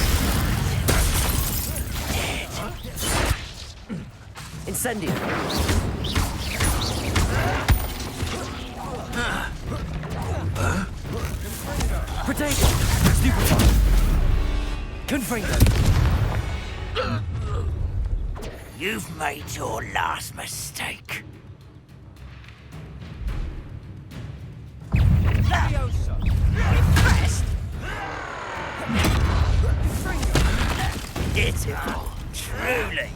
Incendio! Protego! Stupefy! Confringo! You've made your last mistake. Impressed? Pitiful, truly.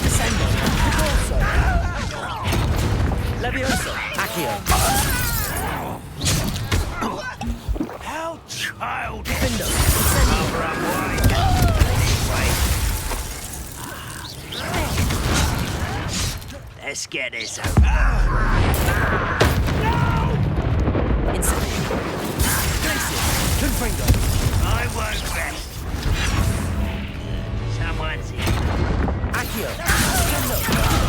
Descendo! Corso! Levioso! Accio! How childish! Defendo! Let's get this over. Incendio! Glacius! Confringo! I won't rest. Someone's here. Accio! Descendo!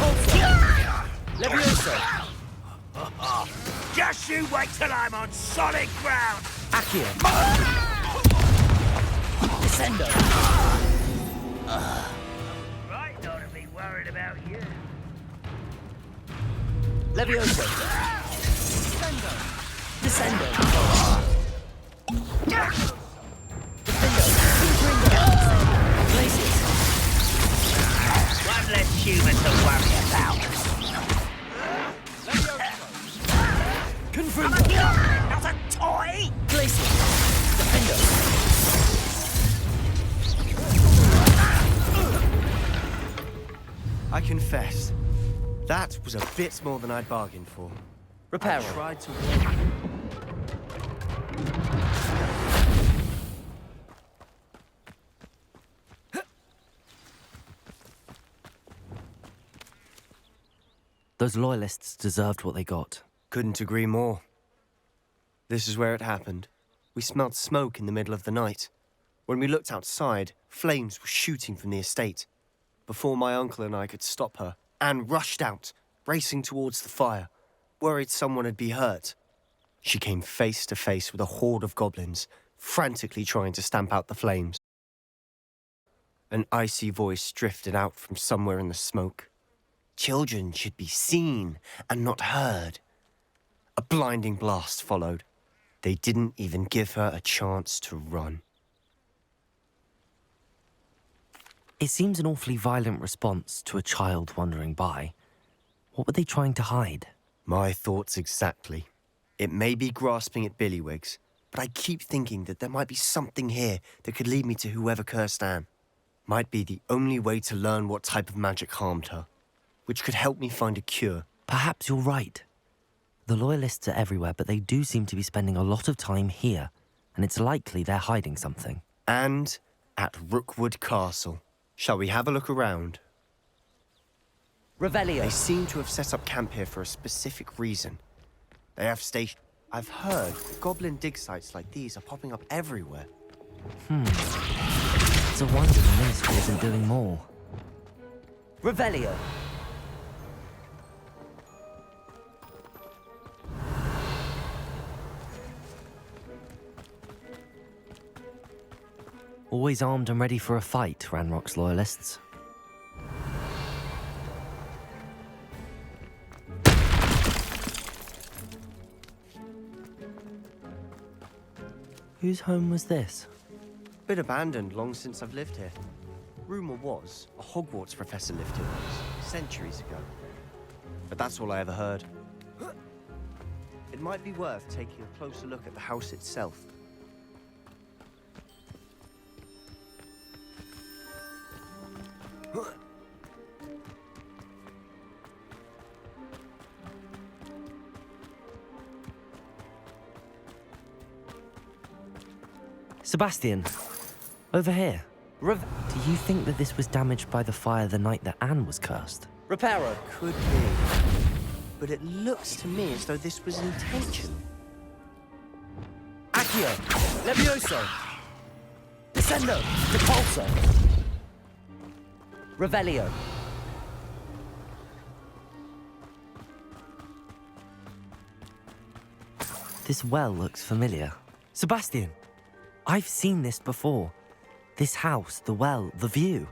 Corso! Levioso! Just you wait till I'm on solid ground. Accio! Descendo! Right, not to be worried about you. Levioso! Descendo! One less human to worry about. Confringo! Not a toy! Glacier! Defendo! I confess, that was a bit more than I'd bargained for. Reparo. I tried to... Those loyalists deserved what they got. Couldn't agree more. This is where it happened. We smelled smoke in the middle of the night. When we looked outside, flames were shooting from the estate. Before my uncle and I could stop her, Anne rushed out, racing towards the fire, worried someone had been hurt. She came face to face with a horde of goblins, frantically trying to stamp out the flames. An icy voice drifted out from somewhere in the smoke. Children should be seen and not heard. A blinding blast followed. They didn't even give her a chance to run. It seems an awfully violent response to a child wandering by. What were they trying to hide? My thoughts exactly. It may be grasping at Billywigs, but I keep thinking that there might be something here that could lead me to whoever cursed Anne. Might be the only way to learn what type of magic harmed her, which could help me find a cure. Perhaps you're right. The Loyalists are everywhere, but they do seem to be spending a lot of time here, and it's likely they're hiding something. And at Rookwood Castle. Shall we have a look around? Revelio. They seem to have set up camp here for a specific reason. They have station. I've heard goblin dig sites like these are popping up everywhere. It's a wonder the Ministry isn't doing more. Revelio. Always armed and ready for a fight, Ranrock's loyalists. Whose home was this? Been abandoned long since I've lived here. Rumour was a Hogwarts professor lived here once, centuries ago. But that's all I ever heard. It might be worth taking a closer look at the house itself. Sebastian, over here. Do you think that this was damaged by the fire the night that Anne was cursed? Reparo. Could be. But it looks to me as though this was intentional. Accio! Levioso! Descendo! Repulso! Revelio! This well looks familiar. Sebastian! I've seen this before. This house, the well, the view.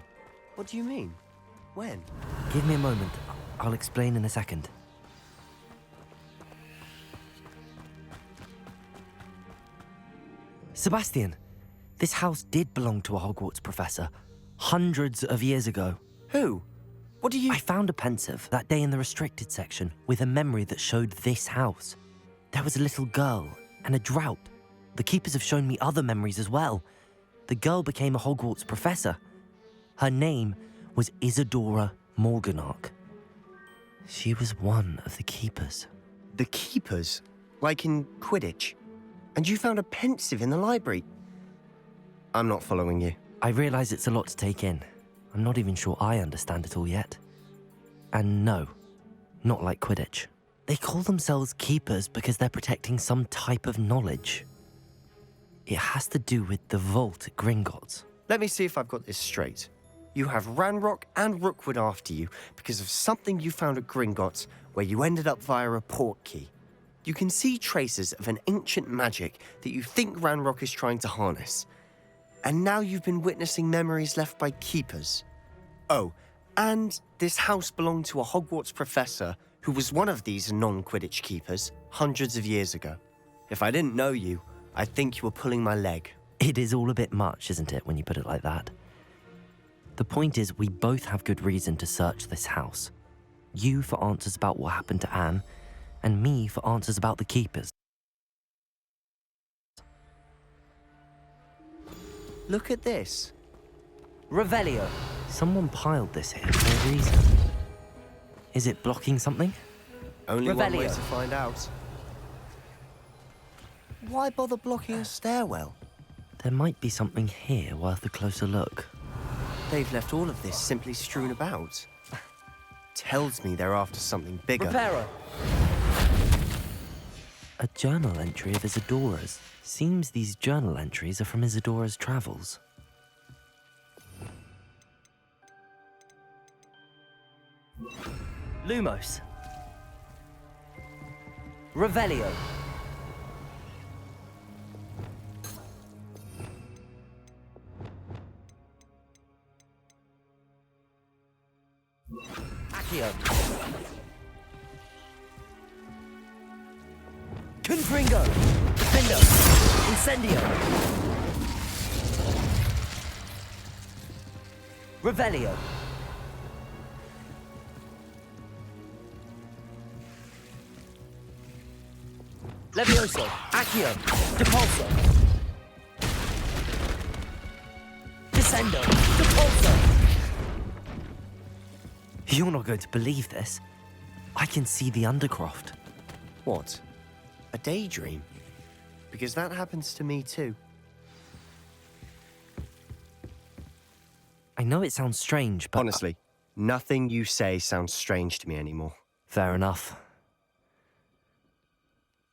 What do you mean? When? Give me a moment. I'll explain in a second. Sebastian, this house did belong to a Hogwarts professor hundreds of years ago. Who? What do you... I found a pensive that day in the restricted section with a memory that showed this house. There was a little girl and a drought. The keepers have shown me other memories as well. The girl became a Hogwarts professor. Her name was Isadora Morganach. She was one of the keepers. The keepers? Like in Quidditch? And you found a pensive in the library? I'm not following you. I realize it's a lot to take in. I'm not even sure I understand it all yet. And no, not like Quidditch. They call themselves keepers because they're protecting some type of knowledge. It has to do with the vault at Gringotts. Let me see if I've got this straight. You have Ranrock and Rookwood after you because of something you found at Gringotts where you ended up via a port key. You can see traces of an ancient magic that you think Ranrock is trying to harness. And now you've been witnessing memories left by keepers. Oh, and this house belonged to a Hogwarts professor who was one of these non-Quidditch keepers hundreds of years ago. If I didn't know you, I'd think you were pulling my leg. It is all a bit much, isn't it, when you put it like that? The point is, we both have good reason to search this house. You for answers about what happened to Anne, and me for answers about the keepers. Look at this. Revelio. Someone piled this here for a reason. Is it blocking something? Only one way Revelio. to find out. Why bother blocking a stairwell? There might be something here worth a closer look. They've left all of this simply strewn about. Tells me they're after something bigger. Reparo. A journal entry of Isadora's. Seems these journal entries are from Isadora's travels. Lumos. Revelio. Accio. Confringo. Defendo. Incendio. Revelio. Levioso. Accio. Depulso. Descendo. Depulso. You're not going to believe this. I can see the Undercroft. What? A daydream? Because that happens to me too. I know it sounds strange, but... Honestly, nothing you say sounds strange to me anymore. Fair enough.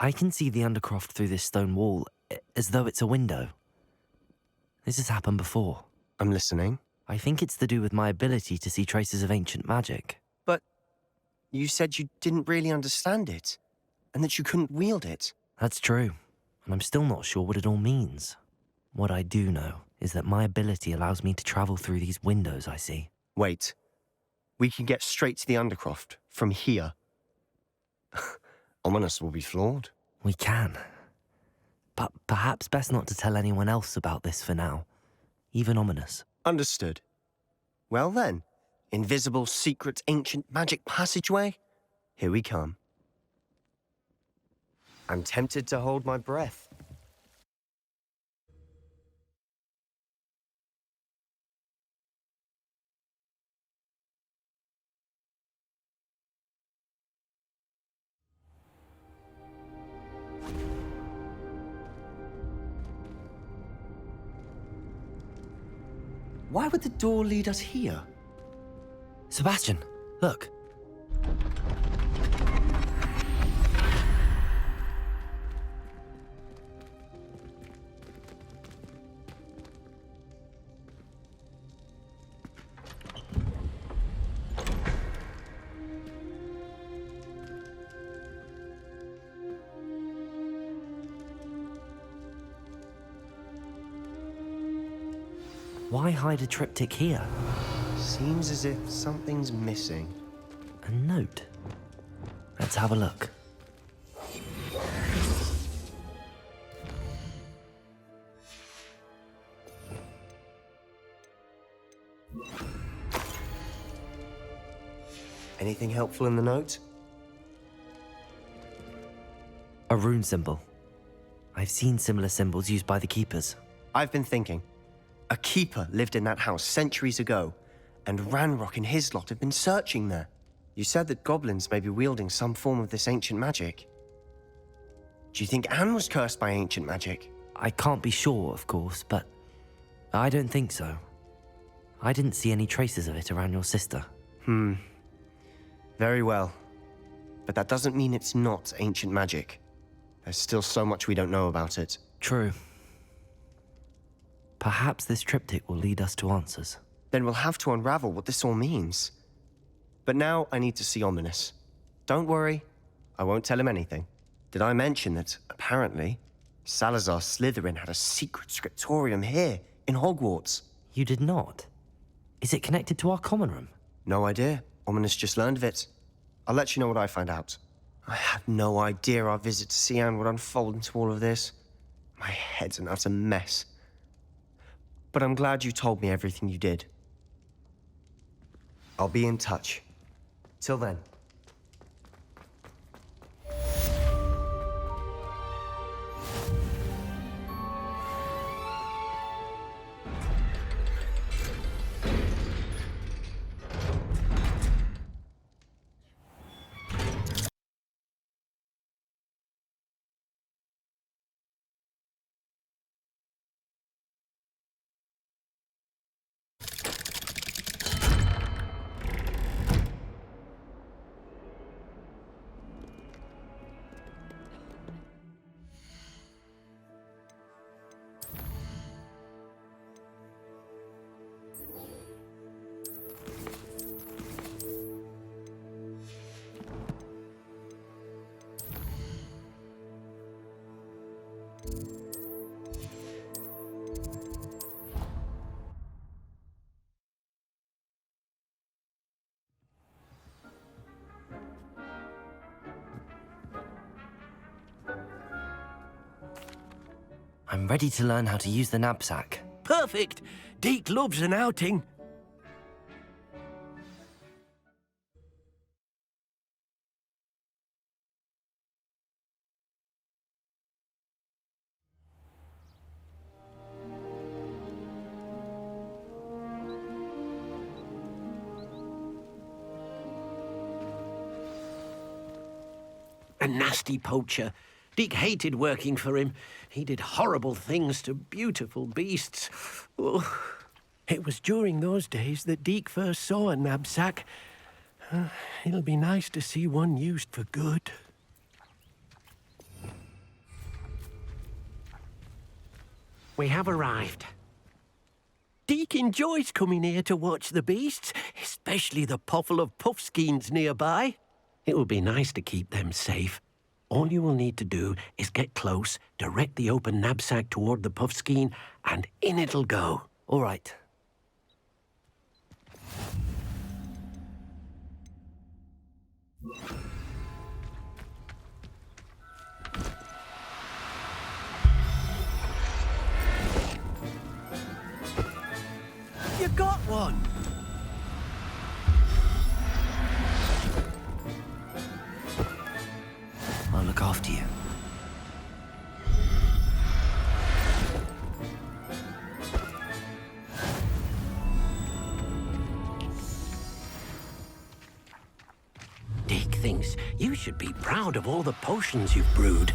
I can see the Undercroft through this stone wall, as though it's a window. This has happened before. I'm listening. I think it's to do with my ability to see traces of ancient magic. But you said you didn't really understand it, and that you couldn't wield it. That's true, and I'm still not sure what it all means. What I do know is that my ability allows me to travel through these windows I see. Wait. We can get straight to the Undercroft from here. Ominous will be floored. We can. But perhaps best not to tell anyone else about this for now. Even Ominous. Understood. Well then, invisible, secret, ancient magic passageway? Here we come. I'm tempted to hold my breath. Why would the door lead us here? Sebastian, look. Why hide a triptych here? Seems as if something's missing. A note. Let's have a look. Anything helpful in the note? A rune symbol. I've seen similar symbols used by the keepers. I've been thinking. A keeper lived in that house centuries ago, and Ranrock and his lot have been searching there. You said that goblins may be wielding some form of this ancient magic. Do you think Anne was cursed by ancient magic? I can't be sure, of course, but I don't think so. I didn't see any traces of it around your sister. Very well. But that doesn't mean it's not ancient magic. There's still so much we don't know about it. True. Perhaps this triptych will lead us to answers. Then we'll have to unravel what this all means. But now I need to see Ominous. Don't worry, I won't tell him anything. Did I mention that, apparently, Salazar Slytherin had a secret scriptorium here, in Hogwarts? You did not? Is it connected to our common room? No idea. Ominous just learned of it. I'll let you know what I find out. I had no idea our visit to Cian would unfold into all of this. My head's an utter mess. But I'm glad you told me everything you did. I'll be in touch. Till then. I'm ready to learn how to use the knapsack. Perfect! Deke loves an outing. A nasty poacher. Deke hated working for him. He did horrible things to beautiful beasts. Oh. It was during those days that Deke first saw a knapsack. It'll be nice to see one used for good. We have arrived. Deke enjoys coming here to watch the beasts, especially the potful of puffskeins nearby. It will be nice to keep them safe. All you will need to do is get close, direct the open knapsack toward the puffskein, and in it'll go. All right. You got one! I'll look after you. Deke thinks you should be proud of all the potions you've brewed.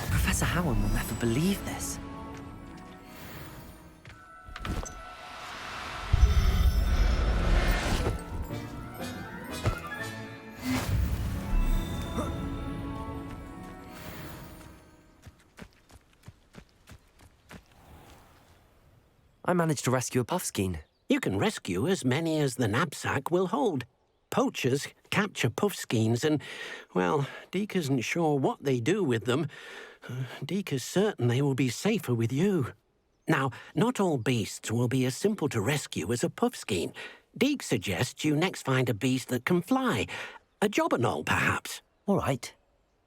Professor Howard will never believe this. I managed to rescue a puffskein. You can rescue as many as the knapsack will hold. Poachers capture puffskeins and, well, Deke isn't sure what they do with them. Deke is certain they will be safer with you. Now, not all beasts will be as simple to rescue as a puffskein. Deke suggests you next find a beast that can fly. A jobberknoll, perhaps. All right.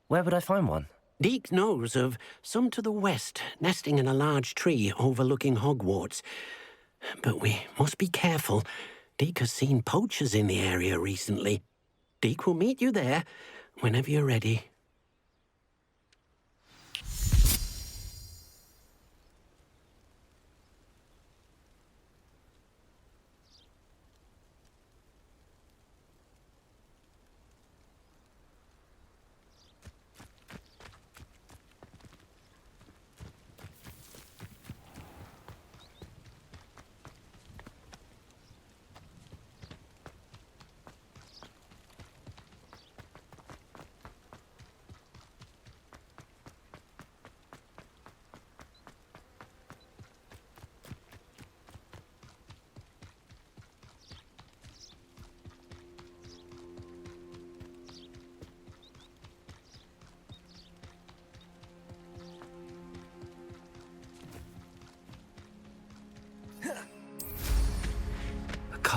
Where would I find one? Deke knows of some to the west, nesting in a large tree overlooking Hogwarts. But we must be careful. Deke has seen poachers in the area recently. Deke will meet you there whenever you're ready.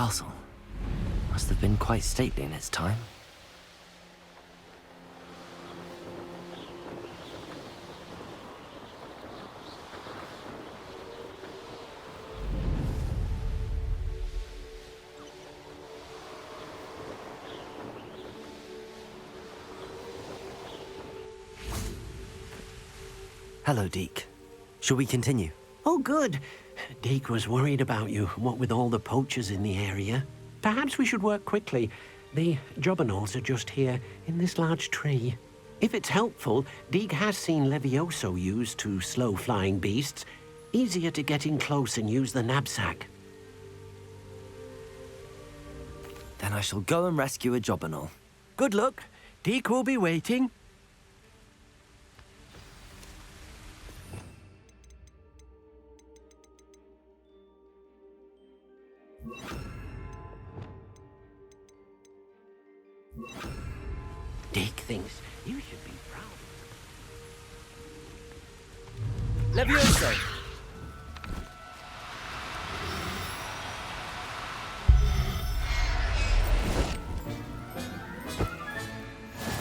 castle. Must have been quite stately in its time. Hello, Deke. Shall we continue? Oh, good. Deke was worried about you, what with all the poachers in the area. Perhaps we should work quickly. The jobberknolls are just here, in this large tree. If it's helpful, Deke has seen Levioso used to slow flying beasts. Easier to get in close and use the knapsack. Then I shall go and rescue a jobberknoll. Good luck. Deke will be waiting. Deke thinks you should be proud. Levioso!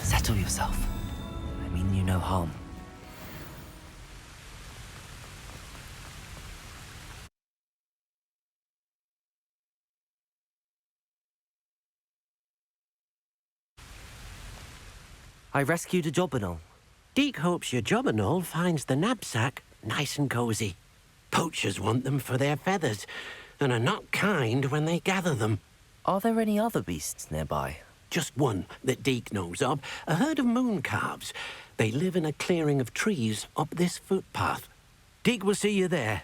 Settle yourself. I mean you no harm. I rescued a jobberknoll. Deke hopes your jobberknoll finds the knapsack nice and cozy. Poachers want them for their feathers, and are not kind when they gather them. Are there any other beasts nearby? Just one that Deke knows of, a herd of moon calves. They live in a clearing of trees up this footpath. Deke will see you there.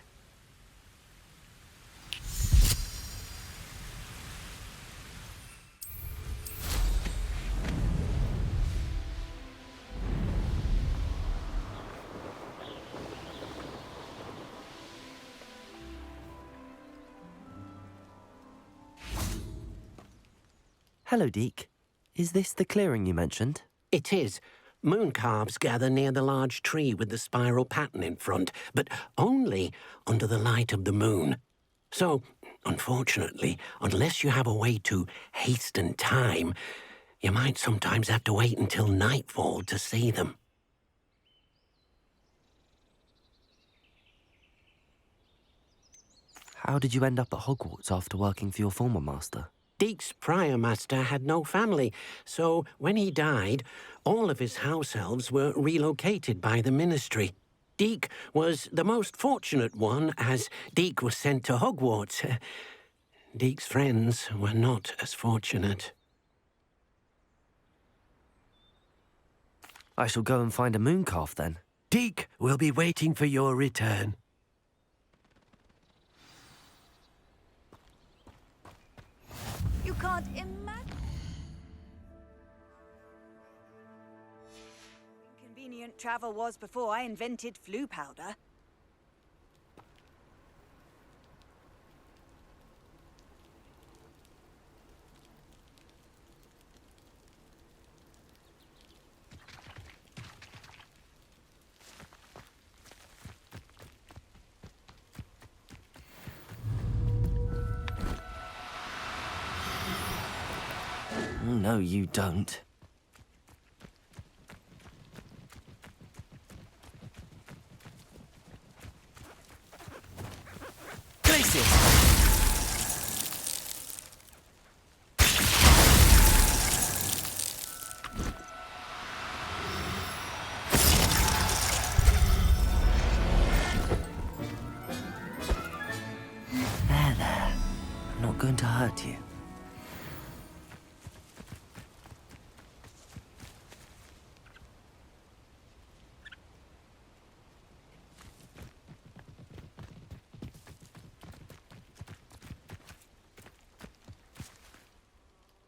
Hello, Deke. Is this the clearing you mentioned? It is. Moon calves gather near the large tree with the spiral pattern in front, but only under the light of the moon. So, unfortunately, unless you have a way to hasten time, you might sometimes have to wait until nightfall to see them. How did you end up at Hogwarts after working for your former master? Deke's prior master had no family, so when he died, all of his house elves were relocated by the ministry. Deke was the most fortunate one, as Deke was sent to Hogwarts. Deke's friends were not as fortunate. I shall go and find a mooncalf then. Deke will be waiting for your return. You can't imagine. Inconvenient travel was before I invented flu powder. No, you don't. There. I'm not going to hurt you.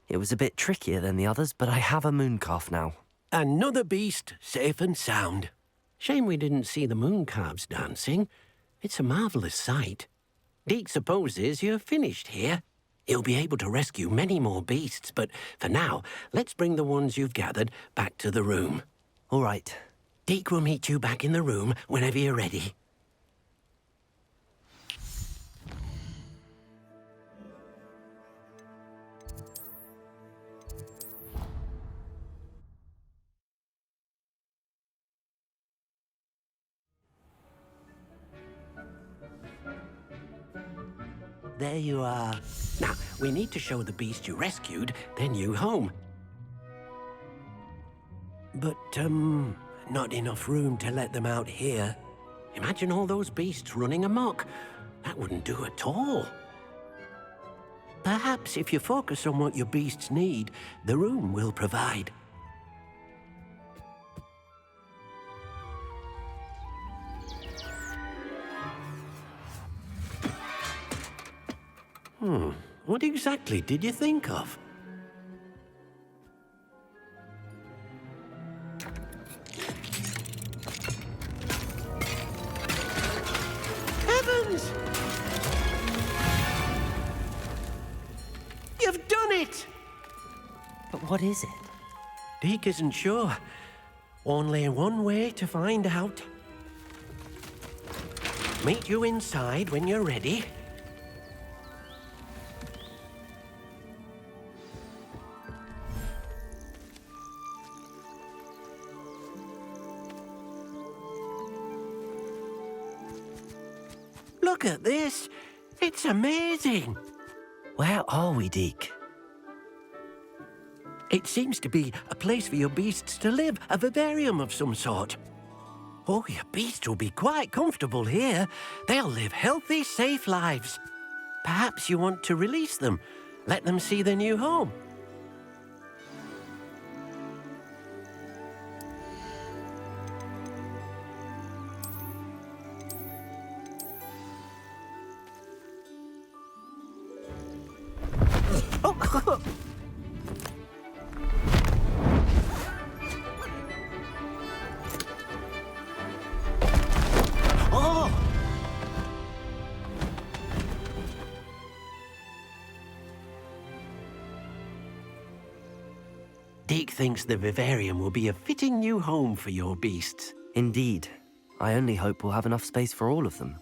It was a bit trickier than the others, but I have a mooncalf now. Another beast, safe and sound. Shame we didn't see the moon calves dancing. It's a marvellous sight. Deke supposes you're finished here. He'll be able to rescue many more beasts, but for now, let's bring the ones you've gathered back to the room. All right. Deke will meet you back in the room whenever you're ready. There you are. Now, we need to show the beast you rescued their new home. But, not enough room to let them out here. Imagine all those beasts running amok. That wouldn't do at all. Perhaps if you focus on what your beasts need, the room will provide. What exactly did you think of? Heavens! You've done it! But what is it? Deke isn't sure. Only one way to find out. Meet you inside when you're ready. Look at this. It's amazing. Where are we, Deke? It seems to be a place for your beasts to live, a vivarium of some sort. Oh, your beasts will be quite comfortable here. They'll live healthy, safe lives. Perhaps you want to release them, let them see their new home. Deke thinks the vivarium will be a fitting new home for your beasts. Indeed. I only hope we'll have enough space for all of them.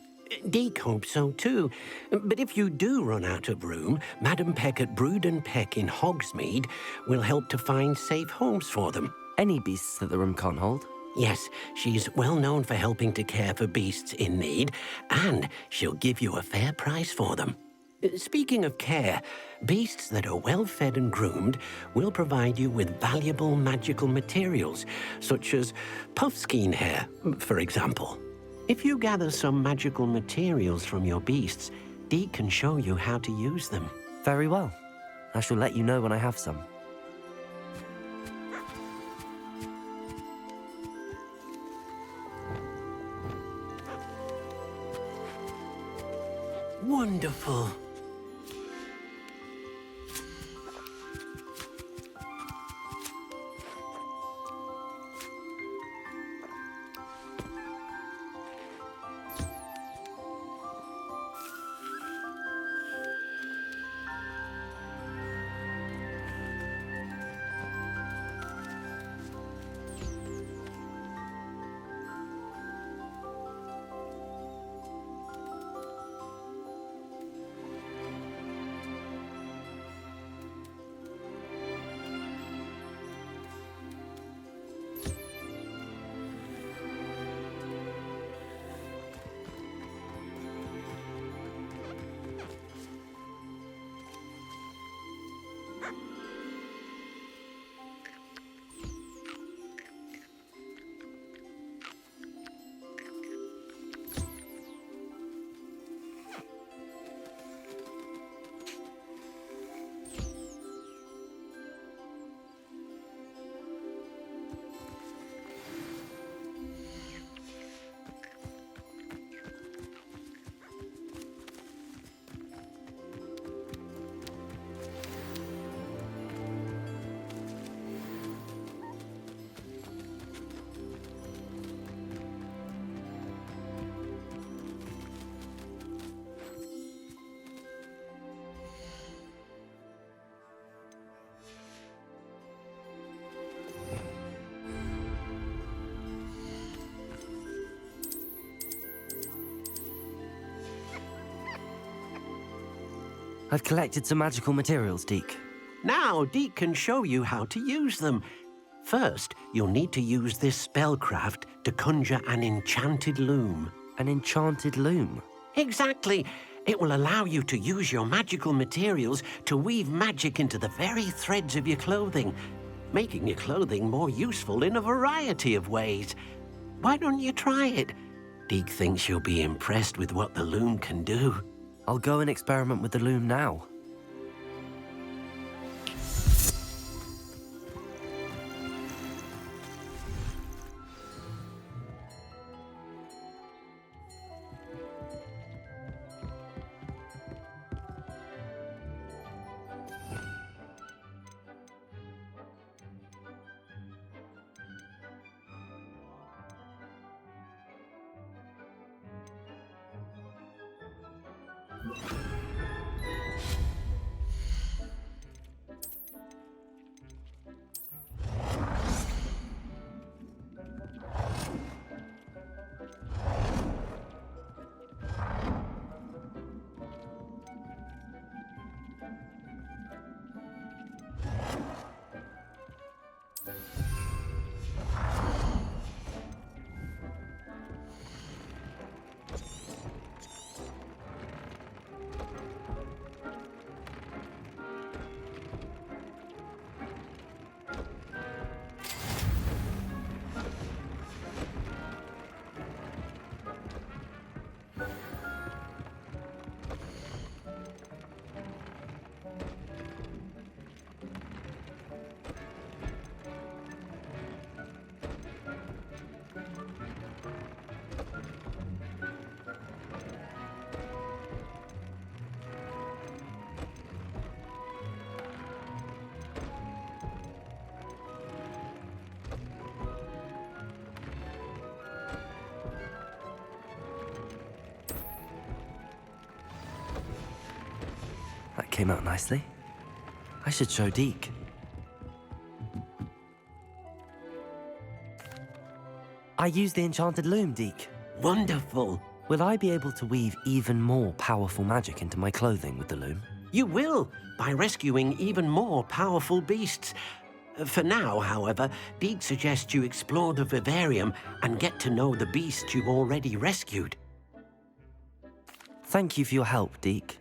Deke hopes so too. But if you do run out of room, Madam Peck at Brood and Peck in Hogsmeade will help to find safe homes for them. Any beasts that the room can't hold? Yes, she's well known for helping to care for beasts in need, and she'll give you a fair price for them. Speaking of care, beasts that are well fed and groomed will provide you with valuable magical materials, such as puffskein hair, for example. If you gather some magical materials from your beasts, Deke can show you how to use them. Very well. I shall let you know when I have some. Wonderful. I've collected some magical materials, Deke. Now Deke can show you how to use them. First, you'll need to use this spellcraft to conjure an enchanted loom. An enchanted loom? Exactly. It will allow you to use your magical materials to weave magic into the very threads of your clothing, making your clothing more useful in a variety of ways. Why don't you try it? Deke thinks you'll be impressed with what the loom can do. I'll go and experiment with the loom now. That came out nicely. I should show Deke. I used the enchanted loom, Deke. Wonderful. Will I be able to weave even more powerful magic into my clothing with the loom? You will, by rescuing even more powerful beasts. For now, however, Deke suggests you explore the vivarium and get to know the beasts you've already rescued. Thank you for your help, Deke.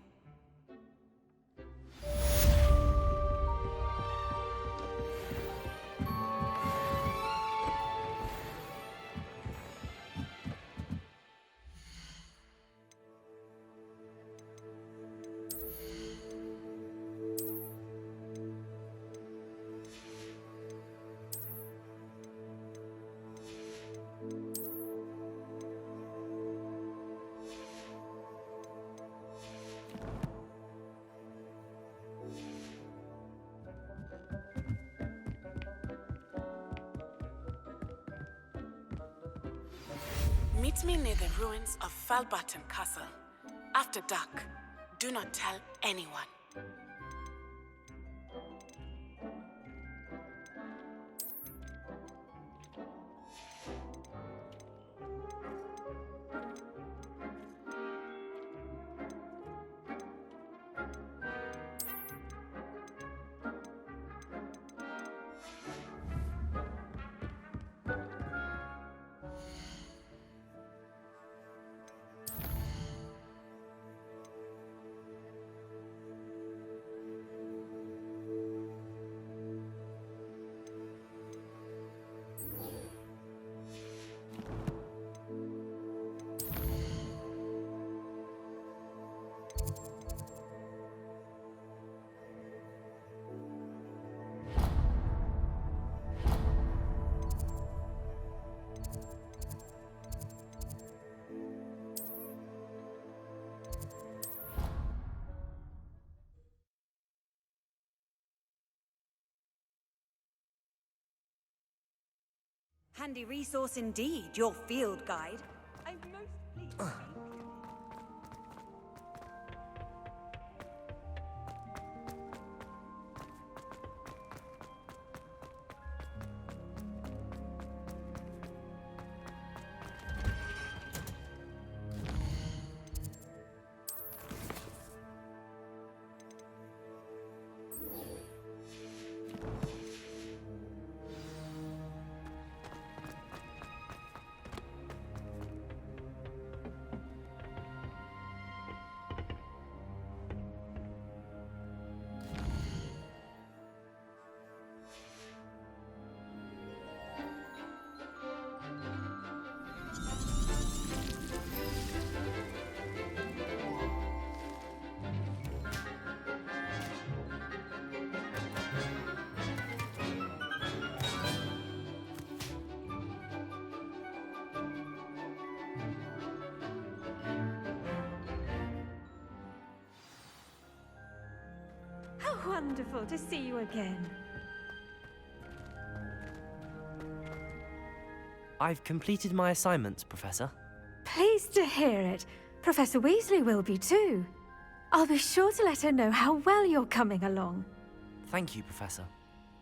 Meet me near the ruins of Falbaton Castle. After dark, do not tell anyone. Handy resource indeed, your field guide. I'm most pleased. wonderful to see you again. I've completed my assignments, Professor. Pleased to hear it. Professor Weasley will be too. I'll be sure to let her know how well you're coming along. Thank you, Professor.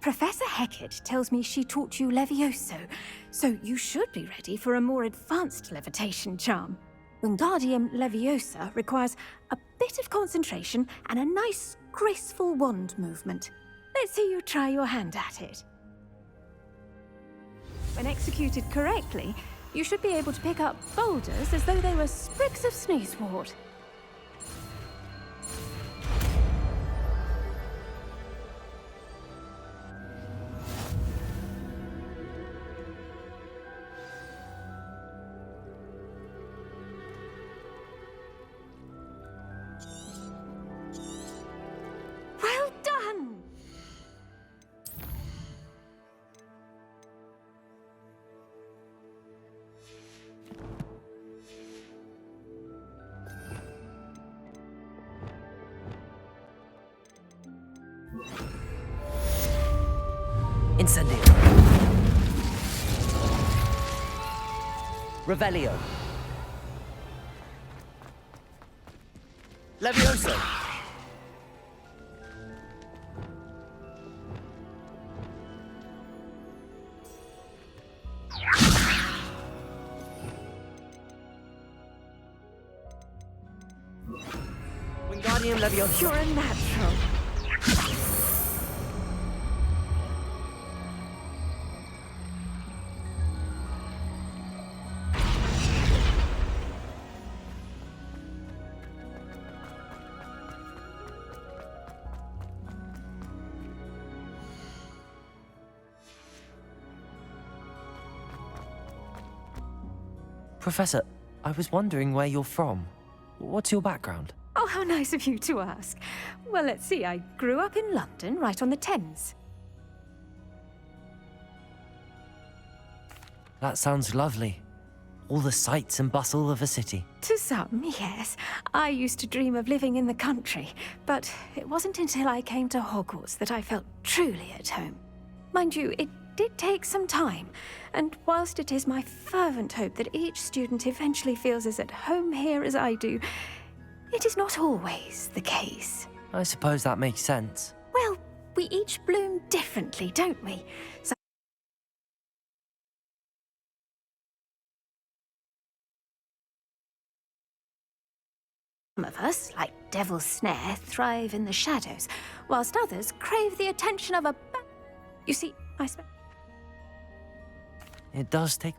Professor Hecat tells me she taught you Levioso, so you should be ready for a more advanced levitation charm. Wingardium Leviosa requires a bit of concentration and a nice, graceful wand movement. Let's see you try your hand at it. When executed correctly, you should be able to pick up boulders as though they were sprigs of sneezewort. Well done! Incendio. Revelio. Levioso. Wingardium Leviosa. You're a natural. Professor, I was wondering where you're from. What's your background? Oh, how nice of you to ask. Well, let's see. I grew up in London, right on the Thames. That sounds lovely. All the sights and bustle of a city. To some, yes. I used to dream of living in the country, but it wasn't until I came to Hogwarts that I felt truly at home. Mind you, it did take some time, and whilst it is my fervent hope that each student eventually feels as at home here as I do, it is not always the case. I suppose that makes sense. Well, we each bloom differently, don't we? Some of us, like Devil's Snare, thrive in the shadows, whilst others crave the attention of a... You see, I suppose... It does take